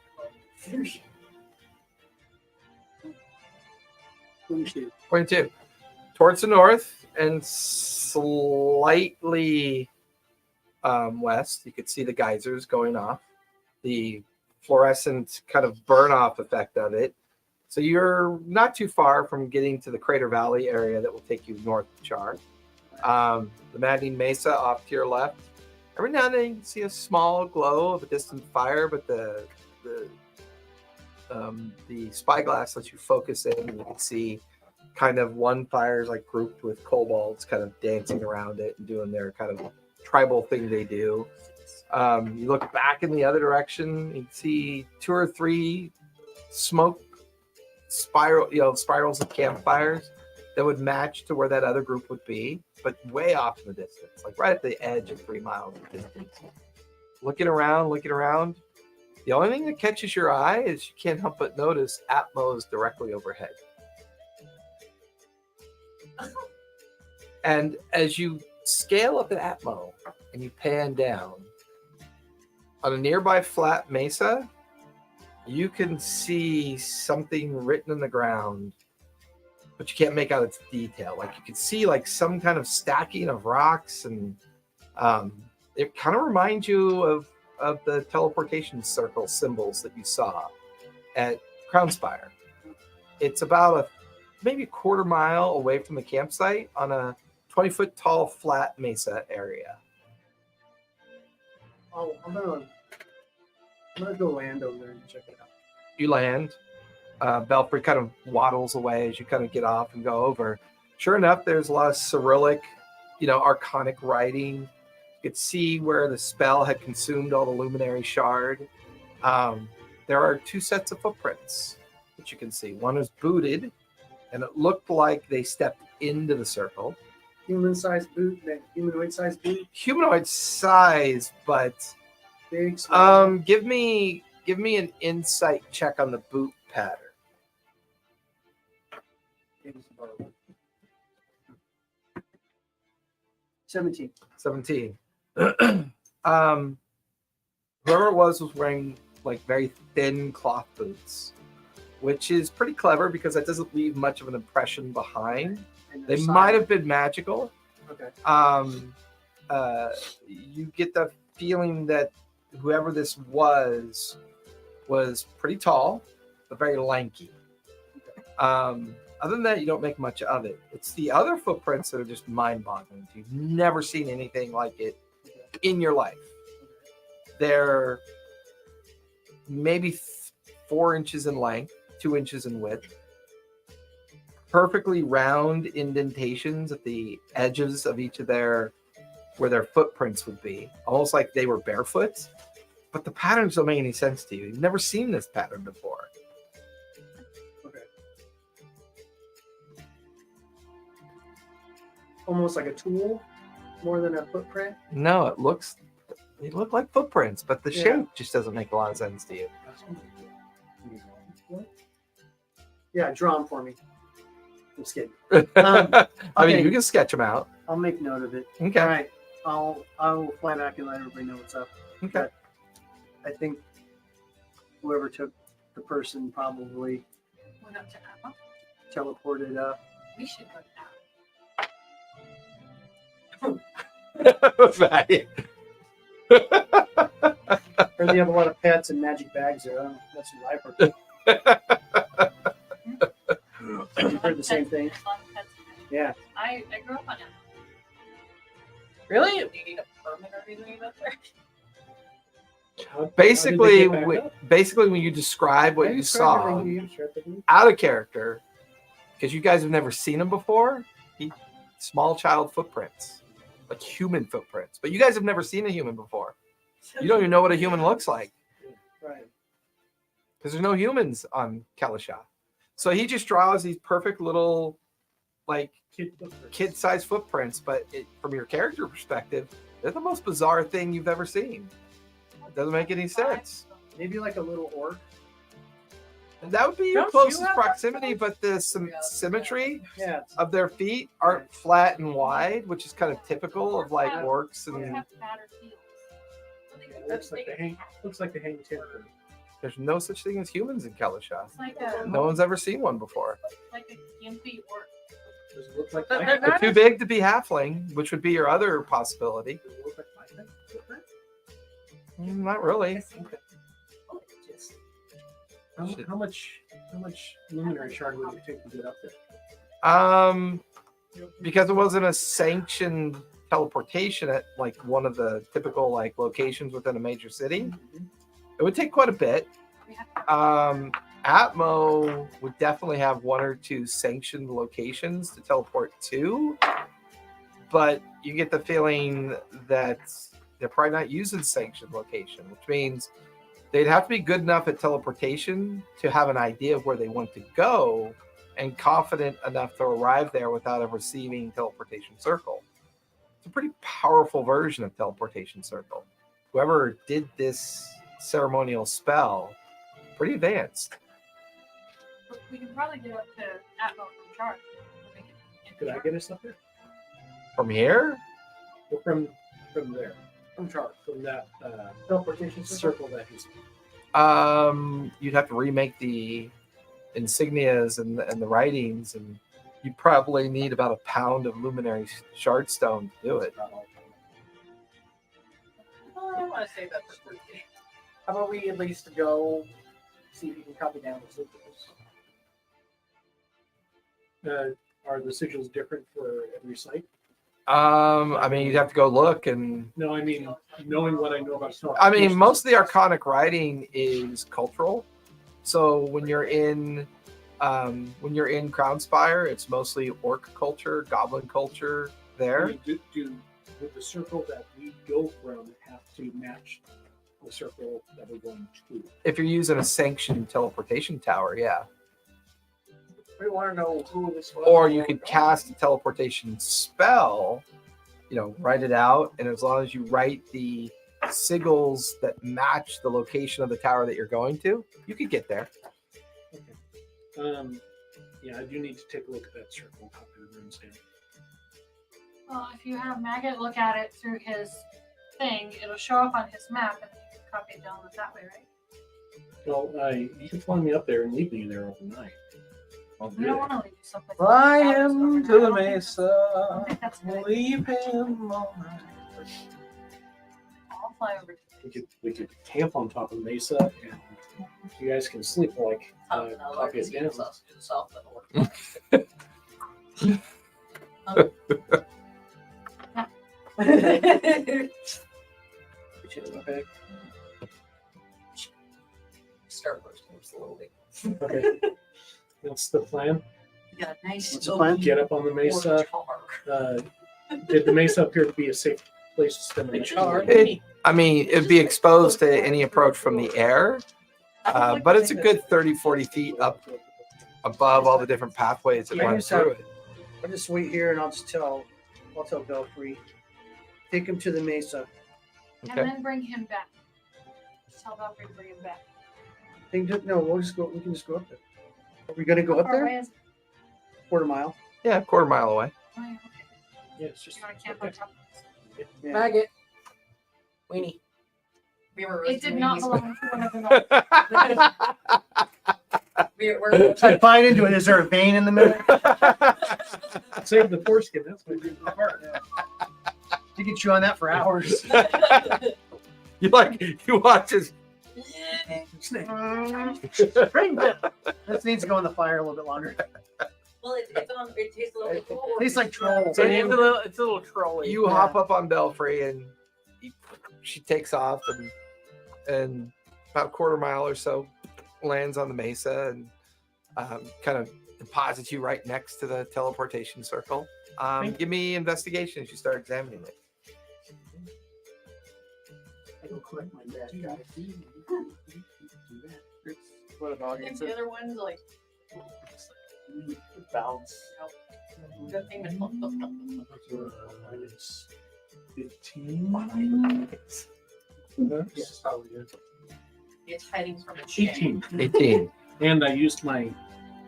22. Towards the north and slightly west, you could see the geysers going off, the fluorescent kind of burn off effect of it. So you're not too far from getting to the Crater Valley area that will take you north to Char. The Maddening Mesa off to your left. Every now and then you can see a small glow of a distant fire, but the spyglass lets you focus in and you can see kind of one fire is like grouped with kobolds kind of dancing around it and doing their kind of tribal thing they do. You look back in the other direction, you can see 2 or 3 smoke spirals of campfires that would match to where that other group would be, but way off in the distance, like right at the edge of 3 miles of distance. Looking around. The only thing that catches your eye is you can't help but notice Atmos directly overhead. And as you scale up at Atmo and you pan down, on a nearby flat mesa, you can see something written in the ground, but you can't make out its detail. Like you can see like some kind of stacking of rocks, and it kind of reminds you of the teleportation circle symbols that you saw at Crownspire. It's about maybe a quarter mile away from the campsite on a 20-foot tall flat mesa area. Oh, I'm gonna go land over there and check it out. You land. Belfry kind of waddles away as you kind of get off and go over. Sure enough, there's a lot of Cyrillic, archonic writing. You could see where the spell had consumed all the luminary shard. There are 2 sets of footprints that you can see. One is booted, and it looked like they stepped into the circle. Human-sized boot, humanoid-sized boot, Humanoid size, but big, small. give me an insight check on the boot pattern. 17. 17. Whoever it was wearing like very thin cloth boots, which is pretty clever because that doesn't leave much of an impression behind. And They they're might have silent. been magical. Okay. You get the feeling that whoever this was pretty tall, but very lanky. Other than that, you don't make much of it. It's the other footprints that are just mind-boggling. You've never seen anything like it in your life. They're maybe 4 inches in length, 2 inches in width. Perfectly round indentations at the edges of each of where their footprints would be, almost like they were barefoot. But the patterns don't make any sense to you. You've never seen this pattern before. Okay. Almost like a tool, more than a footprint. No, they look like footprints, but the Yeah. shape just doesn't make a lot of sense to you. Yeah, draw them for me. I'm just kidding. I mean, okay. you can sketch them out. I'll make note of it. Okay. All right. I'll fly back and let everybody know what's up. Okay. I think whoever took the person probably went up to Emma. teleported up. We should go now. Right. Or they have a lot of pets and magic bags there. That's what I've heard. You heard the same thing? A lot of pets. Yeah. I grew up on it. Really? Do you need a permit or anything up there? Basically, How did they get back up? basically, when you describe what I you described saw everything to you, Sheriff, didn't out of character, because you guys have never seen him before, small child footprints, like human footprints. But you guys have never seen a human before. You don't even know what a human looks like you? Right. because there's no humans on Calisha. So he just draws these perfect little, like, kid-sized footprints. But from your character perspective, they're the most bizarre thing you've ever seen. It doesn't make any sense. Maybe like a little orc. And that would be your Don't you closest have proximity, but the symmetry Yeah. of their feet aren't flat and wide, which is kind of typical of like orcs Orcs and have fatter heels. Looks like the hang timber. there's no such thing as humans in Calisha. It's like a No one's ever seen one before. gimpy orc. Does it look like But my- They're too big to be halfling, which would be your other possibility. does it look like my footprint? Not really. How much luminary shard would it take to get up there? Because it wasn't a sanctioned teleportation at like one of the typical like locations within a major city, it would take quite a bit. We have Atmo would definitely have one or two sanctioned locations to teleport to, but you get the feeling that they're probably not using sanctioned location, which means they'd have to be good enough at teleportation to have an idea of where they want to go and confident enough to arrive there without ever receiving teleportation circle. It's a pretty powerful version of teleportation circle. Whoever did this ceremonial spell, pretty advanced. we can probably get up to Atmo from chart. Could I get us up there? From here, Or from there, From chart. from that Teleportation circle. circle that he's. you'd have to remake the insignias and the writings, and you'd probably need about a pound of luminary shard stone to do it. I want to say that for free. How about we at least go see if you can copy down the sigils? Are the sigils different for every site? I mean, you'd have to go look, and No, I mean, knowing what I know about stuff. I mean, most of the arcanic writing is cultural. So when you're in Crownspire, it's mostly orc culture, goblin culture there. Would the circle that we go from have to match the circle that we're going to? If you're using a sanctioned teleportation tower, yeah. We want to know who this was. Or you could cast a teleportation spell, write it out, and as long as you write the sigils that match the location of the tower that you're going to, you could get there. Okay. Yeah, I do need to take a look at that circle. Copy the runes down. Well, if you have Maggot look at it through his thing, it'll show up on his map, and then you can copy it down that way, right? Well, you can fly me up there and leave me there overnight. I'll We do don't it. want to leave you someplace. Fly like that. him to the I don't mesa. think that's a good idea. Leave him all night. I'll fly over to We could camp on top of Mesa, and you guys can sleep like No, copy it's it down. us to the south of the We should have went back. Start first. It's a little bit. Okay, that's the plan. Yeah, nice. What's the plan? Get up on the Mesa. Did the Mesa appear to be a safe place to spend the night? I mean, it'd be exposed to any approach from the air, but it's a good 30, 40 feet up above all the different pathways that Yeah, run so- through it. I'll just wait here and I'll tell Ghelfi. Take him to the mesa. and Okay. then bring him back. Just tell Valkyrie to bring him back. No, we can just go up there. Are we gonna go up How far away there? is it? Quarter mile. Yeah, a quarter mile away. Oh, yeah, okay. Yeah, it's just You want to camp on top of this? Yeah. Maggot. Weenie. We were It did not belong to one of them. We're I bite into it. Is there a vein in the middle? save the foreskin. That's my favorite part. You can chew on that for hours. you watch his. This needs to go in the fire a little bit longer. Well, it's on. It tastes a little cold. Tastes like troll. So it's a little trolley. You hop up on Belfry and she takes off and about a quarter mile or so lands on the mesa and kind of deposits you right next to the teleportation circle. Give me investigation as you start examining it. I don't collect my bad guy. What a dog And the other one's like Bounce. the thing that's Minus 15. Yes, probably is. it's hiding from a chain. 18. 18. And I used my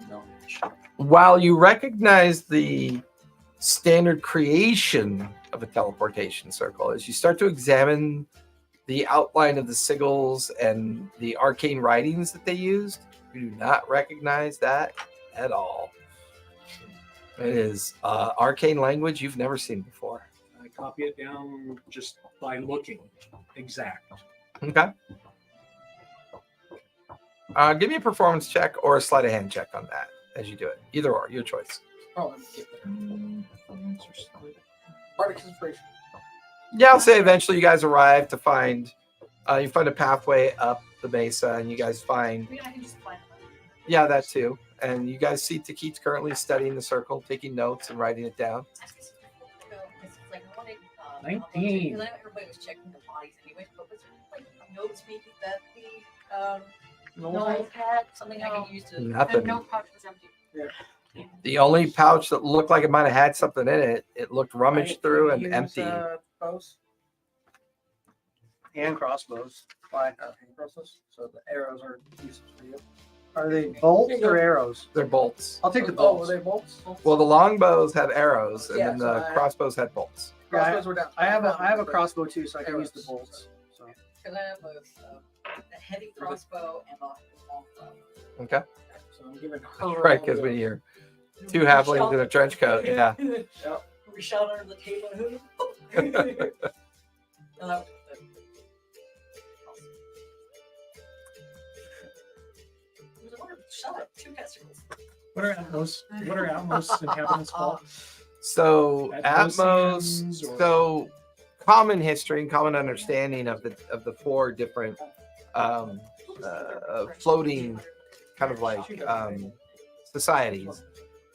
knowledge. While you recognize the standard creation of a teleportation circle, as you start to examine the outline of the sigils and the arcane writings that they used, you do not recognize that at all. It is arcane language you've never seen before. I copy it down just by looking exact. Okay. Give me a performance check or a sleight of hand check on that as you do it. Either or, your choice. Oh, let me get there. Bardic inspiration. Yeah, I'll say eventually you guys arrive to find you find a pathway up the mesa, and you guys find I can just find them. yeah, that too. And you guys see Takit's currently studying the circle, taking notes and writing it down. It's like I wanted, 19. because I know everybody was checking the bodies anyway, but was there like notes maybe that the Noel had something I could use to The Nothing. note pouch was empty. The only pouch that looked like it might have had something in it, it looked rummaged through and empty. Bows? And crossbows. Why? Crosses. So the arrows are useless for you. Are they bolts or arrows? They're bolts. I'll take the Oh, were bolts. they bolts? Well, the longbows have arrows, and Yeah, then so the I- crossbows had bolts. Yeah, Crossbows were down. I have a crossbow too, so I can use the Arrows. bolts. So because I have a heavy crossbow and a long bow. Okay. So I'm giving That's her right, all because the- when you're two halflings in a trench coat, yeah. We shot under the table and who? No, that was it was a wonderful shot. 2 testicles. What are Atmos inhabitants called? So Atmos, Atmosians or- so common history and common understanding of the 4 different floating kind of like societies.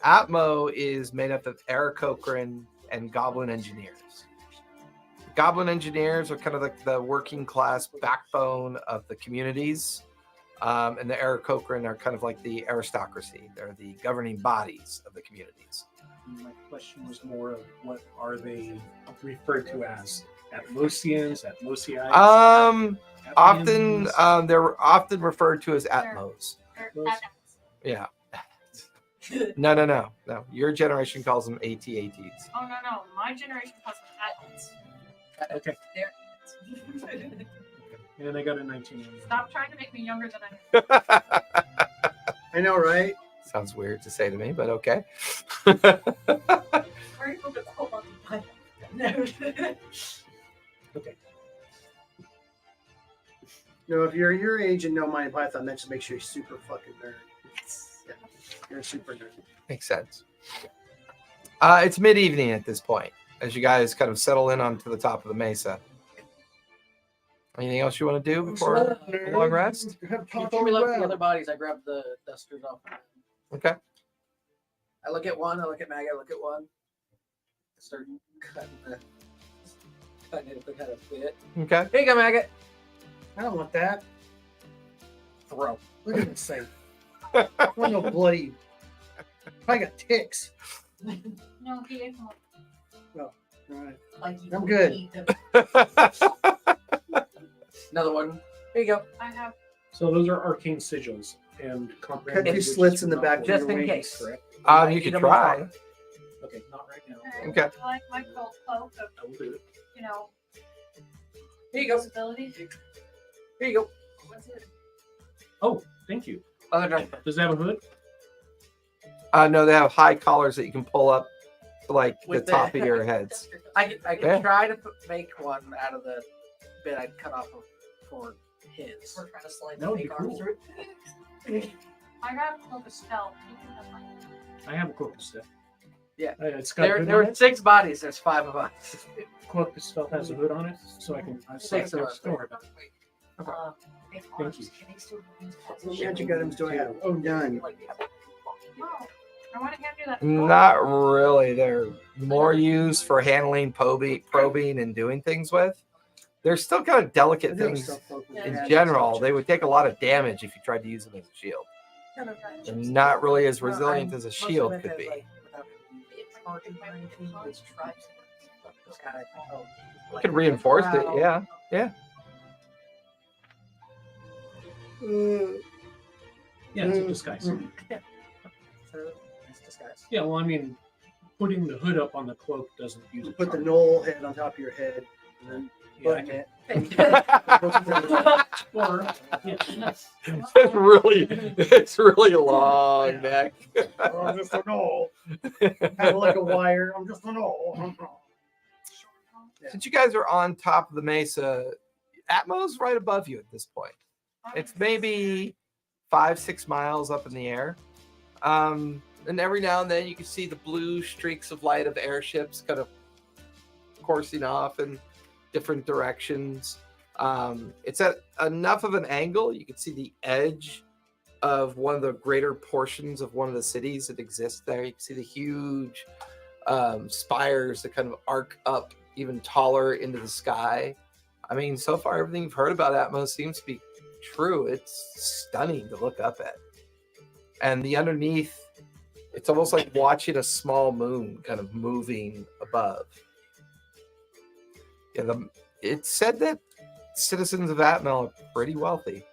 Atmo is made up of Aarakocran and Goblin engineers. Goblin engineers are kind of like the working class backbone of the communities. And the Aarakocran are kind of like the aristocracy. They're the governing bodies of the communities. My question was more of what are they referred to as? Atmosians, Atmosiites? Often Atmians? they're often referred to as Atmos. Or Those- Yeah. No. Your generation calls them AT-ATs. Oh no, my generation calls them adults. Okay, There. and I got a 19. Stop trying to make me younger than I am. I know, right? Sounds weird to say to me, but okay. Are you able to quote on the Bible? Okay. No, if you're your age and know Monty Python, that just makes you a super fucking nerd. Yeah, you're a super nerd. Makes sense. It's mid-evening at this point, as you guys kind of settle in onto the top of the mesa. Anything else you want to do before a long rest? Before we left the other bodies, I grabbed the dusters off. Okay. I look at one, I look at Maggie, I look at one. I start cutting it if they kind of fit. Okay. Here you go, Maggot. I don't want that. Throw. Look at this thing. I want no bloody. I got ticks. No, he ate one. All right. Like you I'm would good. eat them. Another one. Here you go. I have So those are arcane sigils and comprehend Cut 2 language slits is in the not back one of Just your in wings. case. correct? I You eat could them in try. fire. Okay, not right now. Okay. I like my gold cloak of, I will do it. Here you go. visibility. Here you go. What's it? Oh, thank you. Other drum. Does it have a hood? No, they have high collars that you can pull up to like With the top of your heads. I can Yeah. try to make one out of the bit I cut off for his. We're trying to slide That the would be fake arm cool. through. I got a cloak of stealth. You can have mine. I have a cloak of stealth. Yeah. It's got There, a hood there on are it. 6 bodies. There's 5 of us. Cloak of stealth has a hood on it, so I can. Six of us. Don't worry about it. Thank you. What magic items do I have? Oh, none. Oh, I want to hand you that. Not really. They're more used for handling probing and doing things with. They're still kind of I delicate do have things stealth cloak with in magic general. stuff. They would take a lot of damage if you tried to use them as a shield. They're not really as resilient as a shield could be. You could reinforce it, yeah. Yeah, it's a disguise. So, it's disguise. Yeah, well, I mean, putting the hood up on the cloak doesn't use You it. put the knoll head on top of your head, and then Yeah, I button can- it. Or, yeah, It's really a long neck. Oh, I'm just a knoll. Kind of like a wire. I'm just a knoll. Since you guys are on top of the mesa, Atmo's right above you at this point. It's maybe 5-6 miles up in the air. And every now and then you can see the blue streaks of light of airships kind of coursing off in different directions. It's at enough of an angle you can see the edge of one of the greater portions of one of the cities that exist there. You can see the huge spires that kind of arc up even taller into the sky. I mean, so far everything you've heard about Atmos seems to be true. It's stunning to look up at. And the underneath, it's almost like watching a small moon kind of moving above. Yeah, it's said that citizens of Atmel are pretty wealthy.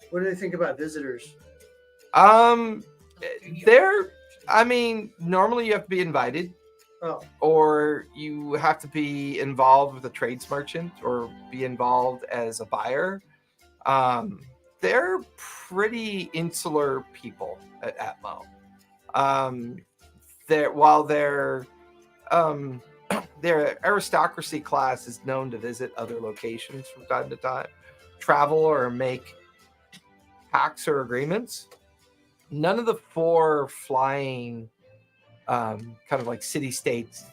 What do they think about visitors? Normally you have to be invited. Oh, Or you have to be involved with a trades merchant or be involved as a buyer. They're pretty insular people at Atmo. Their aristocracy class is known to visit other locations from time to time, travel or make pacts or agreements. None of the 4 flying kind of like city states,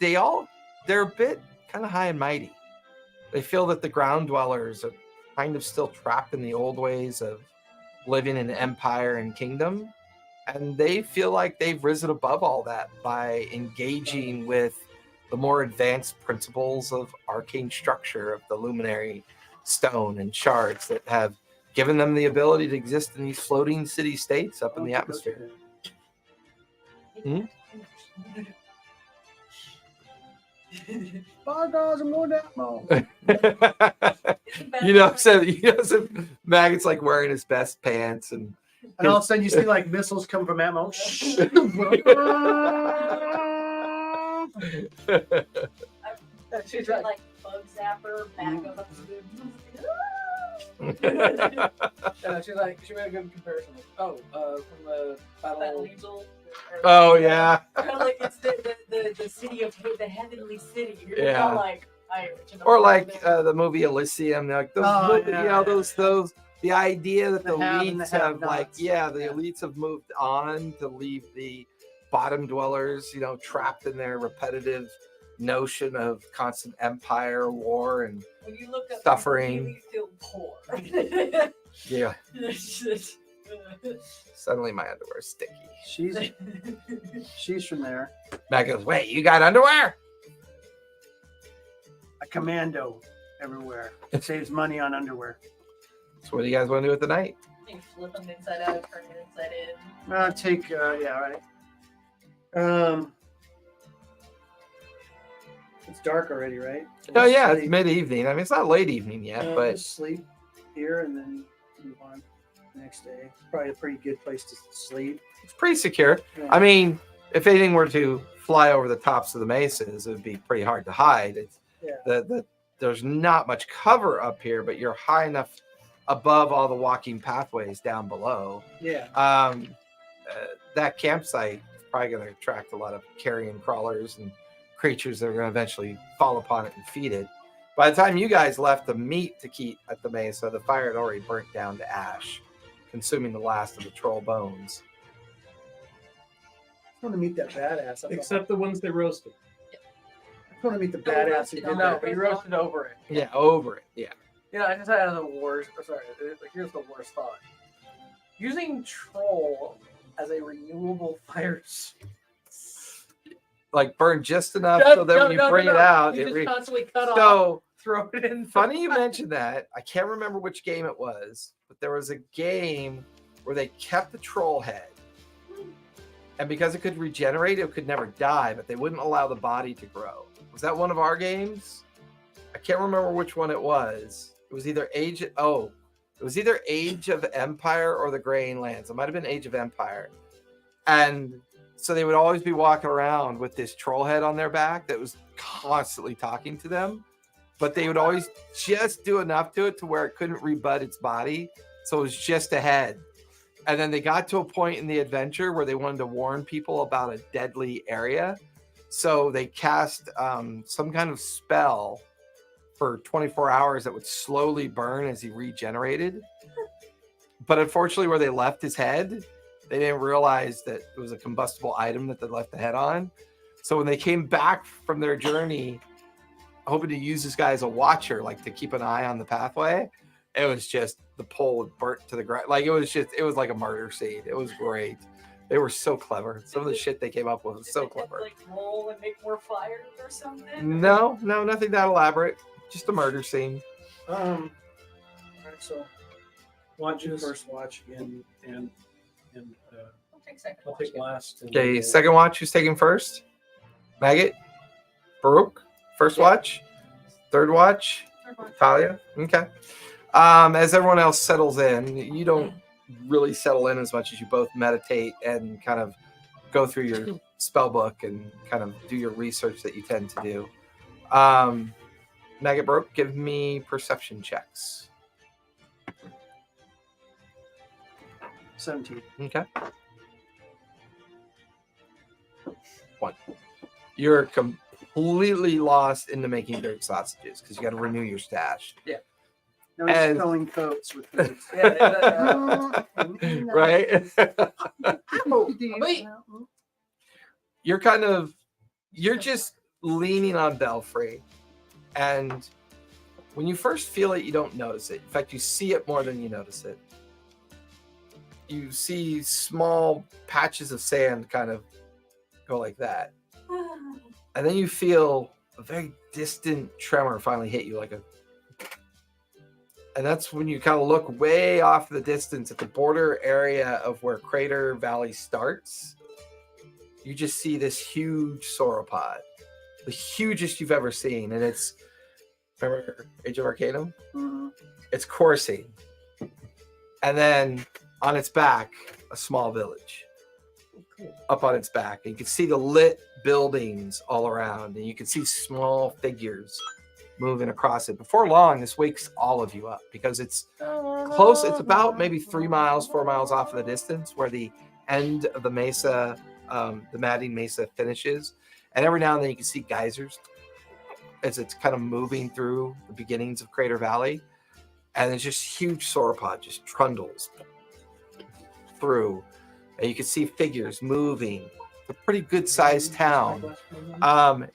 they're a bit kind of high and mighty. They feel that the ground dwellers are kind of still trapped in the old ways of living in empire and kingdom, and they feel like they've risen above all that by engaging with the more advanced principles of arcane structure of the luminary stone and shards that have given them the ability to exist in these floating city states up in the atmosphere. $5 I'm going to Atmo. So Maggot's like wearing his best pants and And all of a sudden you see like missiles come from Atmo. She's like bug zapper, back of She made a good comparison. Like, from the battle. oh yeah. Kind of like it's the city of the heavenly city. You're Yeah. kind of like Or like the movie Elysium, like those, those. The idea that the The have and the elites have, have-nots. the elites have moved on to leave the bottom dwellers, trapped in their repetitive notion of constant empire, war, and when you look up, suffering. you really feel poor. yeah. It's just, Suddenly my underwear's sticky. She's from there. Matt goes, "Wait, you got underwear?" A commando everywhere. It saves money on underwear. So what do you guys want to do with the night? you flip them inside out, turn it inside in. Right. It's dark already, right? Oh yeah, it's Sleep. mid-evening. I mean, it's not late evening yet, but Just sleep here and then move on the next day. Probably a pretty good place to sleep. it's pretty secure. Yeah. I mean, if anything were to fly over the tops of the mesas, it would be pretty hard to hide. There's not much cover up here, but you're high enough above all the walking pathways down below. Yeah. That campsite is probably going to attract a lot of carrion crawlers and creatures that are going to eventually fall upon it and feed it. By the time you guys left the meat to keep at the mesa, the fire had already burnt down to ash, consuming the last of the troll bones. want to meet that badass. Except the ones they roasted. I want to meet the badass who did No, that. we roasted over it. Yeah, over it. Yeah. You know, I just had the worst. Sorry, here's the worst thought. Using troll as a renewable fire. Like burn just enough so that when you bring it out, you it just constantly cut off. So Throw it in. funny you mentioned that. I can't remember which game it was, but there was a game where they kept the troll head. And because it could regenerate, it could never die, but they wouldn't allow the body to grow. Was that one of our games? I can't remember which one it was. It was either Age of Empire or the Greying Lands. It might have been Age of Empire. And so they would always be walking around with this troll head on their back that was constantly talking to them. But they would always just do enough to it to where it couldn't rebut its body. So it was just a head. And then they got to a point in the adventure where they wanted to warn people about a deadly area. So they cast some kind of spell for 24 hours that would slowly burn as he regenerated. But unfortunately, where they left his head, they didn't realize that it was a combustible item that they left the head on. So when they came back from their journey, hoping to use this guy as a watcher, like to keep an eye on the pathway, it was just the pole was burnt to the ground. Like it was like a murder scene. It was great. They were so clever. Some of the shit they came up with was so clever. Like roll and make more fires or something. No, nothing that elaborate. Just a murder scene. All right, so Watches first watch. and I'll take second. I'll take last. and Okay, we'll- second watch. Who's taking first? Maggot? Baruch? First watch? Third watch? Talia? Okay. As everyone else settles in, you don't really settle in as much as you both meditate and kind of go through your spell book and kind of do your research that you tend to do. Maggot Baruch, give me perception checks. 17. Okay. 1. You're completely lost into making dirt sausages because you got to renew your stash. Now he's And- spelling coats with the Right? Wait. You're just leaning on Belfry. And when you first feel it, you don't notice it. In fact, you see it more than you notice it. You see small patches of sand kind of go like that. And then you feel a very distant tremor finally hit you, and that's when you kind of look way off in the distance at the border area of where Crater Valley starts. You just see this huge sauropod, the hugest you've ever seen. And it's, remember Age of Arcanum? It's coursing. And then on its back, a small village up on its back. And you can see the lit buildings all around, and you can see small figures moving across it. Before long, this wakes all of you up because it's close. It's about maybe 3 miles, 4 miles off in the distance where the end of the mesa, the Madding Mesa finishes. And every now and then you can see geysers as it's kind of moving through the beginnings of Crater Valley. And it's just huge sauropod just trundles through. And you can see figures moving. It's a pretty good sized town.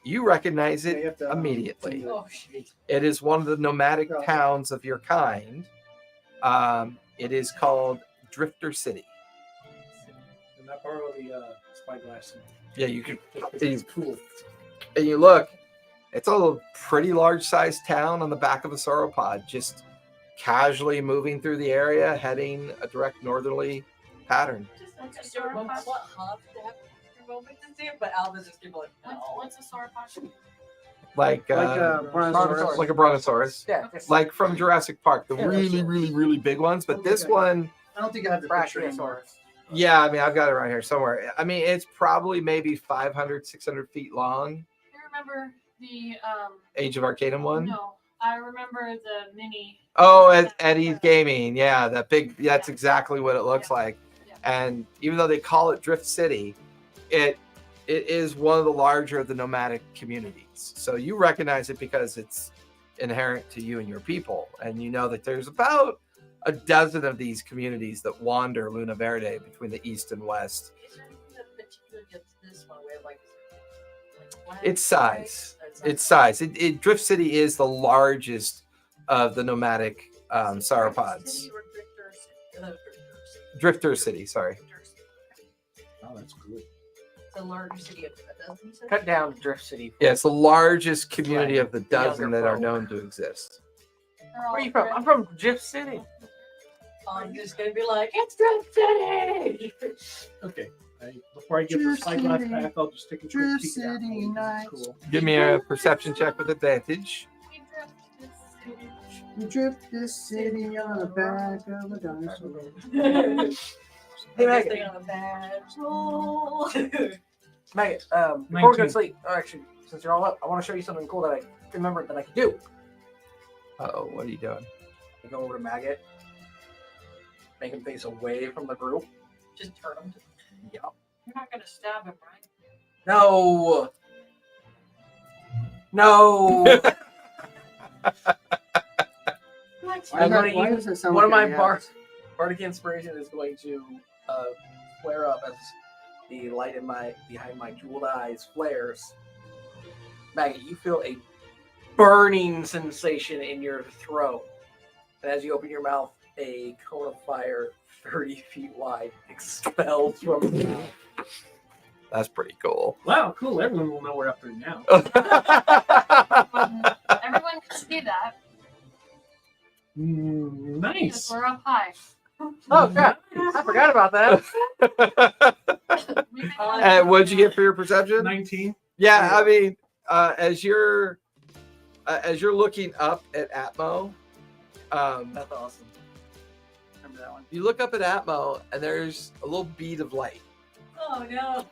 You recognize Yeah, you it have to, immediately. Oh shit. It is one of the nomadic towns of your kind. It is called Drifter City. And I borrow the spyglass. Yeah, you can. It's cool. And you look, it's a pretty large sized town on the back of a sauropod, just casually moving through the area, heading a direct northerly pattern. What's a sauropod? What Hobbs to have a moment to see it, but Alva's just gonna be like, no. What's a sauropod? Like a brontosaurus. like a brontosaurus. Yeah. Like from Jurassic Park, the Yeah, really, really, really big ones. But this one, I don't think I have the picture anymore. Brachiosaurus. yeah, I mean, I've got it right here somewhere. I mean, it's probably maybe 500, 600 feet long. You remember the Age of Arcanum one. No, I remember the mini. Oh, Eddie's Gaming. Yeah, that big. That's exactly what it looks like. Yeah. And even though they call it Drift City, it is one of the larger of the nomadic communities. So you recognize it because it's inherent to you and your people, and you know that there's about a dozen of these communities that wander Luna Verde between the east and west. Is there anything that particularly gets Its size. Its size. Drift City is the largest of the nomadic sauropods. City or Drifter City, sorry. Oh, that's cool. The largest city of a dozen, you said? Cut down to Drift City. Yeah, it's the largest community Right. of the dozen Younger that are folk. known to exist. They're all Where are you from? I'm from Drift City. I'm just gonna be like, it's Drift City! Okay. Before I get the Drift spyglass City. back, I'll just take a quick Drift peek at that. City That's nights. cool. Give me a perception check with advantage. We drift this city. We drift this city on the back of a dinosaur. Hey, This Megan. thing on a bad roll. Megan, before we go 19. to sleep, or actually, since you're all up, I want to show you something cool that I remembered that I can do. Uh-oh, what are you doing? I go over to Maggot, make him face away from the group. Just turn him. Yep. You're not gonna stab him, right? No. No. I'm gonna Why use does that sound one of like my a bardic inspiration is going to flare up as the light in behind my jeweled eyes flares. Maggot, you feel a burning sensation in your throat, and as you open your mouth, a cone of fire 30 feet wide expels from your mouth. That's pretty cool. Wow, cool. Everyone will know we're up there now. Everyone can see that Mm, because nice. we're up high. Oh crap! I forgot about that. We can- And what'd you get for your perception? 19. Yeah, I mean, as you're looking up at Atmo, That's awesome. Remember that one? you look up at Atmo, and there's a little bead of light. Oh no.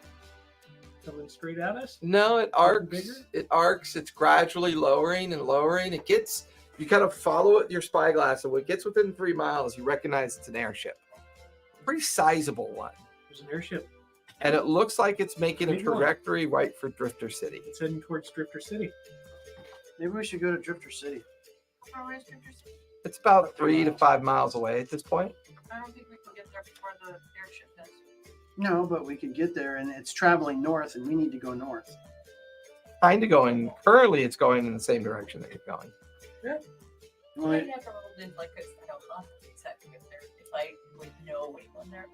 Coming straight at us. No, it arcs. Bigger? It arcs. It's gradually lowering and lowering. It gets. You kind of follow it with your spyglass, and when it gets within 3 miles, you recognize it's an airship. Pretty sizable one, There's an airship. and it looks like it's making a Big one. trajectory right for Drifter City. It's heading towards Drifter City. Maybe we should go to Drifter City. How far away is Drifter City? It's about 3 to 5 miles away at this point. I don't think we can get there before the airship does. No, but we could get there, and it's traveling north, and we need to go north. Kind of going. Currently, it's going in the same direction that you're going. Well, I never rolled in like this. I don't know exactly if there. If I would know anyone there.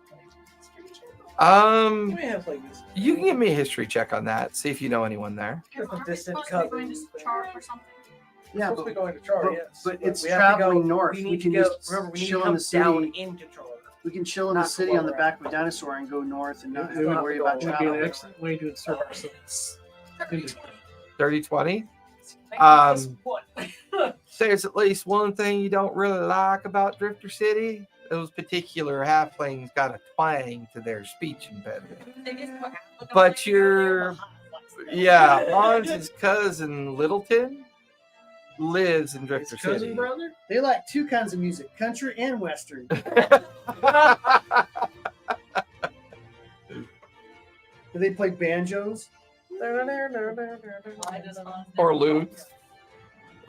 You may have like this. You can give me a history check on that. See if you know anyone there. Different Aren't we distant supposed to be going cousins. to Char or something? yeah, Supposed to but, be going to Char, but- yes. but it's we have to traveling go, north. We We need can to go. just Remember, we need chill to in come the city. down into Char. we can chill in the Not city on the go back of a dinosaur and go north and not have It to would worry go about Would be an traveling. excellent way to insert ourselves. 30-20. Just one. There's at least one thing you don't really like about Drifter City. Those particular halflings got a twang to their speech impediment. They just put- But you're- Yeah, Hans' cousin Littleton lives in His Drifter cousin City. brother? They like two kinds of music, country and western. Do they play banjos? Or lutes.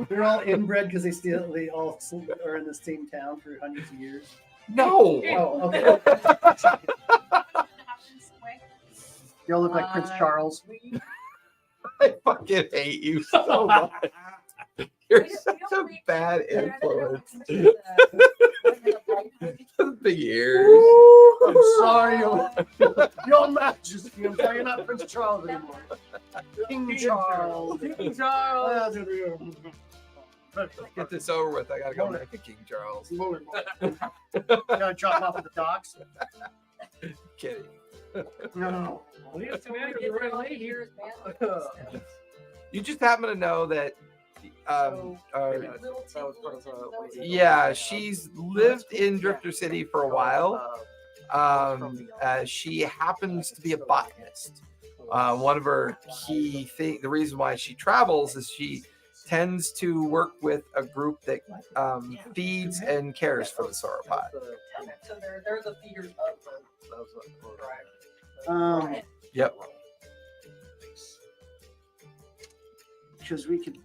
They're all inbred because they all are in the same town for hundreds of years. No. Oh, okay. Happens away. Y'all look like Prince Charles. I fucking hate you so much. You're such a bad influence. Big ears. I'm sorry, Your Majesty. I'm sorry, you're not Prince Charles anymore. King Charles. King Charles. Get this over with. I gotta go make a King Charles. You gonna drop him off at the docks? Kidding. No. Well, you have to marry the right lady. You just happen to know that Maybe that was part of yeah, she's lived in Drifter City for a while. She happens to be a botanist. One of her key the reason why she travels is she tends to work with a group that feeds and cares for the sauropod. So they're the feeders of the Yep. Because we could.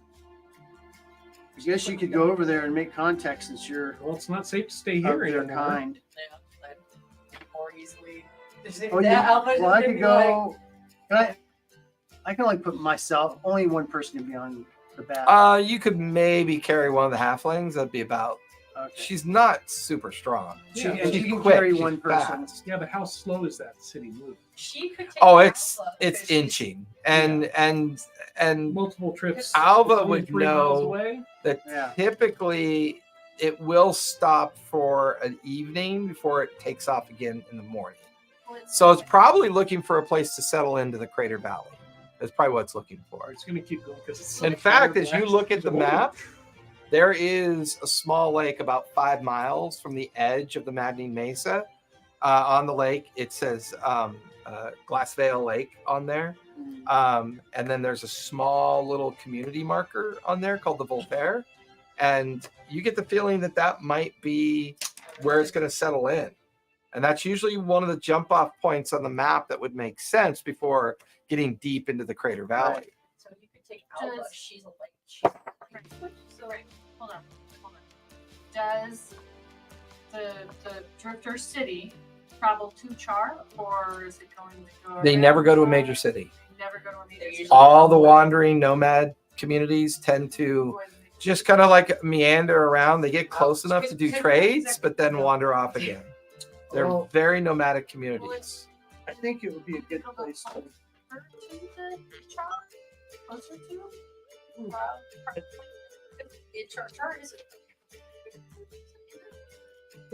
I guess you could go over there and make contact since you're Well, it's not safe to stay of here their anymore. kind. more easily. Oh, yeah. Well, I could go. I I can only put myself. Only one person can be on the bat. You could maybe carry one of the halflings. That'd be about. Okay. She's not super strong. Yeah, and she's you can quick, carry she's one person. fast. Yeah, but how slow is that city moving? She could take Oh, Alpha it's because she's- inching, and Multiple trips. Alva It's only would 3 miles know away. that Yeah. typically it will stop for an evening before it takes off again in the morning. So it's probably looking for a place to settle into the Crater Valley. That's probably what it's looking for. It's going to keep going because it's. In fact, as you look at the map, there is a small lake about 5 miles from the edge of the Maddening Mesa. On the lake, it says Glassvale Lake on there. And then there's a small little community marker on there called the Voltaire. And you get the feeling that that might be where it's going to settle in. And that's usually one of the jump off points on the map that would make sense before getting deep into the Crater Valley. Right. So you could take Alpha. Just- She's a light. She's So, hold on. Does the Drifter City travel to Char, or is it going to go? They around never go to a Char? major city. Never go to a major They're city. usually- All the wandering nomad communities tend to just kind of like meander around. They get close enough to do trades, but then wander off again. They're Well- very nomadic communities. I think it would be a good place to. Closer to the Char? Closer to? Char is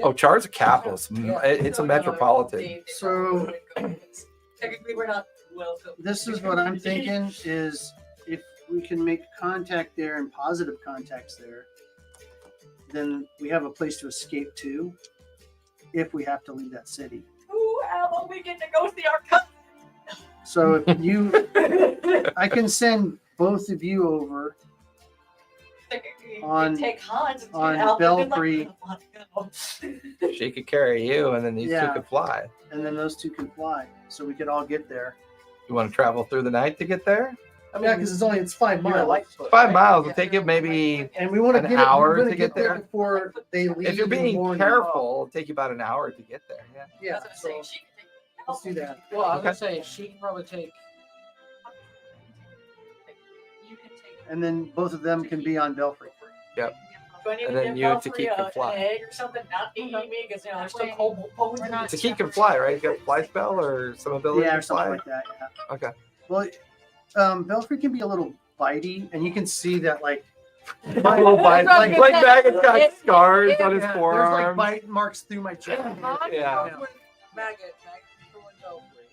Oh, Char's a capital. It's a No, metropolitan. So- technically we're not welcome. This is what I'm thinking is if we can make contact there and positive contacts there, then we have a place to escape to if we have to leave that city. Ooh, Alma, we get to go see our cousin. So if you, I can send both of you over On- take Hans and on Alma, good luck. Belfry. She could carry you, and then these two Yeah. could fly. and then those two can fly. So we could all get there. You want to travel through the night to get there? Yeah, because it's 5 You're a miles. Lightfoot, 5 right? miles. Yeah. It'll take you maybe, And we want to An get hour we're gonna to get there? before they leave. if you're in the being morning. careful, it'll take you about an hour to get there. Yeah. Yeah, That's what I'm so saying. She can take let's do that. Well, I was Okay. gonna say she can probably take. You can take. And then both of them can be on Belfry. Yep. Do I need And to then give you and Belfry Takik can an fly. egg or something? Not eat me because they're still cold. We're not- Takik can fly, right? You got a fly spell or some ability Yeah, to or something fly? like that. Yeah. Okay. Well, Belfry can be a little bitey, and you can see that like Little bite. Like- Like Baggins got Yeah. scars on his there's like forearm. bite marks through my chest. Yeah. Maggot, controlling Belfry.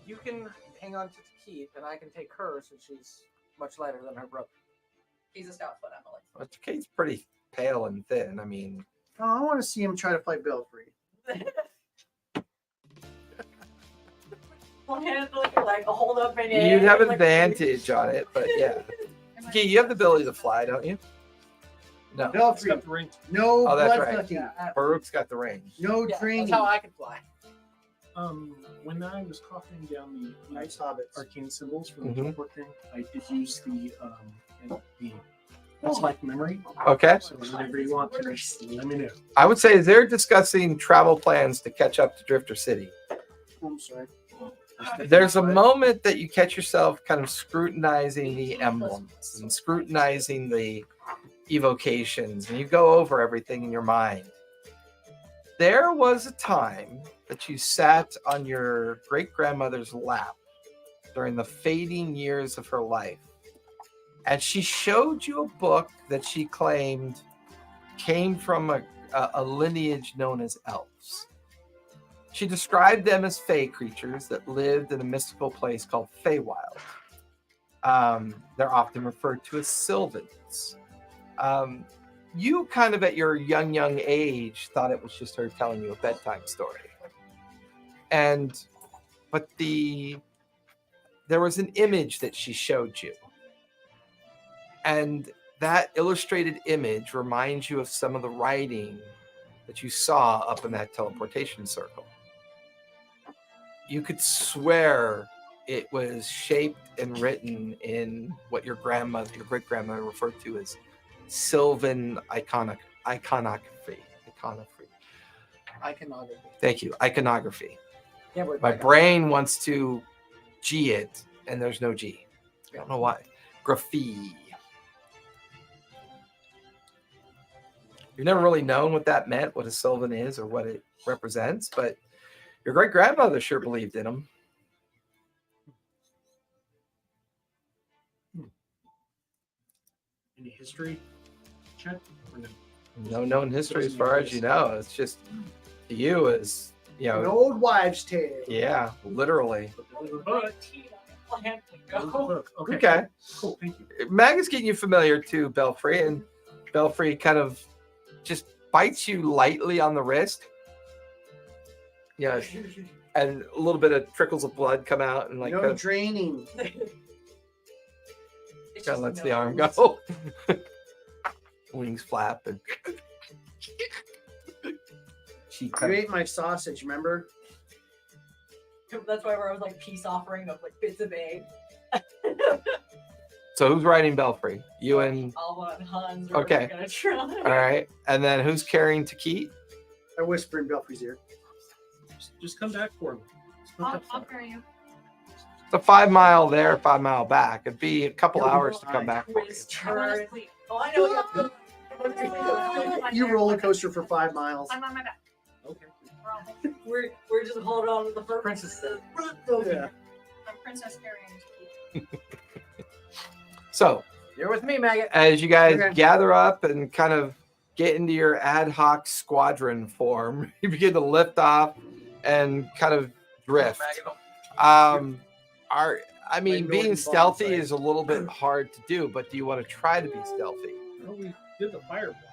You can hang on to Keith, and I can take her since she's much lighter than her brother. He's a stout foot, Emily. Well, Kate's pretty pale and thin. I mean, Oh, I want to see him try to fight Belfry. One hand like your leg, a hold up and you'd have advantage on it, but yeah. Okay, you have the ability to fly, don't you? No. It's Belfry, got the ring. no Oh, that's blood right. sucking, Baruch's got the range. no Yeah, training. that's how I can fly. When I was copying down the Nice hobbits. arcane symbols for the Mhm. teleport thing, I did use the that's like memory. Okay. So whenever you want to, let me know. I would say they're discussing travel plans to catch up to Drifter City. Oh, I'm sorry. There's a moment that you catch yourself kind of scrutinizing the emblems and scrutinizing the evocations, and you go over everything in your mind. There was a time that you sat on your great grandmother's lap during the fading years of her life, and she showed you a book that she claimed came from a lineage known as elves. She described them as fey creatures that lived in a mystical place called Feywild. They're often referred to as Sylvans. You kind of at your young age thought it was just her telling you a bedtime story. But there was an image that she showed you. And that illustrated image reminds you of some of the writing that you saw up in that teleportation circle. You could swear it was shaped and written in what your great grandmother referred to as Sylvan iconography. Iconography. Thank you. Iconography. Yeah, we're My brain wants to G it and there's no G. I don't know why. Ghelfi. You've never really known what that meant, what a Sylvan is, or what it represents, but your great grandmother sure believed in him. Any history check? Or no? No known history as far as you know. It's just to you as you An know. old wives' tale. Yeah, literally. But, Go. Okay. Cool. Thank you. Mag is getting you familiar to Belfry, and Belfry kind of just bites you lightly on the wrist. Yeah, and a little bit of trickles of blood come out, and like No kind of, draining. kind of lets the arm go. Wings flap, and she You kind of, ate my sausage, remember? That's why I was like peace offering of like bits of egg. So who's riding Belfry? You and Alma and Hans. Okay. Gonna try. all right, and then who's carrying Takit? I whisper in Belfry's ear. Just come back for me. It's not that I'll far. carry you. It's a 5 mile there, 5 mile back. It'd be a couple hours to come back for you. Quiz I'm on turn. a sleep. Oh, I know. You roller coaster for 5 miles. I'm on my back. Okay. We're almost- We're just holding on to the first Princess. Yeah. I'm princess carrying. So You're with me, Maggot. as you guys Okay. gather up and kind of get into your ad hoc squadron form, you begin to lift off and kind of drift. I mean, Like being Norton stealthy Bonsai. is a little bit hard to do, but do you want to try to be stealthy? Well, we did the fire blast,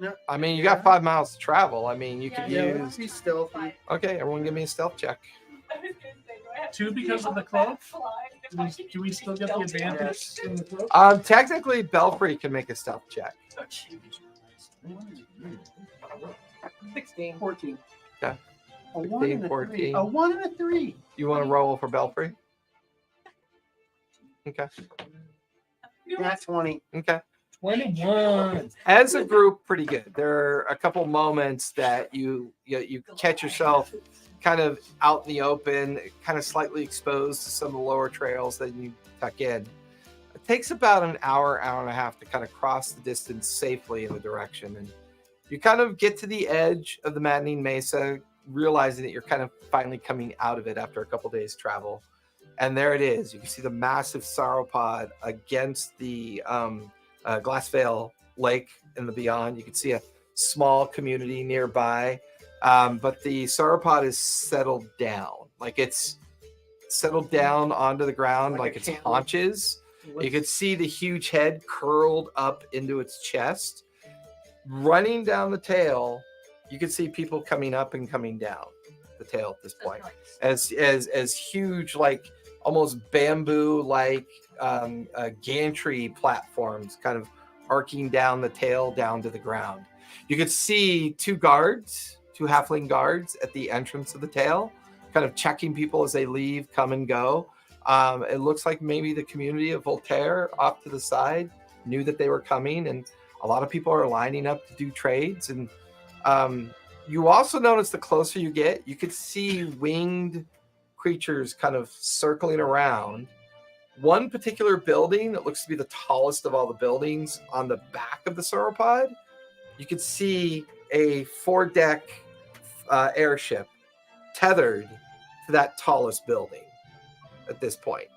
so. I mean, you got 5 miles to travel. I mean, you could Yeah, use. let's be stealthy. Okay, everyone, give me a stealth check. Two because of the cloak? Do we still get the advantage in the cloak? Technically, Belfry can make a stealth check. 16. 14. Okay. A 1 and 15, a 3. 14. A 1 and a 3. You want to roll for Belfry? Okay. That's 20. Okay. 21. As a group, pretty good. There are a couple moments that you catch yourself kind of out in the open, kind of slightly exposed to some of the lower trails that you tuck in. It takes about an hour, hour and a half to kind of cross the distance safely in the direction. And you kind of get to the edge of the Maddening Mesa, realizing that you're kind of finally coming out of it after a couple days travel. And there it is. You can see the massive sauropod against the Glassvale Lake in the beyond. You can see a small community nearby. But the sauropod is settled down. Like it's settled down onto the ground, Like like a its camel. haunches. You could see the huge head curled up into its chest. Running down the tail, you could see people coming up and coming down the tail at this point. As huge, like almost bamboo like gantry platforms kind of arcing down the tail down to the ground. You could see two halfling guards at the entrance of the tail, kind of checking people as they leave, come and go. It looks like maybe the community of Voltaire off to the side knew that they were coming, and a lot of people are lining up to do trades. And you also notice the closer you get, you could see winged creatures kind of circling around. One particular building that looks to be the tallest of all the buildings on the back of the sauropod, you could see a 4-deck airship tethered to that tallest building at this point.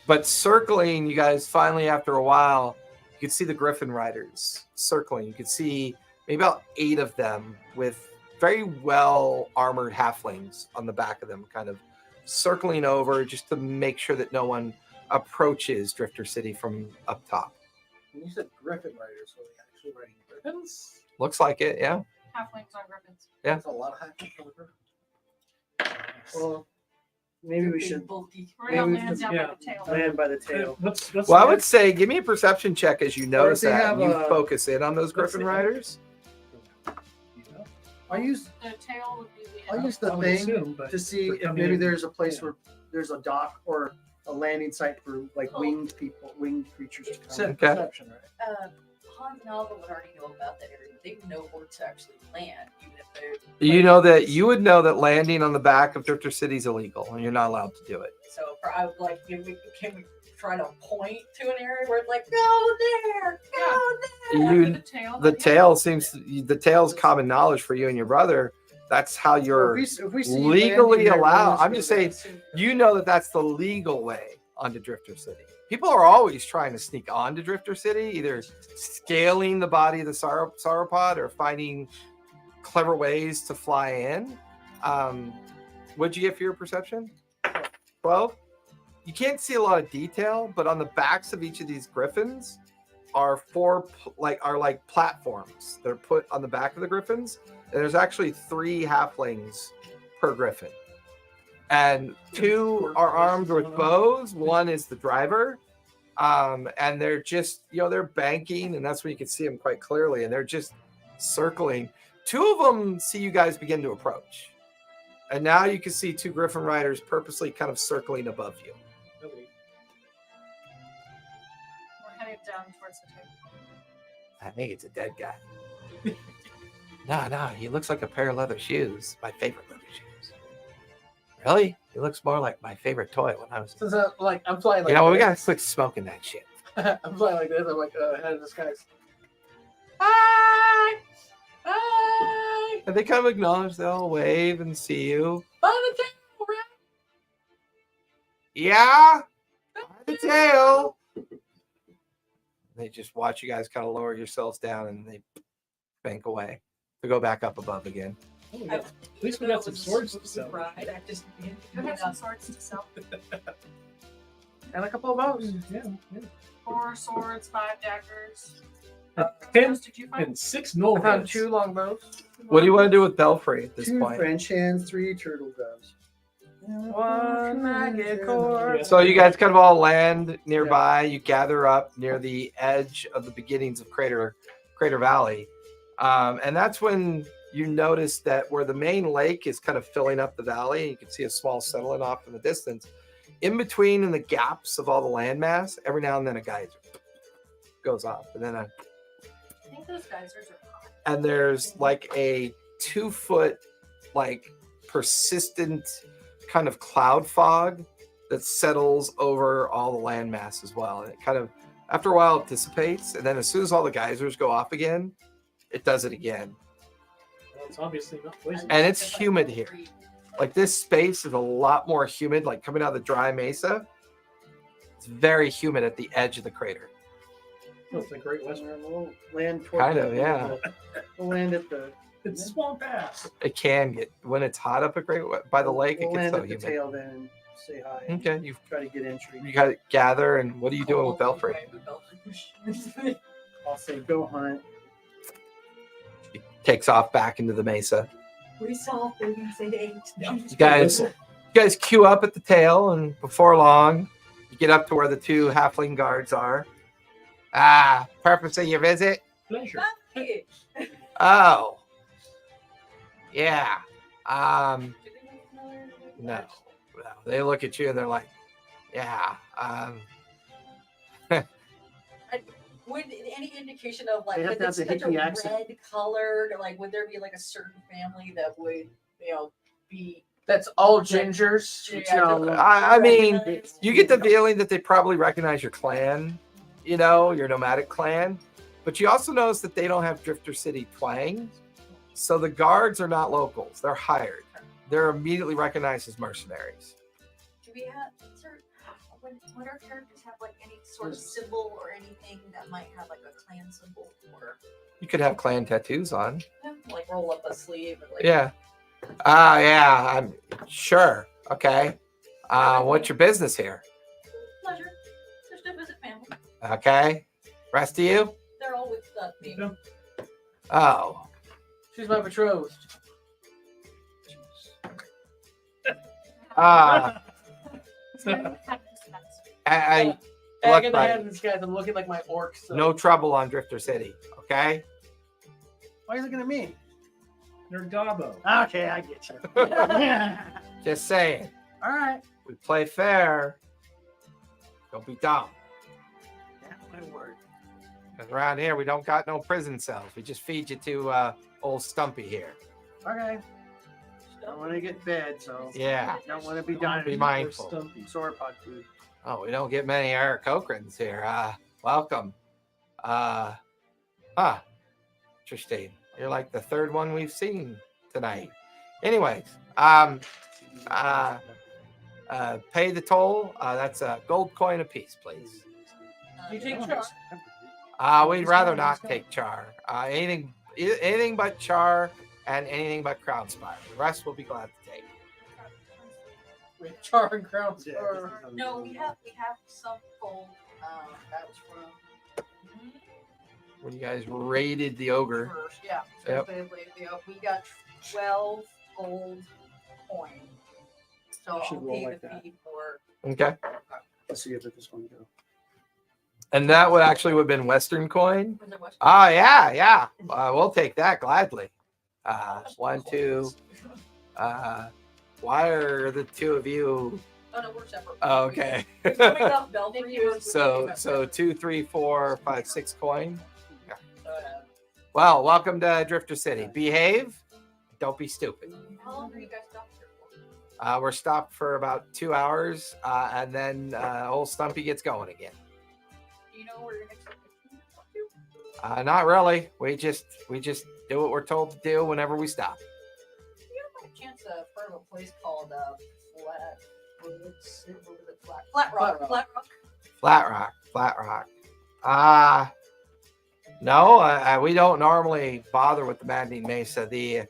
But circling, you guys finally, after a while, you could see the Griffin Riders circling. You could see maybe about 8 of them with very well armored halflings on the back of them, kind of circling over just to make sure that no one approaches Drifter City from up top. When you said Griffin Riders, were they actually riding Griffins? Looks like it, yeah. Halflings on griffins. Yeah. There's a lot of hacking on the Griffin. Well, maybe we should We're Maybe gonna we land should- down by the tail. land by the tail. Let's Well, I would say give me a perception check as you notice they that have and you a- focus in on those Griffin see. Riders. I use The tail would be the I use the I would thing assume, but to see for if coming maybe in- there's a place yeah. where there's a dock or a landing site for like winged people, winged creatures to come. Set Okay. perception, right? Hans and Alva would already know about that area. They would know where to actually land, even if You know that you would know that landing on the back of Drifter City is illegal, and you're not allowed to do it. So I would like, can we try to point to an area where it's like, go there, go there. You, the tail. the tail seems the tail's common knowledge for you and your brother. That's how you're If we see you legally landing there, allowed. we'll I'm just just go saying, there. you know that that's the legal way onto Drifter City. People are always trying to sneak onto Drifter City, either scaling the body of the sauropod or finding clever ways to fly in. What'd you get for your perception? 12. You can't see a lot of detail, but on the backs of each of these griffins are like platforms. They're put on the back of the griffins, and there's actually 3 halflings per griffin. And 2 are armed with bows. 1 is the driver. And they're just, they're banking, and that's when you can see them quite clearly. And they're just circling. 2 of them see you guys begin to approach. And now you can see 2 griffin riders purposely kind of circling above you. We're headed down towards the table. I think it's a dead guy. No, he looks like a pair of leather shoes. My favorite leather shoes. Really? He looks more like my favorite toy when I was. Since I'm flying like We this. gotta quit smoking that shit. I'm flying like this. I'm like head of the skies. Hi! Hi! And they kind of acknowledge, they'll wave and see you. By the tail, right? Yeah, by the tail. They just watch you guys kind of lower yourselves down, and they bank away to go back up above again. Oh, at least we got some swords to sell. Right, I just You have some swords to sell. And a couple of bows. Yeah. 4 swords, 5 daggers. 10 What did you find? and 6 I null found heads. 2 long bows. What do you want to do with Belfry at this 2 point? French hands, 3 turtle doves. 1 maggot cord. Yeah. So you guys kind of all land nearby. You gather up near the edge of the beginnings of Crater Valley, and that's when you notice that where the main lake is kind of filling up the valley, you can see a small settlement off in the distance. In between, in the gaps of all the landmass, every now and then a geyser goes off, and then I think those geysers are hot. and there's like a 2-foot, like persistent kind of cloud fog that settles over all the landmass as well. And it kind of, after a while, it dissipates. And then as soon as all the geysers go off again, it does it again. Well, it's obviously not poison. And it's humid here. Like this space is a lot more humid, like coming out of the dry mesa. It's very humid at the edge of the crater. Oh, it's the Great Western. We'll land toward Kind of, yeah. We'll land at the. It's swamp ass. It can get, when it's hot up at by the lake, We'll it gets land so at the humid. tail then and say hi. and Okay, you Try to get entry. got to gather, and what are you doing with Belfry? I'll say go hunt. Takes off back into the mesa. We saw things at 8. You guys queue up at the tail, and before long, you get up to where the 2 halfling guards are. Purpose of your visit? Pleasure. Oh, yeah. No. They look at you and they're like, yeah. Would any indication of like They have if to have it's the such a hippie accent. red colored, or like would there be like a certain family that would be That's all gingers. I mean, you get the feeling that they probably recognize your clan, your nomadic clan, but you also notice that they don't have Drifter City twang. So the guards are not locals. They're hired. They're immediately recognized as mercenaries. Do we have would our characters have like any sort of symbol or anything that might have like a clan symbol, or You could have clan tattoos on. like roll up a sleeve and like Yeah. Yeah, I'm sure. Okay. What's your business here? pleasure. Just to visit family. Okay. Rest of you? They're all with me. Oh. She's my betrothed. I Bag look in the like hand, this guys. I'm looking like my orcs. So. no trouble on Drifter City. Okay. Why are you looking at me? They're Gobbo. Okay, I get you. Just saying. All right. We play fair. Don't be dumb. Yeah, my word. 'Cause around here we don't got no prison cells. We just feed you to old Stumpy here. Okay. Don't want to get fed, so Yeah. don't want to be Be dying. mindful. Stumpy. Sauropod food. Oh, we don't get many Aarakocrans here. Welcome. Interesting. You're like the third one we've seen tonight. Anyways, pay the toll. That's a gold coin apiece, please. You take char. We'd rather not take char. Anything but char and anything but crown spire. The rest we'll be glad to take. With char and crown Yeah, spur. No, we have some gold. That was from When you guys raided the ogre. first. Yeah. Yep. We got 12 gold coin. So Should I'll roll pay like the that. fee for. Okay. Let's see if this one go. And that would have been Western coin. Was it West? Yeah. We'll take that gladly. 1, 2. Why are the two of you? Oh no, we're separate. Oh, okay. We're coming off Belfry. so 2, 3, 4, 5, 6 coin. Uh, Well, welcome to Drifter City. Behave. Don't be stupid. How long are you guys stopped here for? We're stopped for about 2 hours, and then old Stumpy gets going again. Do you know where your next location is up to? Not really. We just do what we're told to do whenever we stop. Do you have by chance heard of a place called Flat Rock? Flat Rock. No, we don't normally bother with the Maddening Mesa. The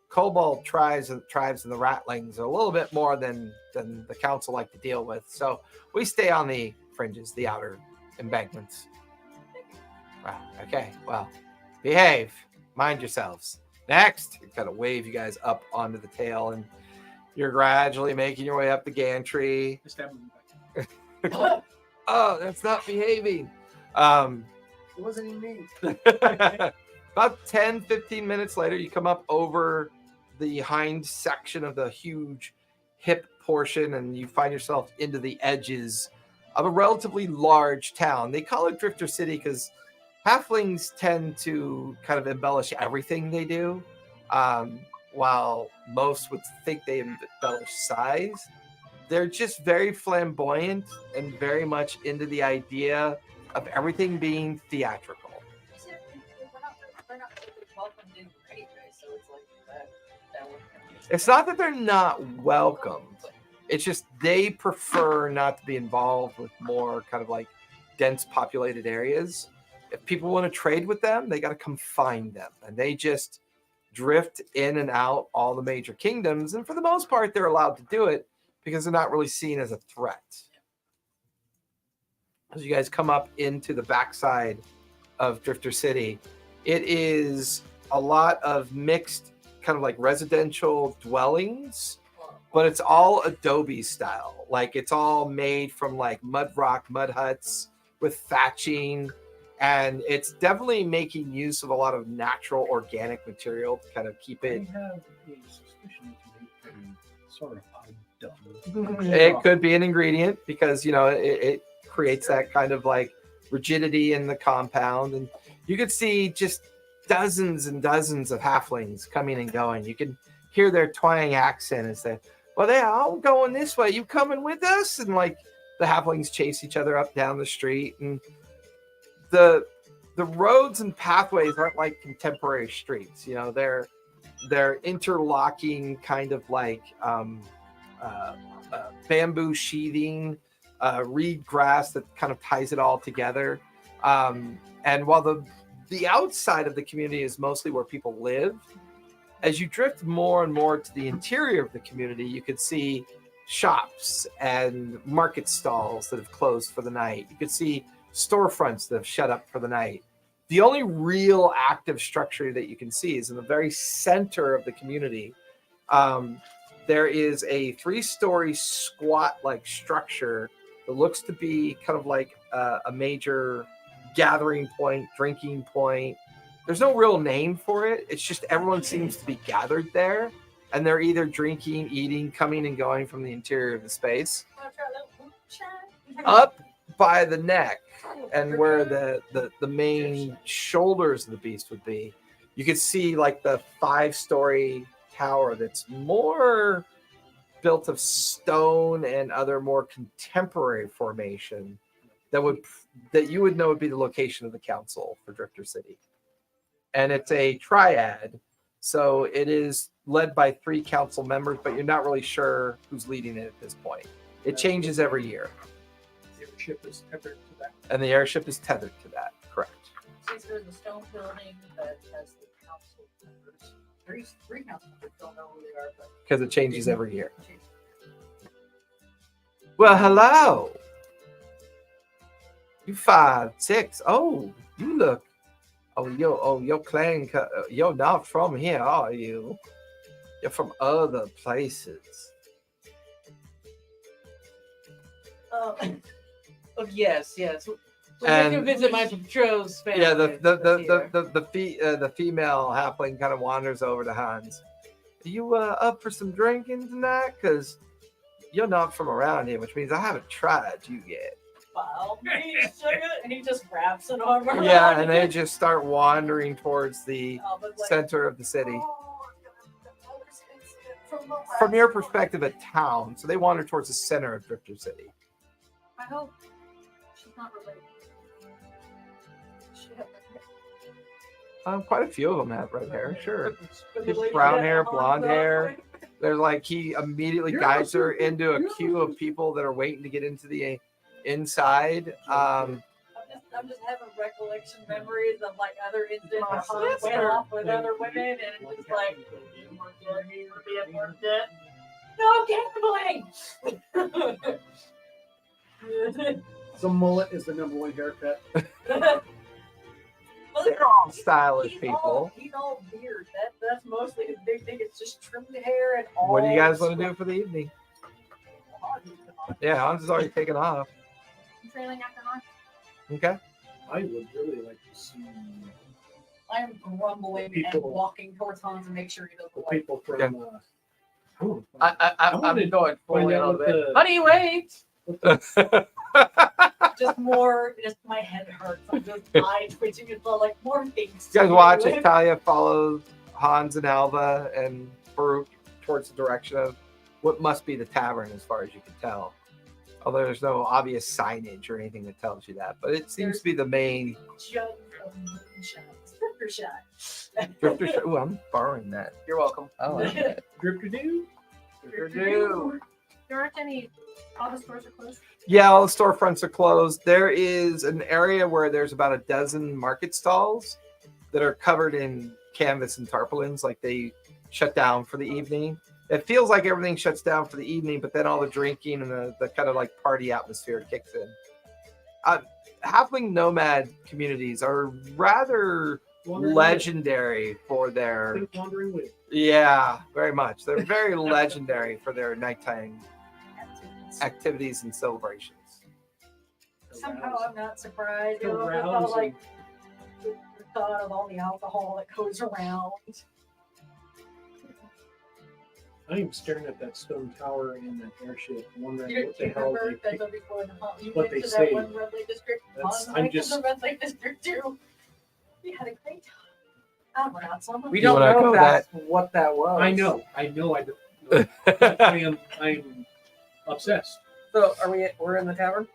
Kobold tribes and the Ratlings are a little bit more than the council like to deal with. So we stay on the fringes, the outer embankments. Right. Okay. Well, behave. Mind yourselves. Next, you kind of wave you guys up onto the tail, and you're gradually making your way up the gantry. I stab him back. Oh, that's not behaving. It wasn't even me. About 10-15 minutes later, you come up over the hind section of the huge hip portion, and you find yourself into the edges of a relatively large town. They call it Drifter City because halflings tend to kind of embellish everything they do, while most would think they embellish size. They're just very flamboyant and very much into the idea of everything being theatrical. They're not really welcomed in anyway, so it's like that would. It's not that they're not welcomed. It's just they prefer not to be involved with more kind of like dense populated areas. If people want to trade with them, they got to come find them. And they just drift in and out all the major kingdoms. And for the most part, they're allowed to do it because they're not really seen as a threat. As you guys come up into the backside of Drifter City, it is a lot of mixed kind of like residential dwellings, but it's all Adobe style. Like it's all made from like mud huts with thatching. And it's definitely making use of a lot of natural organic material to kind of keep I it. have a suspicion to make sort of dumb. It could be an ingredient because, it creates that kind of like rigidity in the compound. And you could see just dozens and dozens of halflings coming and going. You can hear their twang accent as they, well, they're all going this way. You coming with us? And like the halflings chase each other up down the street. And the roads and pathways aren't like contemporary streets. They're interlocking kind of like bamboo sheathing, reed grass that kind of ties it all together. And while the outside of the community is mostly where people live, as you drift more and more to the interior of the community, you could see shops and market stalls that have closed for the night. You could see storefronts that have shut up for the night. The only real active structure that you can see is in the very center of the community. There is a 3-story squat-like structure that looks to be kind of like a major gathering point, drinking point. There's no real name for it. It's just everyone seems to be gathered there, and they're either drinking, eating, coming and going from the interior of the space. Up by the neck and where the main shoulders of the beast would be, you could see like the 5-story tower that's more built of stone and other more contemporary formation that you would know would be the location of the council for Drifter City. And it's a triad, so it is led by 3 council members, but you're not really sure who's leading it at this point. It changes every year. The airship is tethered to that. And the airship is tethered to that, correct. Since there's a stone building that has the council members, three council members don't know who they are, but Because it changes every year. Well, hello. You 5, 6. Oh, you look. Your clan. You're not from here, are you? You're from other places. Yes. So we And- can visit my betrothed's family. Yeah, that's here. the female halfling kind of wanders over to Hans. Are you up for some drinking tonight? Because you're not from around here, which means I haven't tried you yet. wow, and he just grabs an arm around Yeah, and they it. just start wandering towards the But like, center of the city. "Oh, from the From last your one." perspective, a town, so they wander towards the center of Drifter City. I hope she's not related. Quite a few of them have red hair, sure. But Just the lady brown that hair, Hans blonde got, hair. like, There's like he immediately You're guides her awesome. into a You're queue of awesome. people that are waiting to get into the inside. I'm just having recollection memories of like other incidents where Hans went off with other women, and it's just like, no gambling. So mullet is the #1 haircut. Well, They're all stylish people. He's all beard. That's mostly his big thing. It's just trimmed hair and all. What do you guys want to do for the evening? Yeah, Hans is already taken off. I'm trailing after Hans. Okay. I would really like to see I am grumbling and People- walking towards Hans and make sure he doesn't the like. people from. Yeah. I want to I'm wanna going for a find out little what bit. the- Honey, wait! Just more. Just my head hurts. I'm just eye twitching. It's all like more things. You guys to watch do. as Talia follows Hans and Alva and Baruch towards the direction of what must be the tavern, as far as you can tell. Although there's no obvious signage or anything that tells you that, but it seems to be the main Jug of moonshine. Stripper shot. drifter. Ooh, I'm borrowing that. You're welcome. I like that. Drip-to-do. There aren't any. All the stores are closed. Yeah, all the storefronts are closed. There is an area where there's about a dozen market stalls that are covered in canvas and tarpaulins, like they shut down for the evening. It feels like everything shuts down for the evening, but then all the drinking and the kind of like party atmosphere kicks in. Halfling nomad communities are rather Wandering legendary for Wind. their Think Wandering Wind. yeah, very much. They're very legendary for their nighttime activities and celebrations. Somehow I'm not surprised. It was Arousing. all like the thought of all the alcohol that goes around. I am staring at that stone tower and that airship, wondering You what the hell remember they that's picked. before the you what went they to say. that one red light district. That's- I I'm went to just- the red light district too. We had a great time. I went out somewhere. We You don't wanna know go if that's what that was. I know. I don't know. I'm obsessed. So we're in the tavern?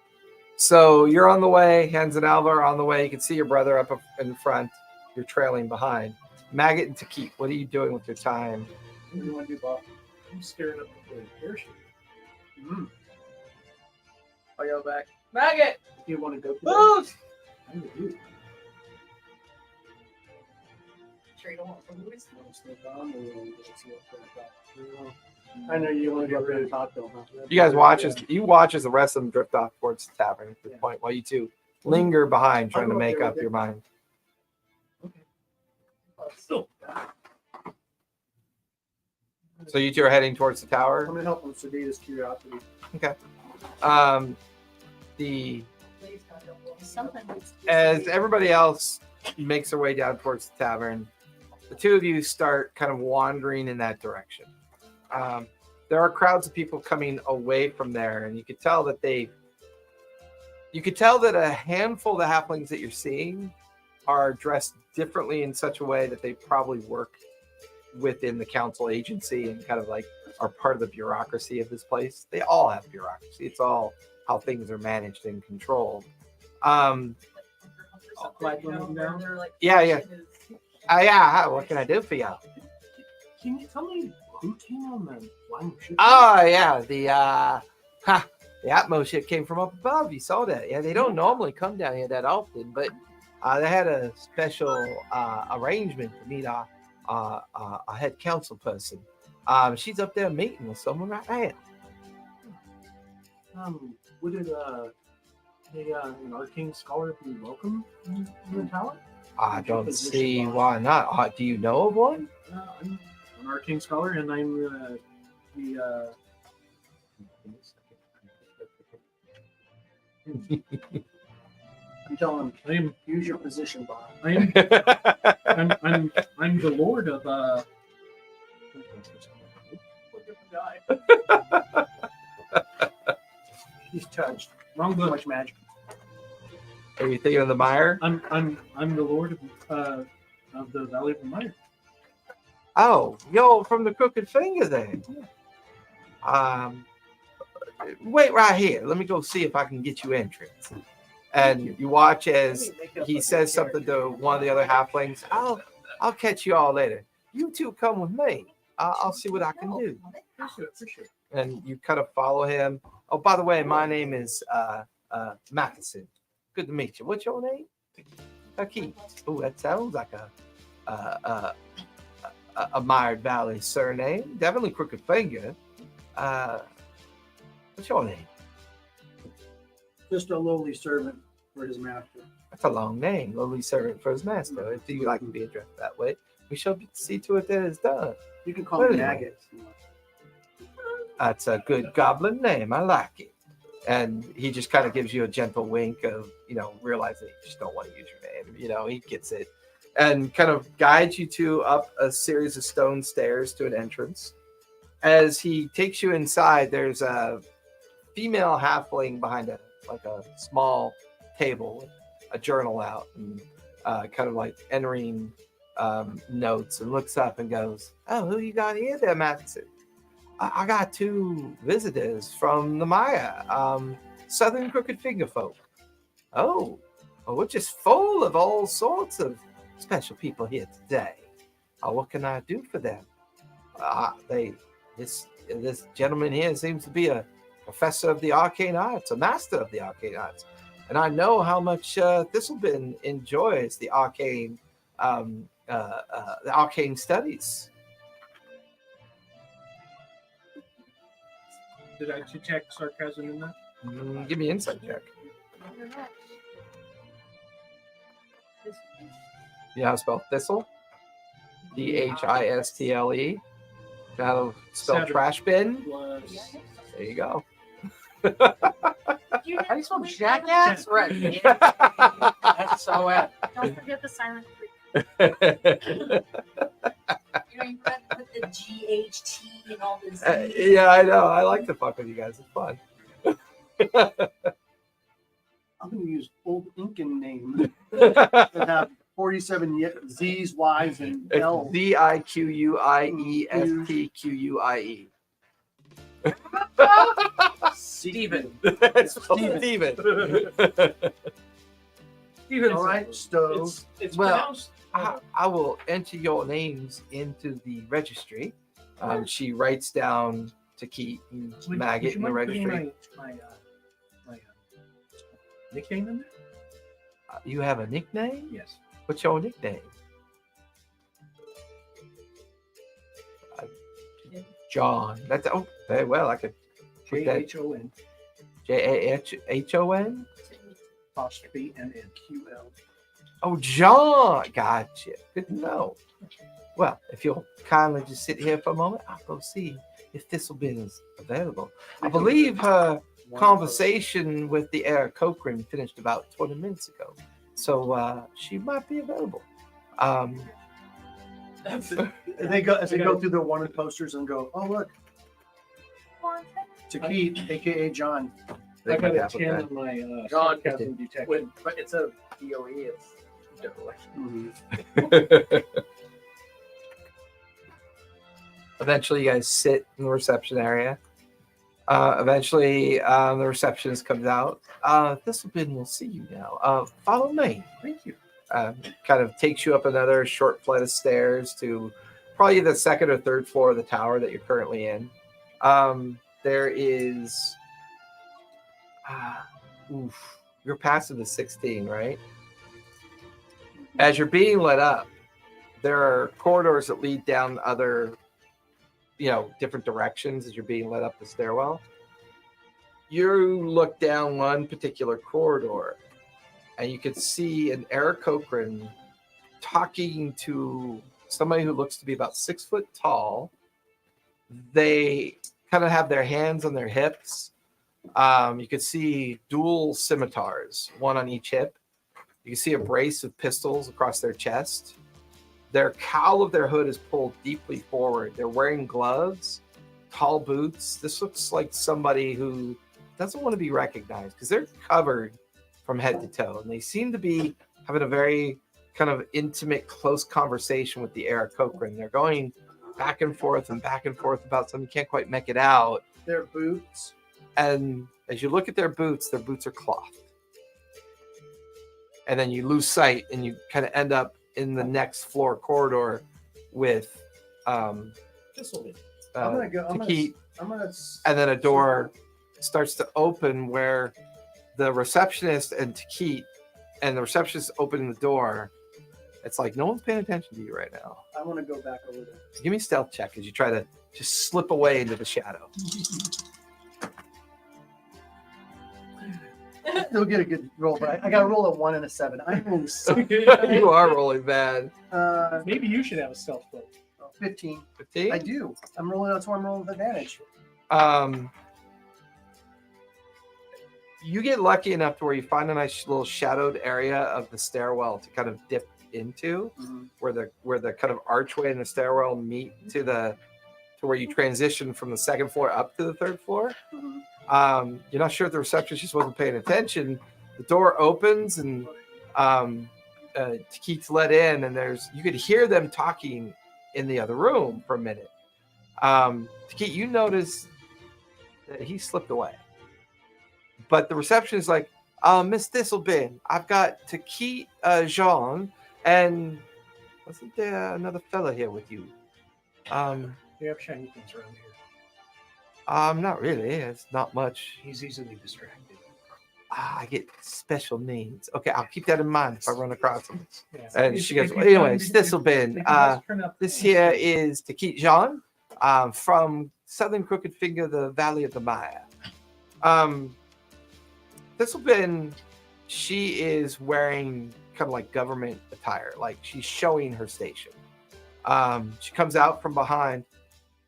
So you're on the way. Hans and Alva are on the way. You can see your brother up in front. You're trailing behind. Maggot and Takit, what are you doing with your time? What do you want to do, Bob? I'm staring up at the airship. I'll go back. Maggot! Do you want to go? To Boost! I'm with you. Sure you don't want some movies? Want to sneak on or let's see what's going on? I know you want to go over to talk though, huh? You guys watch as the rest of them drift off towards the tavern at this Yeah. point, while you two linger behind trying to I'll go make there up with your it. mind. So, So you two are heading towards the I'm tower. gonna help him sedate his curiosity. The Please don't go. Something needs to be as said. everybody else makes their way down towards the tavern, the two of you start kind of wandering in that direction. There are crowds of people coming away from there, and you could tell that a handful of the halflings that you're seeing are dressed differently in such a way that they probably work within the council agency and kind of like are part of the bureaucracy of this place. They all have bureaucracy. It's all how things are managed and controlled. Flag running down. Yeah, yeah. Yeah. What can I do for you? Can you tell me who came on the flying ship? Oh yeah, the Atmos ship came from up above. You saw that. Yeah, they don't normally come down here that often, but they had a special arrangement to meet our head council person. She's up there meeting with someone right now. Would it an arcane scholar be welcome in the tower? I don't see why not. Do you know of one? I'm an arcane scholar, and I'm the. I'm telling him, I'm use your position, Bob. I'm the lord of He's touched. wrong Too book. much magic. Are you thinking of the Mire? I'm the lord of the Valley of the Mire. Oh, yo, from the Crooked Finger then. Wait right here. Let me go see if I can get you entrance. And you watch as he says something to one of the other halflings. I'll catch you all later. You two come with me. I'll see what I can do. Appreciate it. And you kind of follow him. Oh, by the way, my name is Matheson. Good to meet you. What's your name? Keith. Oh, that sounds like a Mired Valley surname. Definitely Crooked Finger. What's your name? Just a lowly servant for his master. That's a long name. Lowly servant for his master. If you like to be addressed that way, we shall see to it that it's done. You can call me Really? Maggot. That's a good goblin name. I like it. And he just kind of gives you a gentle wink of, realizing you just don't want to use your name. He gets it. And kind of guides you up a series of stone stairs to an entrance. As he takes you inside, there's a female halfling behind a small table with a journal out and kind of like entering notes, and looks up and goes, "Oh, who you got here there, Matson?" I got 2 visitors from the Maya, Southern Crooked Finger folk. Oh, we're just full of all sorts of special people here today. What can I do for them? This gentleman here seems to be a professor of the arcane arts, a master of the arcane arts, and I know how much Thistlebin enjoys the arcane studies. Did I detect sarcasm in that? Give me an insight check. You know how to spell thistle? Dhistle. That'll spell Saturn. trash bin. Was There you go. How do you spell jackass? Right. Yeah. That's so it. Don't forget the silent freak. You have to put the GHT and all this. Yeah, I know. I like to fuck with you guys. It's fun. I'm going to use old Incan names that have 47 Z's, Y's, and L's. Ziquiestquie. Steven. It's Steven. Steven. All right, stove. It's Well, pronounced. I will enter your names into the registry. She writes down to keep Maggot in the registry. My nickname in there? You have a nickname? Yes. What's your nickname? John. That's very well. I could put that JHON JAHON. apostrophe NNQL. Oh, John. Gotcha. Good to know. Well, if you'll kindly just sit here for a moment, I'll go see if Thistlebin is available. I believe her conversation with the Air Cochrane finished about 20 minutes ago, so she might be available. They go as they go through their wanted posters and go, oh look, to Keith, aka John. They I got might a have 10 that. on my John sarcasm detection. But it's a DOE. It's definitely. Eventually, you guys sit in the reception area. Eventually, the receptionist comes out. Thistlepin will see you now. Follow me. Thank you. Kind of takes you up another short flight of stairs to probably the second or third floor of the tower that you're currently in. There is... your passive is 16, right? As you're being let up, there are corridors that lead down other, different directions as you're being led up the stairwell. You look down one particular corridor, and you could see an Aarakocra talking to somebody who looks to be about 6 foot tall. They kind of have their hands on their hips. You could see dual scimitars, one on each hip. You can see a brace of pistols across their chest. Their cowl of their hood is pulled deeply forward. They're wearing gloves, tall boots. This looks like somebody who doesn't want to be recognized because they're covered from head to toe. And they seem to be having a very kind of intimate, close conversation with the Aarakocra. They're going back and forth about something. You can't quite make it out. Their boots. And as you look at their boots are cloth. And then you lose sight and you kind of end up in the next floor corridor with Thistlepin. I'm gonna go. Takit, I'm gonna. and then a door starts to open where the receptionist and Takit, and the receptionist opening the door. It's like no one's paying attention to you right now. I want to go back over there. So give me a stealth check as you try to just slip away into the shadow. Still get a good roll, but I got to roll a 1 and a 7. I'm rolling You are rolling bad. Maybe you should have a stealth roll. 15. 15? I do. I'm rolling. That's why I'm rolling with advantage. You get lucky enough to where you find a nice little shadowed area of the stairwell to kind of dip into, where the kind of archway and the stairwell meet to where you transition from the second floor up to the third floor. You're not sure if the receptionist just wasn't paying attention. The door opens and Takit's let in, and you could hear them talking in the other room for a minute. Takit, you notice that he slipped away. But the receptionist is like, Miss Thistlebin, I've got Takit Jean, and wasn't there another fella here with you? We have shiny things around here. Not really. It's not much. He's easily distracted. I get special needs. Okay, I'll keep that in mind if I run across him. Yeah. And she goes, anyways, Thistlebin, this here is Takit Jean from Southern Crooked Finger, the Valley of the Maya. Thistlebin, she is wearing kind of like government attire, like she's showing her station. She comes out from behind.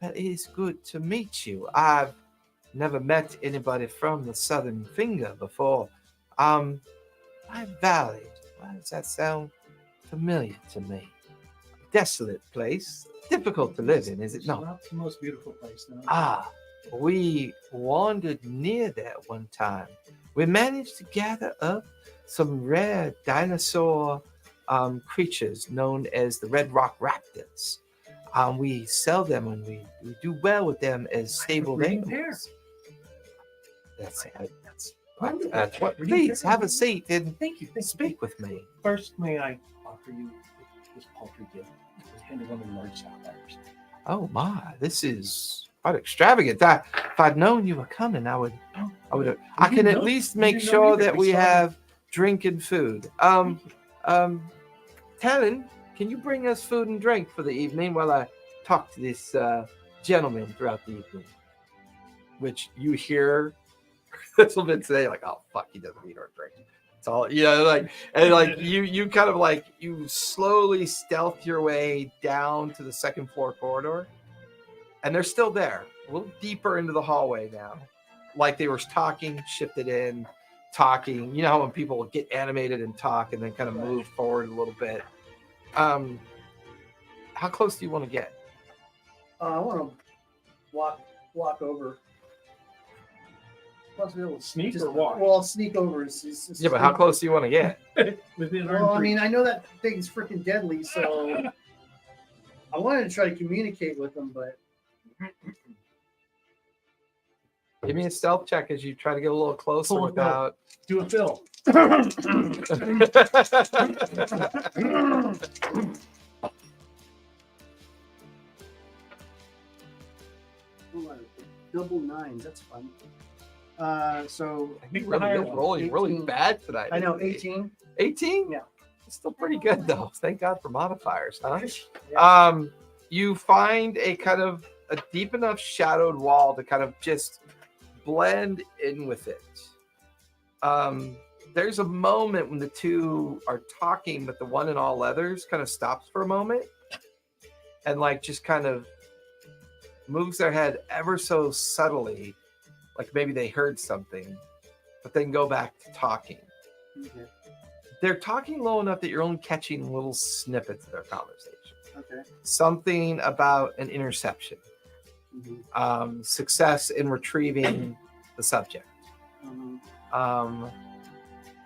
It is good to meet you. I've never met anybody from the Southern Finger before. My valley, why does that sound familiar to me? Desolate place, difficult to live in, is it not? Not the most beautiful place, no. We wandered near there one time. We managed to gather up some rare dinosaur creatures known as the Red Rock Raptors. We sell them and we do well with them as stable animals. That's what. Please have a seat and Thank you. speak with me. First, may I offer you this paltry gift? It's handed one of the large sapphires. Oh my, this is quite extravagant. If I'd known you were coming, I would. I can at least make sure that we have drink and food. Talon, can you bring us food and drink for the evening while I talk to this gentleman throughout the evening? Which you hear Thistlebin say, like, oh fuck, he doesn't eat or drink. It's all you kind of like you slowly stealth your way down to the second floor corridor, and they're still there, a little deeper into the hallway now. Like they were talking, shifted in, talking. You know how when people get animated and talk and then kind of move forward a little bit. How close do you want to get? I want to walk over. Sneak or walk? Well, I'll sneak over. Yeah, but how close do you want to get? Within Well, arm I reach. mean, I know that thing's freaking deadly, so I wanted to try to communicate with them, but Give me a stealth check as you try to get a little closer Pull it out. without. Do a Phil. Double nines. That's fun. So I think Really, the higher you're one. rolling really 18. bad tonight. I know 18. 18? Yeah. It's still pretty good though. Thank God for modifiers, huh? Yeah. You find a kind of a deep enough shadowed wall to kind of just blend in with it. There's a moment when the two are talking, but the one in all leathers kind of stops for a moment and like just kind of moves their head ever so subtly, like maybe they heard something, but then go back to talking. Okay. They're talking low enough that you're only catching little snippets of their conversation. Okay. Something about an interception, Mhm. success in retrieving the subject. Mhm.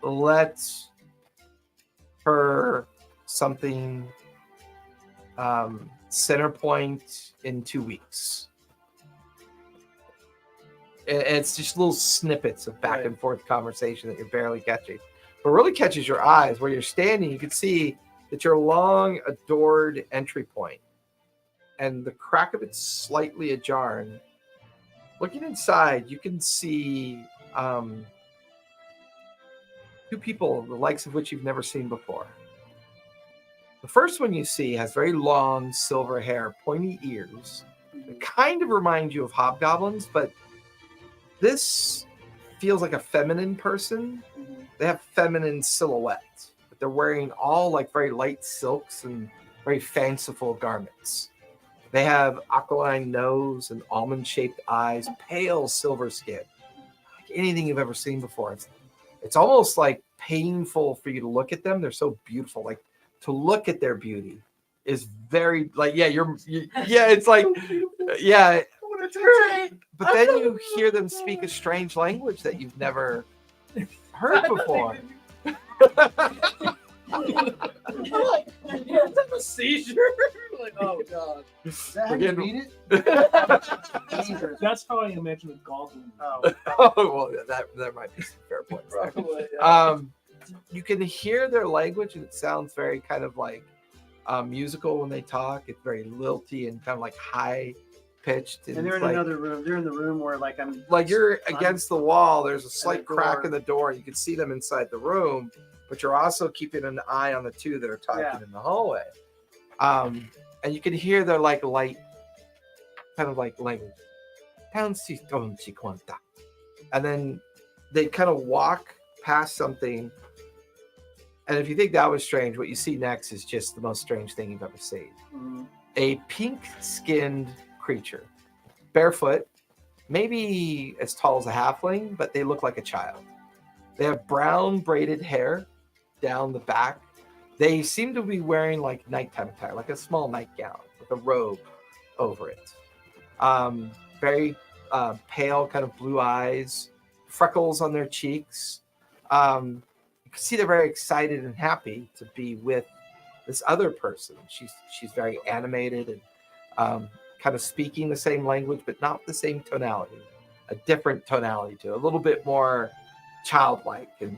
Let her something center point in 2 weeks. It's just little snippets of back Right. and forth conversation that you're barely catching. What really catches your eyes where you're standing, you can see that you're along a doored entry point, and the crack of it's slightly ajar. And looking inside, you can see two people, the likes of which you've never seen before. The first one you see has very long silver hair, pointy ears. It kind of remind you of hobgoblins, but this feels like a feminine person. Mhm. They have feminine silhouettes, but they're wearing all like very light silks and very fanciful garments. They have aquiline nose and almond-shaped eyes, pale silver skin, like anything you've ever seen before. It's almost like painful for you to look at them. They're so beautiful. Like to look at their beauty is very like it's like yeah. But then you hear them speak a strange language that you've never heard before. a seizure. Like, oh god. Is that how We're you getting- read it? Dangerous. That's how I imagine a goblin. Oh. Oh well, that might be some fair points there. Probably, yeah. You can hear their language, and it sounds very kind of like musical when they talk. It's very lilty and kind of like high pitched. And they're in like, another room. They're in the room where like I'm like you're against the wall. There's a slight door. crack in the door. You can see them inside the room, but you're also keeping an eye on the two that are talking Yeah. in the hallway. And you can hear their like light, kind of like language. And then they kind of walk past something. And if you think that was strange, what you see next is just the most strange thing you've ever seen. Mhm. A pink-skinned creature, barefoot, maybe as tall as a halfling, but they look like a child. They have brown braided hair down the back. They seem to be wearing like nighttime attire, like a small nightgown with a robe over it. Very pale, kind of blue eyes, freckles on their cheeks. You can see they're very excited and happy to be with this other person. She's very animated and kind of speaking the same language, but not the same tonality. A different tonality to it, a little bit more childlike, and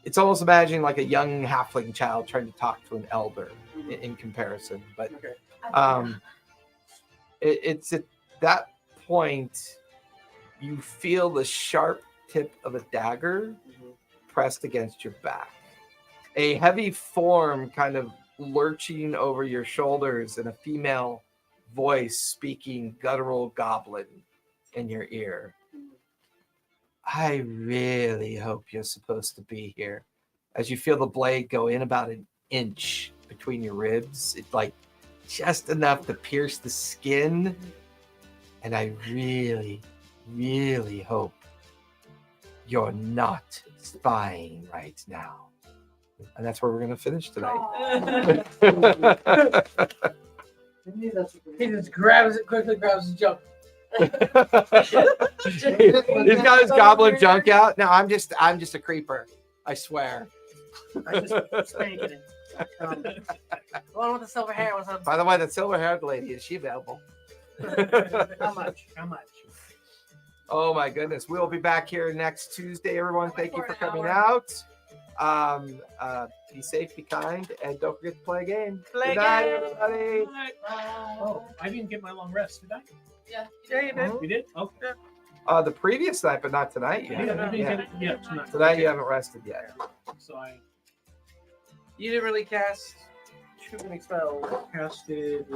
it's almost imagining like a young halfling child trying to talk to an elder in comparison. But Okay. it's at that point you feel the sharp tip of a dagger pressed against your back. A heavy form kind of lurching over your shoulders and a female voice speaking guttural goblin in your ear. I really hope you're supposed to be here. As you feel the blade go in about an inch between your ribs, it's like just enough to pierce the skin. And I really, really hope you're not spying right now. And that's where we're going to finish tonight. Maybe that's what He just grabs it quickly, grabs his junk. He's got his goblin junk out. No, I'm just a creeper. I swear. I just spanking it. The one with the silver hair was on. By the way, that silver-haired lady, is she available? How much? How much? Oh my goodness. We'll be back here next Tuesday, everyone. Thank you for For an coming hour. out. Be safe, be kind, and don't forget to play a game. Play Good night, game. everybody. Oh, I didn't get my long rest, did I? Yeah. Yeah, you did. You did? Okay. The previous night, but not tonight. You I didn't haven't. get Yeah. it yet tonight. Tonight you haven't rested yet. So I You didn't really cast too many spells. casted.